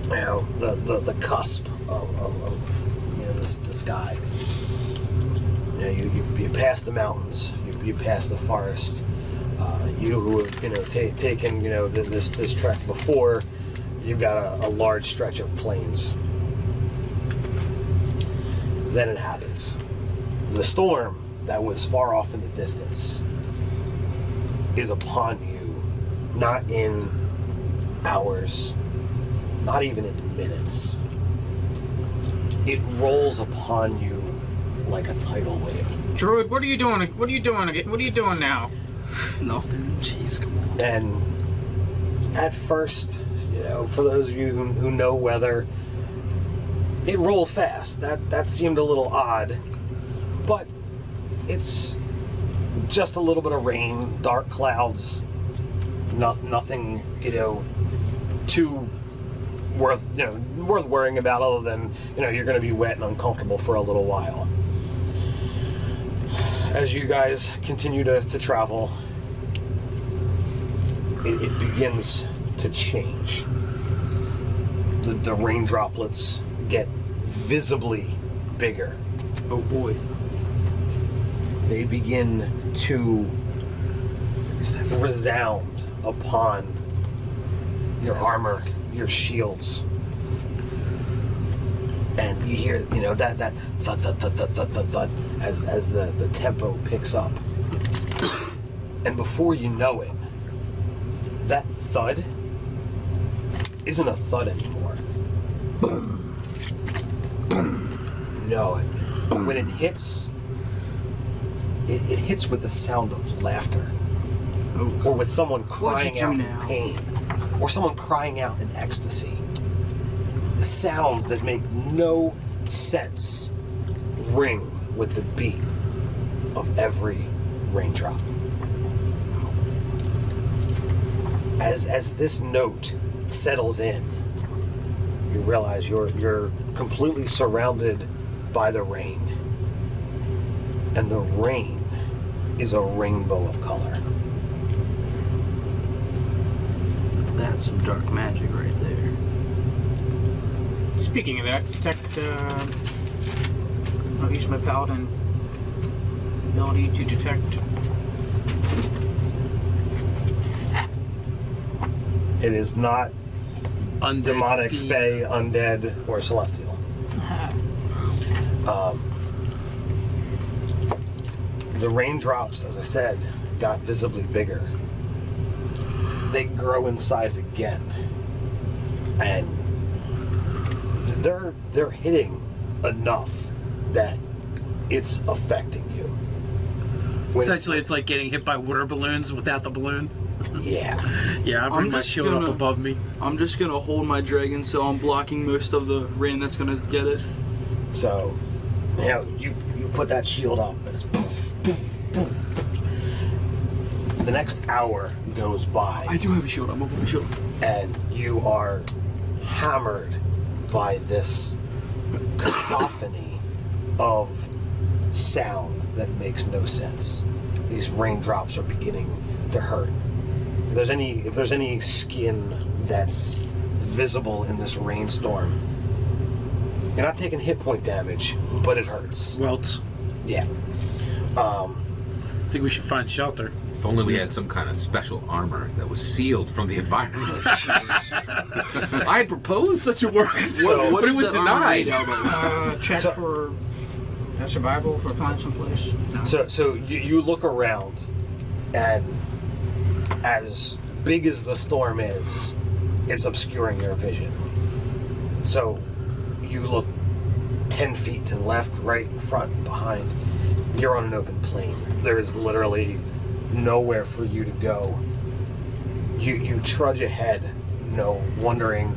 the cusp of the sky. You pass the mountains, you pass the forest. You who have taken this trek before, you've got a large stretch of plains. Then it happens. The storm that was far off in the distance is upon you, not in hours, not even in minutes. It rolls upon you like a tidal wave. Druid, what are you doing? What are you doing again? What are you doing now? Nothing. Jeez, come on. And at first, for those of you who know weather, it rolled fast. That seemed a little odd, but it's just a little bit of rain, dark clouds, nothing too worth worrying about, other than you're going to be wet and uncomfortable for a little while. As you guys continue to travel, it begins to change. The rain droplets get visibly bigger. Oh boy. They begin to resound upon your armor, your shields. And you hear, that thud, thud, thud, thud, thud, thud, thud, as the tempo picks up. And before you know it, that thud isn't a thud anymore. No, when it hits, it hits with the sound of laughter. Or with someone crying out in pain. Or someone crying out in ecstasy. Sounds that make no sense ring with the beat of every raindrop. As this note settles in, you realize you're completely surrounded by the rain. And the rain is a rainbow of color. That's some dark magic right there. Speaking of that, detect. I'll use my paladin ability to detect. It is not Undead demonic, fiend. fey, undead, or celestial. The raindrops, as I said, got visibly bigger. They grow in size again, and they're hitting enough that it's affecting you. Essentially, it's like getting hit by water balloons without the balloon. Yeah. Yeah, I bring my just shield up gonna- above me. I'm just gonna hold my dragon so I'm blocking most of the rain that's gonna get it. So, you put that shield up, and it's boom, boom, boom. The next hour goes by. I do have a shield. I'm up with a shield. And you are hammered by this cacophony of sound that makes no sense. These raindrops are beginning to hurt. if there's any skin that's visible in this rainstorm, you're not taking hit point damage, but it hurts. Welts. Yeah. I think we should find shelter. If only we had some kind of special armor that was sealed from the environment. I had proposed such a work, So- but it was denied. Check for survival for find someplace. No. So you look around, and as big as the storm is, it's obscuring your vision. So you look 10 feet to the left, right, front, behind. You're on an open plain. There is literally nowhere for you to go. You trudge ahead, wondering,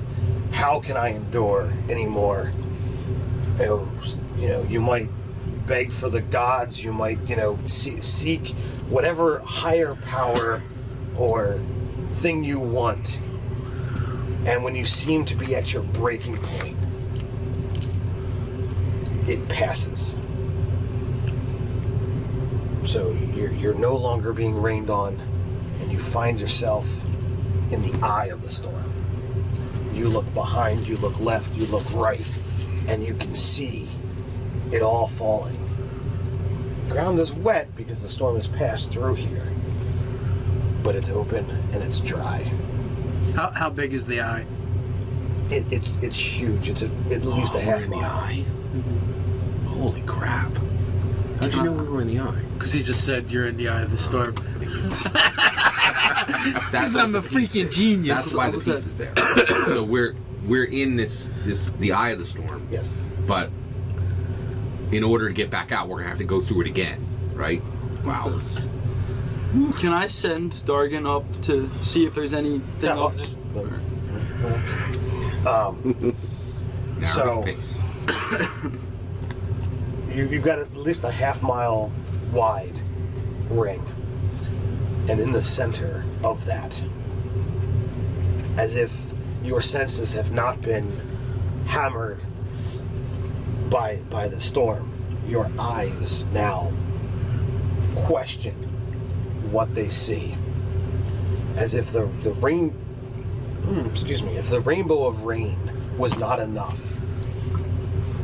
how can I endure anymore? You might beg for the gods. You might, seek whatever higher power or thing you want. And when you seem to be at your breaking point, it passes. So you're no longer being rained on, and you find yourself in the eye of the storm. You look behind, you look left, you look right, and you can see it all falling. The ground is wet because the storm has passed through here, but it's open and it's dry. How big is the eye? It's huge. It's at least a half in the mile. eye. Holy crap! How'd you know we were in the eye? Because he just said you're in the eye of the storm. That's I'm a the piece freaking there. genius. That's why the piece is there. So we're in this the eye of the storm. Yes. But in order to get back out, we're gonna have to go through it again, right? Wow. Can I send Dargan up to see if there's anything Yeah, up? just Narrative So- pace. you've got at least a half mile wide ring, and in the center of that, as if your senses have not been hammered by the storm, your eyes now question what they see, as if the rain if the rainbow of rain was not enough.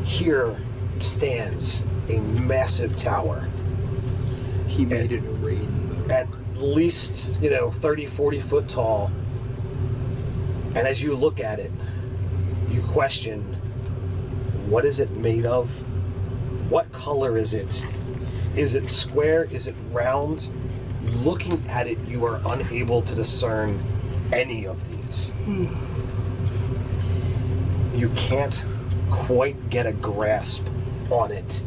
Here stands a massive tower. He made it a rain. At least, 30, 40 foot tall. And as you look at it, you question, what is it made of? What color is it? Is it square? Is it round? Looking at it, you are unable to discern any of these. You can't quite get a grasp on it.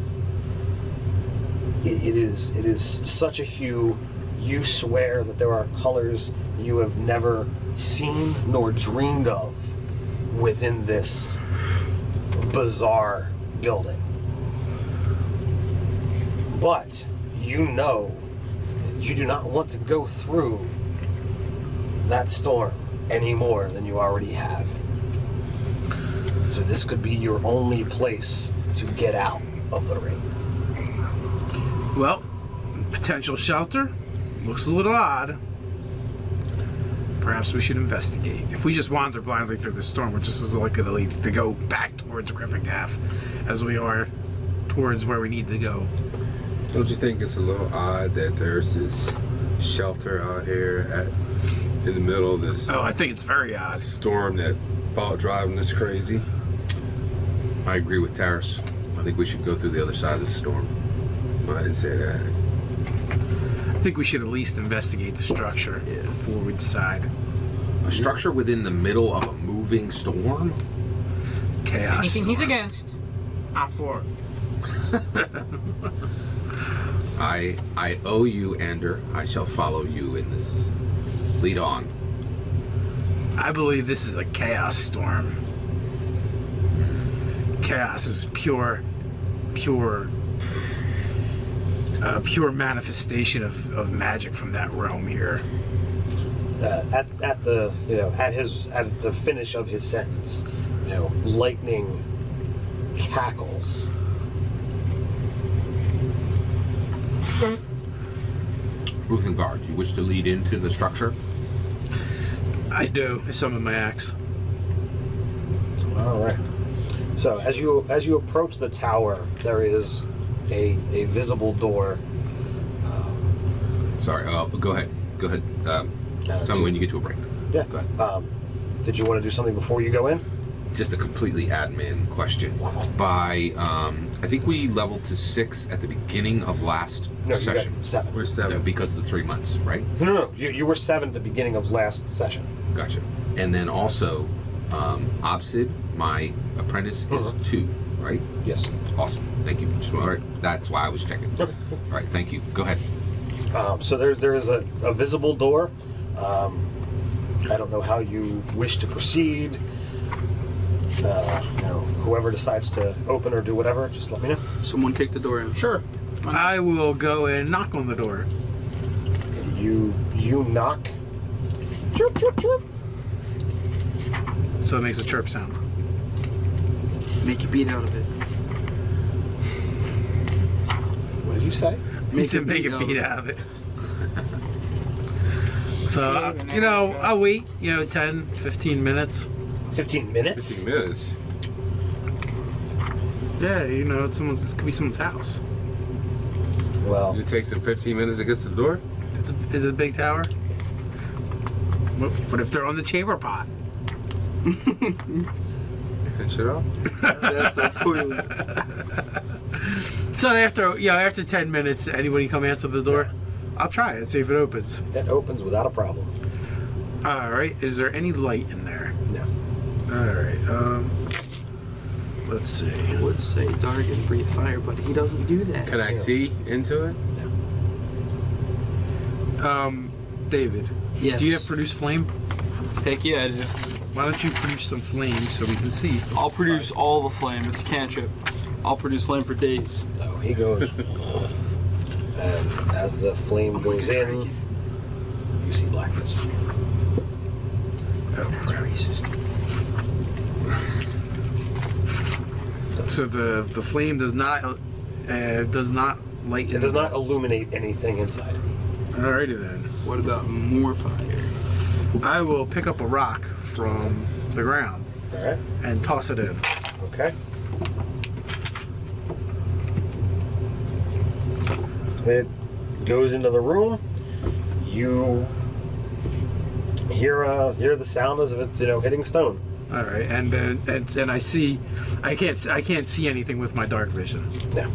It is such a hue. You swear that there are colors you have never seen nor dreamed of within this bizarre building. But you know you do not want to go through that storm any more than you already have. So this could be your only place to get out of the rain. Well, potential shelter looks a little odd. Perhaps we should investigate. If we just wander blindly through the storm, we're just as likely to go back towards Gryphongaff as we are towards where we need to go. Don't you think it's a little odd that there's this shelter out here in the middle of this Oh, I think it's very odd. storm that's about driving us crazy? I agree with Taris. I think we should go through the other side of the storm. I didn't say that. I think we should at least investigate the structure before we decide. A structure within the middle of a moving storm? Chaos. Anything he's storm. against, I'm for it. I owe you, Ander. I shall follow you in this. Lead on. I believe this is a chaos storm. Chaos is pure manifestation of magic from that realm here. At the finish of his sentence, lightning cackles. Ruthengard, you wish to lead into the structure? I do. I summon my axe. All right. So as you approach the tower, there is a visible door. Sorry. Go ahead. Go ahead. Tell me when you get to a break. Yeah. Go ahead. Did you want to do something before you go in? Just a completely admin question. By I think we leveled to 6 at the beginning of last No, you session. got 7. We're 7. Because of the 3 months, right? No. You were 7 at the beginning of last session. Gotcha. And then also, Obsid, my apprentice, is 2, right? Yes. Awesome. Thank you. All right. That's why I was checking. Okay. All right. Thank you. Go ahead. So there is a visible door. I don't know how you wish to proceed. Whoever decides to open or do whatever, just let me know. Someone kick the door in. Sure. I will go and knock on the door. You knock. Chirp, chirp, chirp. So it makes a chirp sound. Make you beat out of it. What did you say? Make a beat out of it. So, I'll wait, 10, 15 minutes. 15 minutes? 15 minutes. Yeah, it could be someone's house. Well, It takes him 15 minutes to get to the door? Is it a big tower? What if they're on the chamber pot? And shit off? That's a toilet. So after 10 minutes, anybody come answer the door? I'll try it, see if it opens. it opens without a problem. All right. Is there any light in there? No. All right. Let's see. I would say dark and breathe fire, but he doesn't do that. Can I see into it? David. Yes. Do you have produce flame? Heck yeah, I do. Why don't you produce some flame so we can see? I'll produce all the flame. It's a cantrip. I'll produce flame for days. So he goes, and as the flame goes in, you see blackness. That's racist. So the flame does not light. It does not illuminate anything inside. Alrighty then. What about more fire? I will pick up a rock from the ground All right. and toss it in. Okay. It goes into the room. You hear the sound as if it's hitting stone. All right, and I see, I can't see anything with my dark vision. No.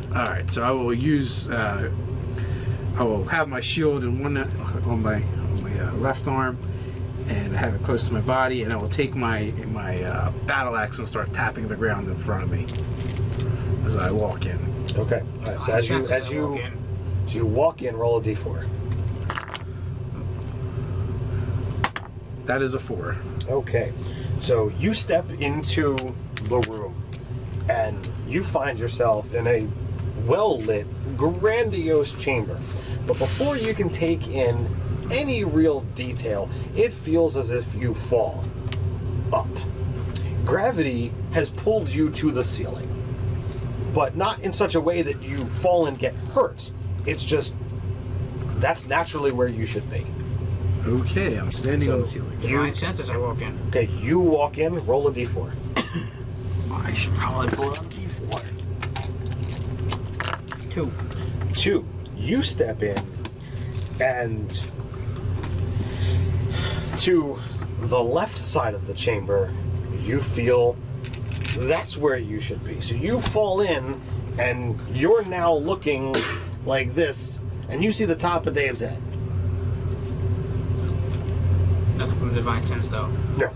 All right, so I will use, I will have my shield in on my left arm, and I have it close to my body, and I will take my battle axe and start tapping the ground in front of me as I walk in. Okay. All right. So as you walk in, roll a d4. That is a 4. Okay. So you step into the room, and you find yourself in a well-lit, grandiose chamber. But before you can take in any real detail, it feels as if you fall up. Gravity has pulled you to the ceiling, but not in such a way that you fall and get hurt. It's just, that's naturally where you should be. Okay, I'm standing on the ceiling. Divine sense as I walk in. Okay, you walk in, roll a d4. I should probably pull out a d4. 2. 2. You step in, and to the left side of the chamber, you feel that's where you should be. So you fall in, and you're now looking like this, and you see the top of Dave's head. Nothing from the divine sense though. No.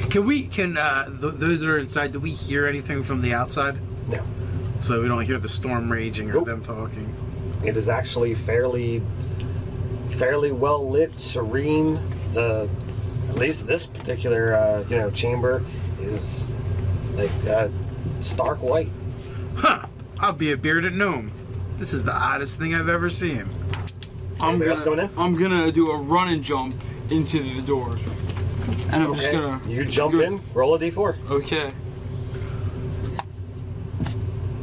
Those that are inside, do we hear anything from the outside? No. So we don't hear the storm raging or Nope. them talking. It is actually fairly well lit, serene. At least this particular chamber is like stark white. Huh! I'll be a bearded gnome. This is the oddest thing I've ever seen. Anybody else coming in? I'm gonna do a run and jump into the door. And I'm just gonna... You jump in, roll a d4. Okay.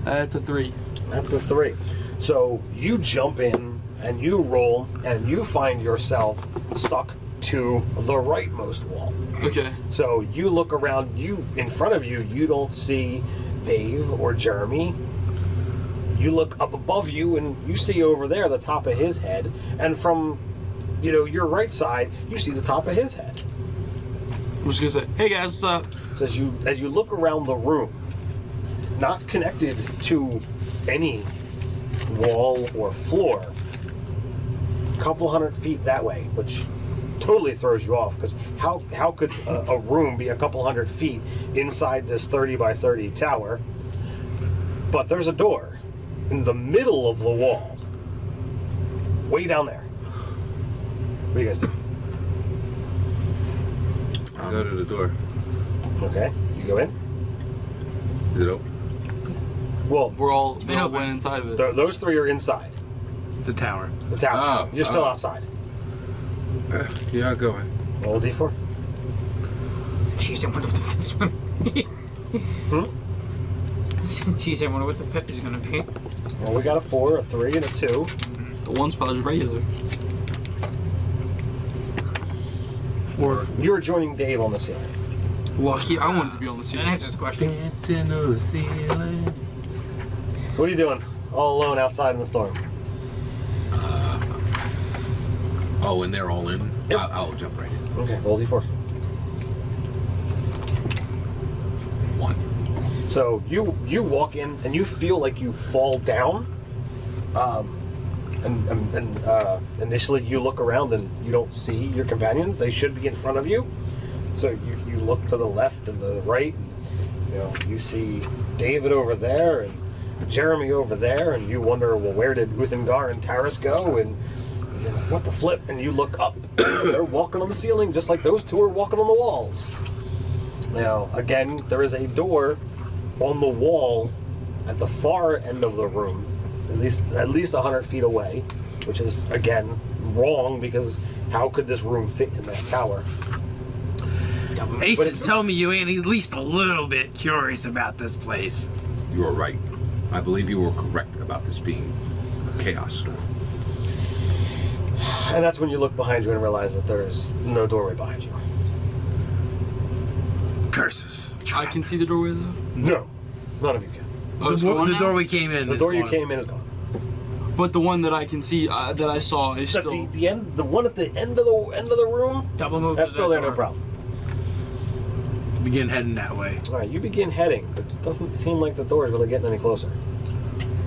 That's a 3. That's a 3. So you jump in and you roll and you find yourself stuck to the rightmost wall. Okay. So you look around, in front of you, you don't see Dave or Jeremy. You look up above you and you see over there the top of his head, and from your right side, you see the top of his head. I'm just gonna say, hey guys, what's up? So as you look around the room, not connected to any wall or floor, a couple 100 feet that way, which totally throws you off, because how could a room be a couple 100 feet inside this 30 by 30 tower? But there's a door in the middle of the wall, way down there. What do you guys do? I go to the door. Okay, you go in. Is it open? Well, We all went inside of it. those three are inside The tower. the tower. Oh, You're still oh. outside. Yeah, I'll go in. Roll a d4. Jeez, I wonder what the fifth one. Jeez, I wonder what the fifth is going to be. Well, we got a 4, a 3, and a 2. The one spot is regular. 4. You're joining Dave on the ceiling. Lucky, I wanted to be on the That ceiling. answers the question. Dancing to the ceiling. What are you doing? All alone outside in the storm. Oh, and they're all in? Yep. I'll jump right in. Okay, roll d4. 1. So you walk in and you feel like you fall down. Initially you look around and you don't see your companions. They should be in front of you. So you look to the left and the right, and you see David over there and Jeremy over there, and you wonder, well, where did Uthengar and Taris go? And what the flip? And you look up. They're walking on the ceiling just like those two are walking on the walls. Now, again, there is a door on the wall at the far end of the room, at least 100 feet away, which is, again, wrong, because how could this room fit in that tower? Acen, tell me you ain't at least a little bit curious about this place. You are right. I believe you were correct about this being a chaos storm. And that's when you look behind you and realize that there's no doorway behind you. Curses. I can see the doorway though. No, none of you can. Oh, it's gone The now? door we came in. The is door you gone. came in is gone. But the one that I can see, that I saw, is Except still. the one at the end of the room, Double move. that's to still that there, no door. problem. Begin heading that way. All right, you begin heading, but it doesn't seem like the door is really getting any closer.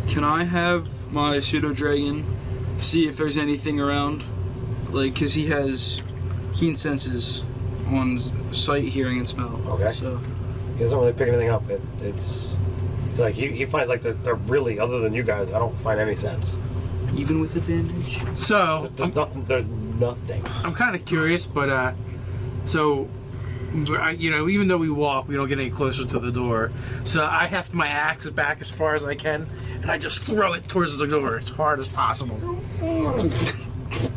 Can I have my pseudo dragon see if there's anything around? Like, because he has keen senses on sight, hearing, and smell. Okay. So, He doesn't really pick anything up. It's like he finds like they're really, other than you guys, I don't find any sense. even with advantage. So There's nothing. There's nothing. I'm kind of curious, but so even though we walk, we don't get any closer to the door. So I heft my axe back as far as I can, and I just throw it towards the door as hard as possible.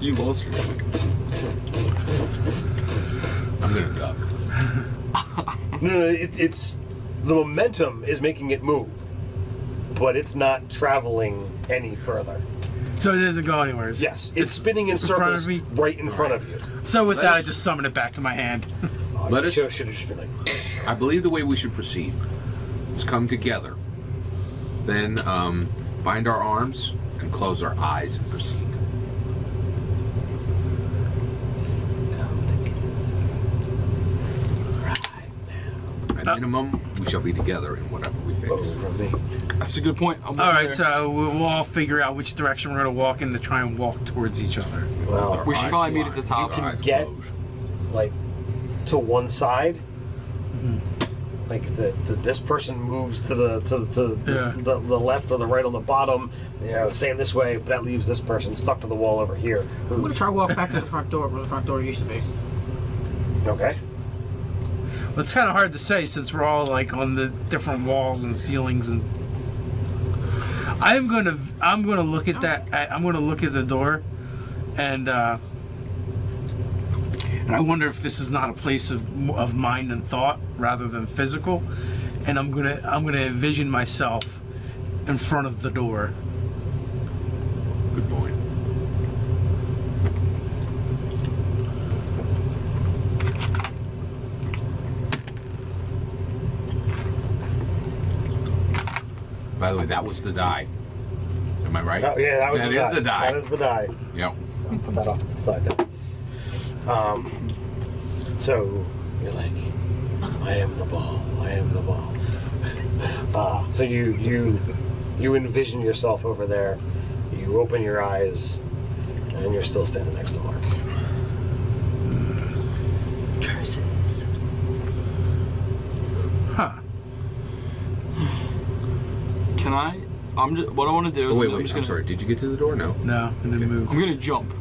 You lost your. I'm gonna duck. No, it's the momentum is making it move, but it's not traveling any further. So it doesn't go anywhere. Yes, it's spinning in front circles of me? right in front of you. So with that, I just summon it back to my hand. Oh, Let you us- should have just been like, I believe the way we should proceed is come together, then bind our arms and close our eyes and proceed. At minimum, we shall be together in whatever we face. from me. That's a good point. I'm All with you right, there. so we'll all figure out which direction we're going to walk in to try and walk towards each other. Well, We should probably meet at the top. can Eyes get- closed. like to one side. Like this person moves to the left or the right on the bottom, saying this way, but that leaves this person stuck to the wall over here. I'm gonna try to walk back to the front door where the front door used to be. Okay. Well, it's kind of hard to say since we're all like on the different walls and ceilings, and I'm gonna look at that. I'm gonna look at the door, and I wonder if this is not a place of mind and thought rather than physical, and I'm gonna envision myself in front of the door. Good point. By the way, that was the die. Am I right? Oh, yeah, that was That the is the die. That is the die. Yep. I'll put that off to the side then. So you're like, I am the ball. I am the ball. So you envision yourself over there. You open your eyes, and you're still standing next to Mark. Curses. Huh. Can I? What I want to do is Oh, wait, I'm just I'm gonna, sorry. Did you get to the door? No. No, I didn't move. I'm gonna jump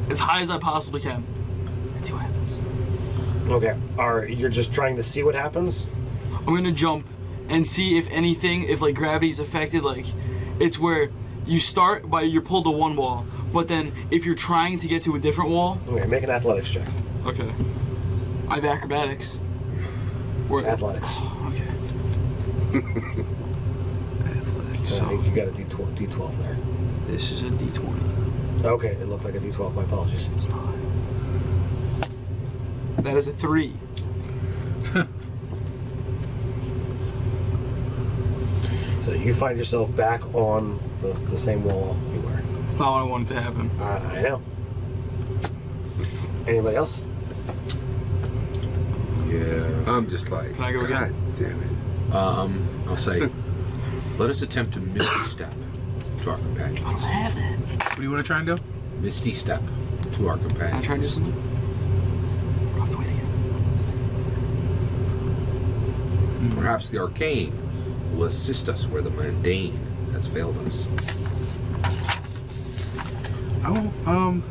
as high as I possibly can and see what happens. Okay. You're just trying to see what happens? I'm gonna jump and see if anything, if like gravity's affected. Like, it's where you start by you're pulled to one wall, but then if you're trying to get to a different wall. Okay, make an athletics check. Okay. I have acrobatics. Athletics. Okay. Athletics. I So think you got a D12 there. this is a D20. Okay, it looked like a D12. My apologies. It's not. That is a 3. So you find yourself back on the same wall you were. It's not what I wanted to happen. I know. Anybody else? Yeah. I'm just like, Can I go God again? damn it. I'll say, let us attempt to misty step to our I don't companions. have that. What do you want to try and do? Misty step to our Can I companions. try to do something? I'll have to wait again. Perhaps the arcane will assist us where the mundane has failed us. Oh,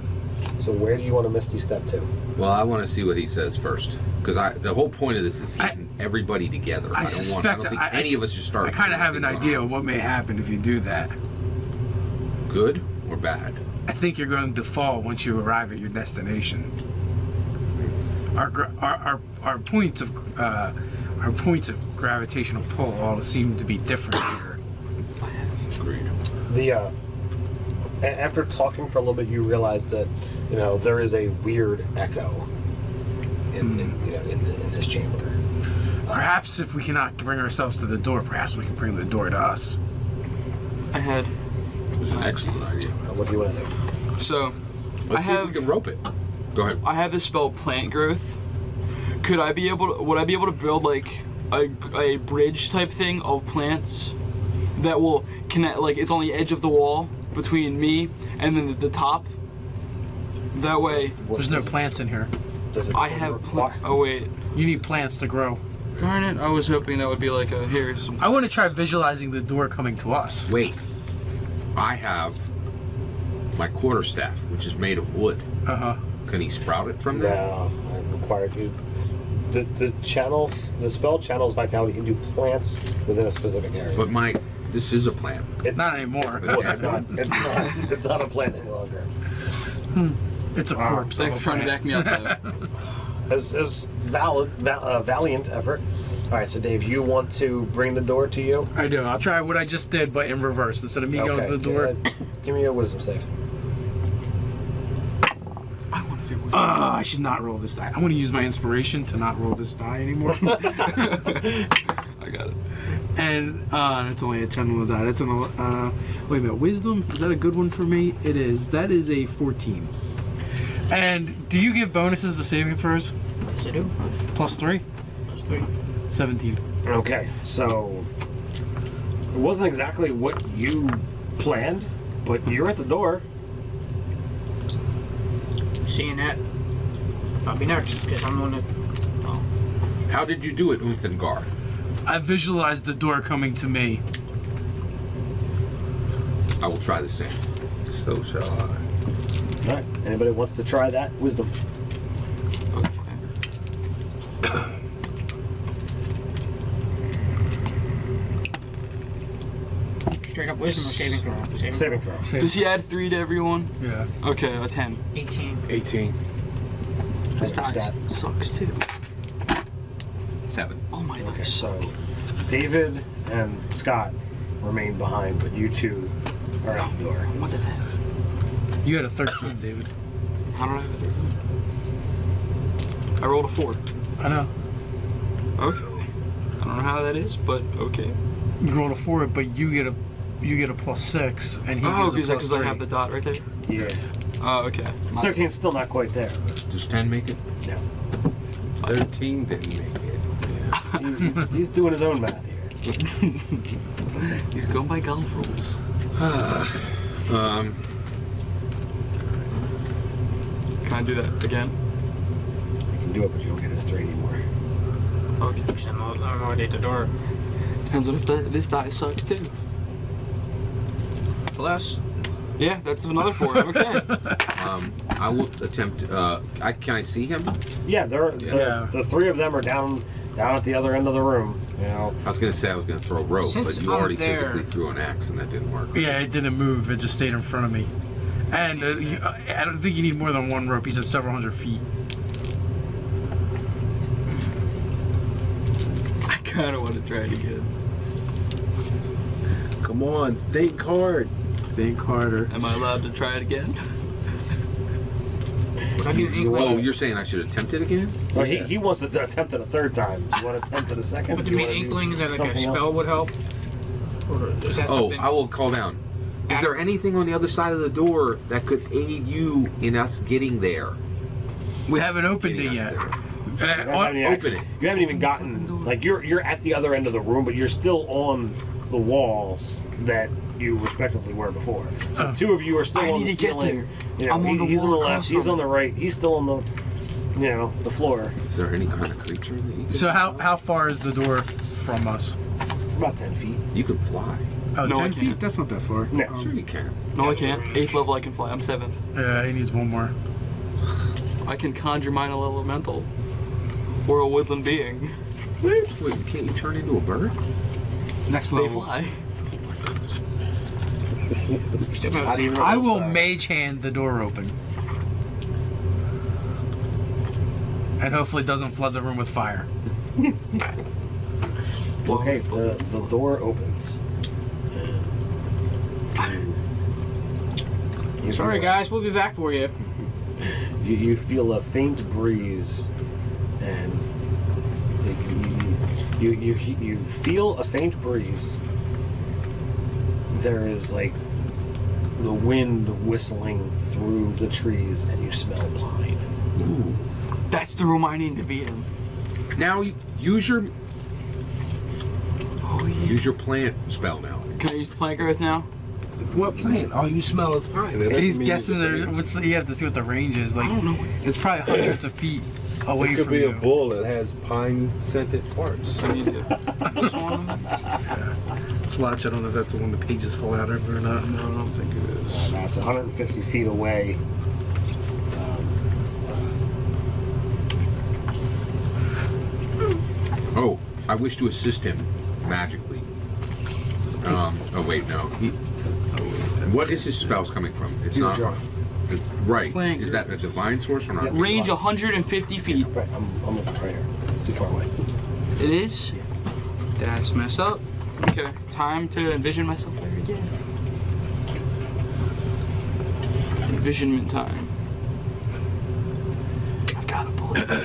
So where do you want to misty step to? Well, I want to see what he says first, because the whole point of this is getting everybody together. I don't think any of us should start. I kind of have doing an things idea on of what may happen if you do that. our own. Good or bad? I think you're going to fall once you arrive at your destination. Our points of gravitational pull all seem to be different here. Agreed. After talking for a little bit, you realize that there is a weird echo in this chamber. Perhaps if we cannot bring ourselves to the door, perhaps we can bring the door to us. I had. It was an excellent idea. What do you want to do? So, Let's see if we can rope it. Go ahead. I have the spell plant growth. Would I be able to build like a bridge type thing of plants that will connect, like it's on the edge of the wall between me and then the top? That way. There's no plants in here. I have oh wait. You need plants to grow. Darn it, I was hoping that would be like here's some. I want to try visualizing the door coming to us. Wait. I have my quarterstaff, which is made of wood. Uh-huh. Can he sprout it from there? No, I required you. The spell channels vitality can do plants within a specific area. But this is a plant. Not anymore. It's not. It's not a plant any longer. It's a corpse. Thanks for trying to back me up though. As valiant effort. All right, so Dave, you want to bring the door to you? I do. I'll try what I just did, but in reverse. Instead of me going to the door. Give me a wisdom save. I want to do I should not roll this die. I want to use my inspiration to not roll this die anymore. I got it. And it's only a 10 on the die. That's an wait a minute. Wisdom, is that a good one for me? It is. That is a 14. And do you give bonuses to saving throws? Yes, I do. +3? +3. 17. Okay, so it wasn't exactly what you planned, but you're at the door. Seeing that, I'll be next because I'm the one that. Oh. How did you do it, Unthangar? I visualized the door coming to me. I will try the same. So shall I. All right, anybody wants to try that? Wisdom. Straight up wisdom or saving throw? Saving throw. Does he add 3 to everyone? Yeah. Okay, a 10. 18. 18. This Stat. die sucks too. 7. Oh my Okay, dice suck. so David and Scott remain behind, but you two are at the door. What did that? You had a 13, David. How did I have it? I rolled a 4. I know. Okay. I don't know how that is, but okay. You rolled a 4, but you get a +6, and he Oh, gets a because I +3. have the dot right there. Yeah. Oh, okay. 13's still not quite there. Does 10 make it? No. 13 didn't make it. He's doing his own math here. He's going by golf rules. Can I do that again? You can do it, but you don't get his 3 anymore. Okay. I'm already at the door. Depends on if this die sucks too. Bless. Yeah, that's another 4. Okay. I will attempt. Can I see him? Yeah, the 3 of them are down at the other end of the room. You know. I was gonna say I was gonna throw a rope, Since but you I'm already there- physically threw an axe, and that didn't work. Yeah, it didn't move. It just stayed in front of me. And I don't think you need more than 1 rope. He said several hundred feet. I kind of want to try it again. Come on, think hard. Think harder. Am I allowed to try it again? I do Oh, you're saying I should attempt it again? Well, he wants to attempt it a 3rd time. You want to attempt it a 2nd? But do you mean inkling that like a spell would help? Or is that Oh, something? I will call down. Is there anything on the other side of the door that could aid you in us getting there? We haven't opened Getting it us yet. there. Open it. You haven't even gotten like you're at the other end of the room, but you're still on the walls that you respectively were before. So 2 of you are still I on need the to get ceiling. there. You know, I'm on the he's on the wall left. across He's from on the right. He's still on the the floor. Is there any kind of creature that you can? So how far is the door from us? About 10 feet. You can fly. Oh, No, I 10 feet? can't. That's not that far. No. Sure, you can. No, I can't. 8th level I can fly. I'm 7th. Yeah, he needs 1 more. I can conjure minor elemental. Or a woodland being. Wait, can't you turn into a bird? Next They level. fly. Still not How do you know I those will are? mage hand the door open. And hopefully it doesn't flood the room with fire. Okay, the door opens. Sorry, guys. We'll be back for you. You feel a faint breeze, and you feel a faint breeze. There is like the wind whistling through the trees, and you smell pine. Ooh. That's the room I need to be in. Now use your Oh, yeah. use your plant spell now. Can I use the plant growth now? What plant? All you smell is pine. It doesn't He's mean guessing it's a there. plant. You have to see what the range is. Like, I don't know. it's probably hundreds of feet away It could from be you. a bull that has pine scented parts. I need to. This one? Let's watch. I don't know if that's the one the pages fall out of or not. No, I don't think it is. That's 150 feet away. Oh, I wish to assist him magically. Oh wait, no. What is his spells coming from? It's He's a not drunk. right. Plant Is that a divine source or not? Range 150 feet. Right, I'm looking right here. It's too far away. It is? That's messed up. Okay, time to envision myself there again. Envisionment time. I've got a bullet.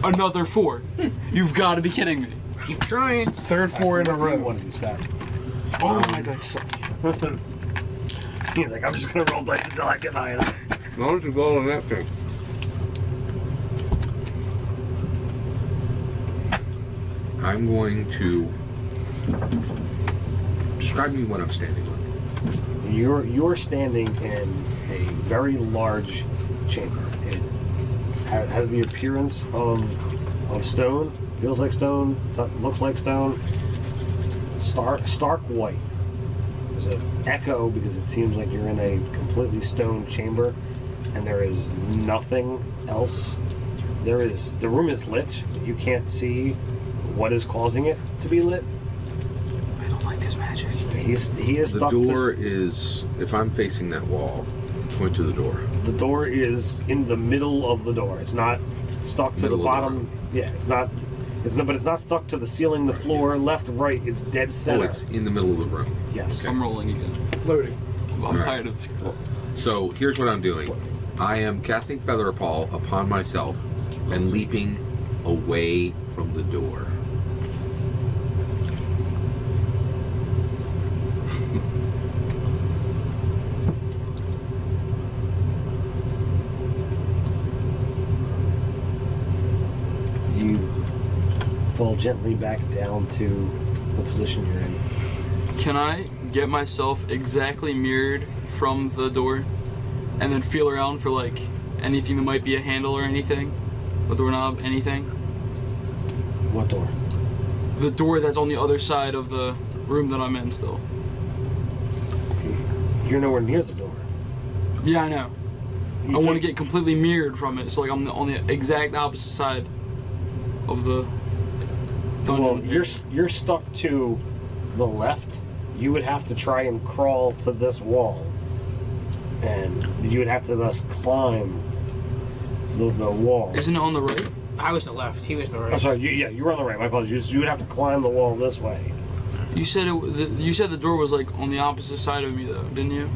Another 4. You've got to be kidding me. Keep trying. Third 4 in a row. One of you, Scott. Oh my dice suck. He's like, I'm just gonna roll dice until I get high enough. As long as you go on that thing. I'm going to describe me what I'm standing on. You're standing in a very large chamber. It has the appearance of stone. Feels like stone. Looks like stone. Stark white. There's an echo because it seems like you're in a completely stone chamber, and there is nothing else. The room is lit, but you can't see what is causing it to be lit. I don't like this magic. He is The stuck door is, if I'm facing that wall, point to the door. The door is in the middle of the door. It's not stuck to Middle the of the bottom. Yeah, it's not. But it's not stuck to the ceiling, the floor, left, right. It's dead center. Oh, it's in the middle of the room. Yes. I'm rolling again. Floating. I'm Alright. tired of this. So here's what I'm doing. I am casting Feather Pall upon myself and leaping away from the door. fall gently back down to the position you're in. Can I get myself exactly mirrored from the door and then feel around for like anything that might be a handle or anything? A doorknob, anything? What door? The door that's on the other side of the room that I'm in still. You're nowhere near the door. Yeah, I know. I want to get completely mirrored from it, so like I'm on the exact opposite side of the dungeon. Well, you're stuck to the left. You would have to try and crawl to this wall, and you would have to thus climb the wall. Isn't it on the right? I was the left. He was the right. Oh, sorry. You were on the right. My apologies. You would have to climb the wall this way. You said you said the door was like on the opposite side of me though, didn't you?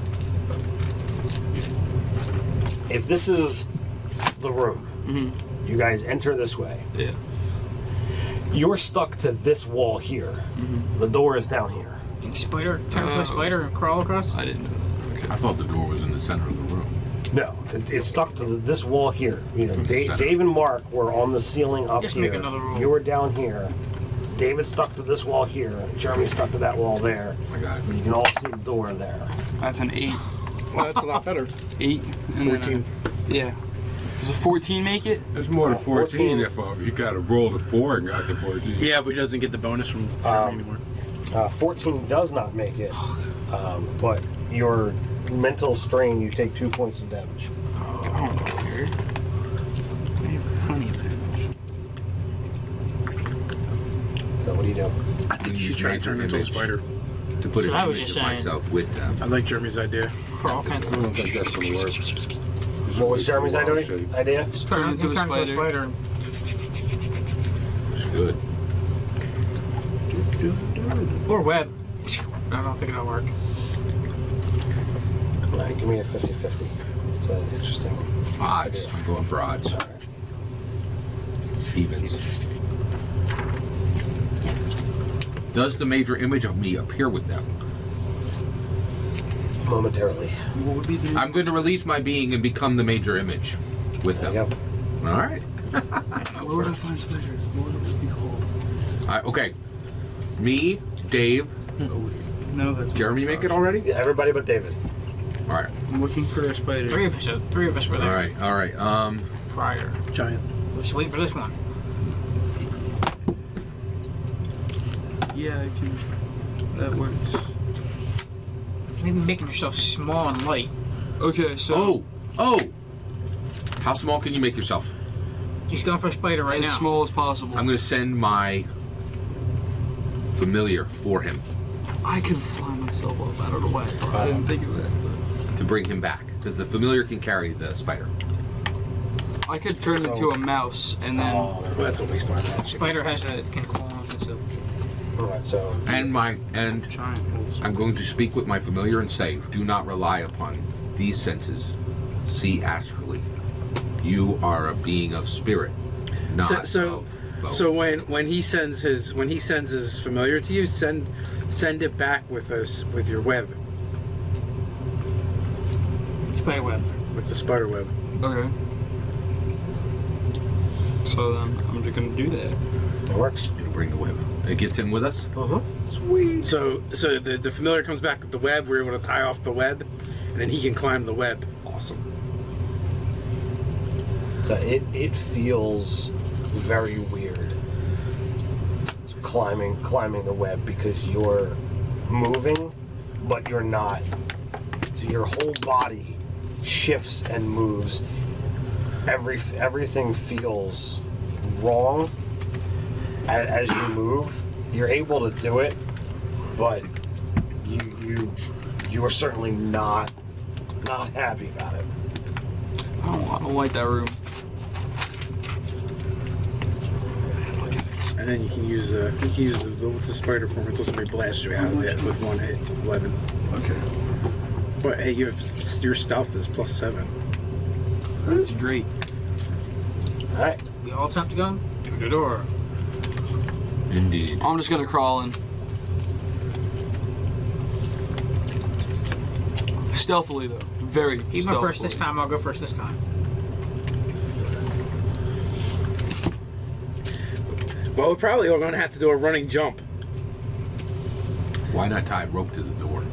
If this is the room, you guys enter this way. Yeah. You're stuck to this wall here. The door is down here. Can you spider, turn into a spider and crawl across? I didn't know that. Okay. I thought the door was in the center of the room. No, it's stuck to this wall here. You know, Center. Dave and Mark were on the ceiling up Just here. make another room. You were down here. David's stuck to this wall here. Jeremy's stuck to that wall there. I got it. You can all see the door there. That's an 8. Well, that's a lot better. 8 and 14. Yeah. Does a 14 make it? There's more than 14 14. if you got to roll a 4 and got the 14. Yeah, but he doesn't get the bonus from anymore. 14 does not make it, but your mental strain, you take 2 points of damage. I don't care. I have plenty of damage. So what do you do? I think you should try and turn into a spider. To put So an I was image just of saying- myself with them. I like Jeremy's idea. Crawl kinds I of don't think that's going to work. What was Jeremy's idea? Turn into a spider. spider. It's good. Or web. I don't think it'll work. All right, give me a 50-50. It's an interesting. Odds. I'm going for odds. All right. Evens. Does the major image of me appear with them? Momentarily. What would be the I'm going to release my being and become the major image with them. Yep. All right. Where would I find spider? What would it be called? Okay. Me, Dave, No, that's Jeremy make it already? Yeah, everybody but David. All right. I'm looking for their spider. Three of us were All there right. All right. prior. Giant. We're just waiting for this one. Yeah, I can. That works. Maybe making yourself small and light. Okay, so Oh. How small can you make yourself? Just going for a spider right as now. small as possible. I'm going to send my familiar for him I could fly myself up out of the way. I didn't think of that. to bring him back because the familiar can carry the spider. But I could turn into a mouse and then. Oh, Well, that's a waste of my magic. Spider can claw onto itself. all right, so And Giant wolves. I'm going to speak with my familiar and say, do not rely upon these senses. See astrally. You are a being of spirit, not So of bone. when he sends his familiar to you, send it back with us with your web, Spider web. with the spider web. Okay. So then I'm just gonna do that. it works. It'll bring the web. It gets him with us. Sweet. So the familiar comes back with the web. We're able to tie off the web, and then he can climb the web. Awesome. So it feels very weird climbing the web because you're moving, but you're not. So your whole body shifts and moves. Everything feels wrong as you move. You're able to do it, but you are certainly not happy about it. I don't like that room. And then you can use the spider form until somebody blasts you out of it with one hit. 11. Okay. But hey, your stealth is +7. That's great. All right. We all attempt to go through the door. Indeed. I'm just gonna crawl in. Stealthily though. Very You stealthily. go first this time, I'll go first this time. Well, we're probably all going to have to do a running jump. Why not tie a rope to the door?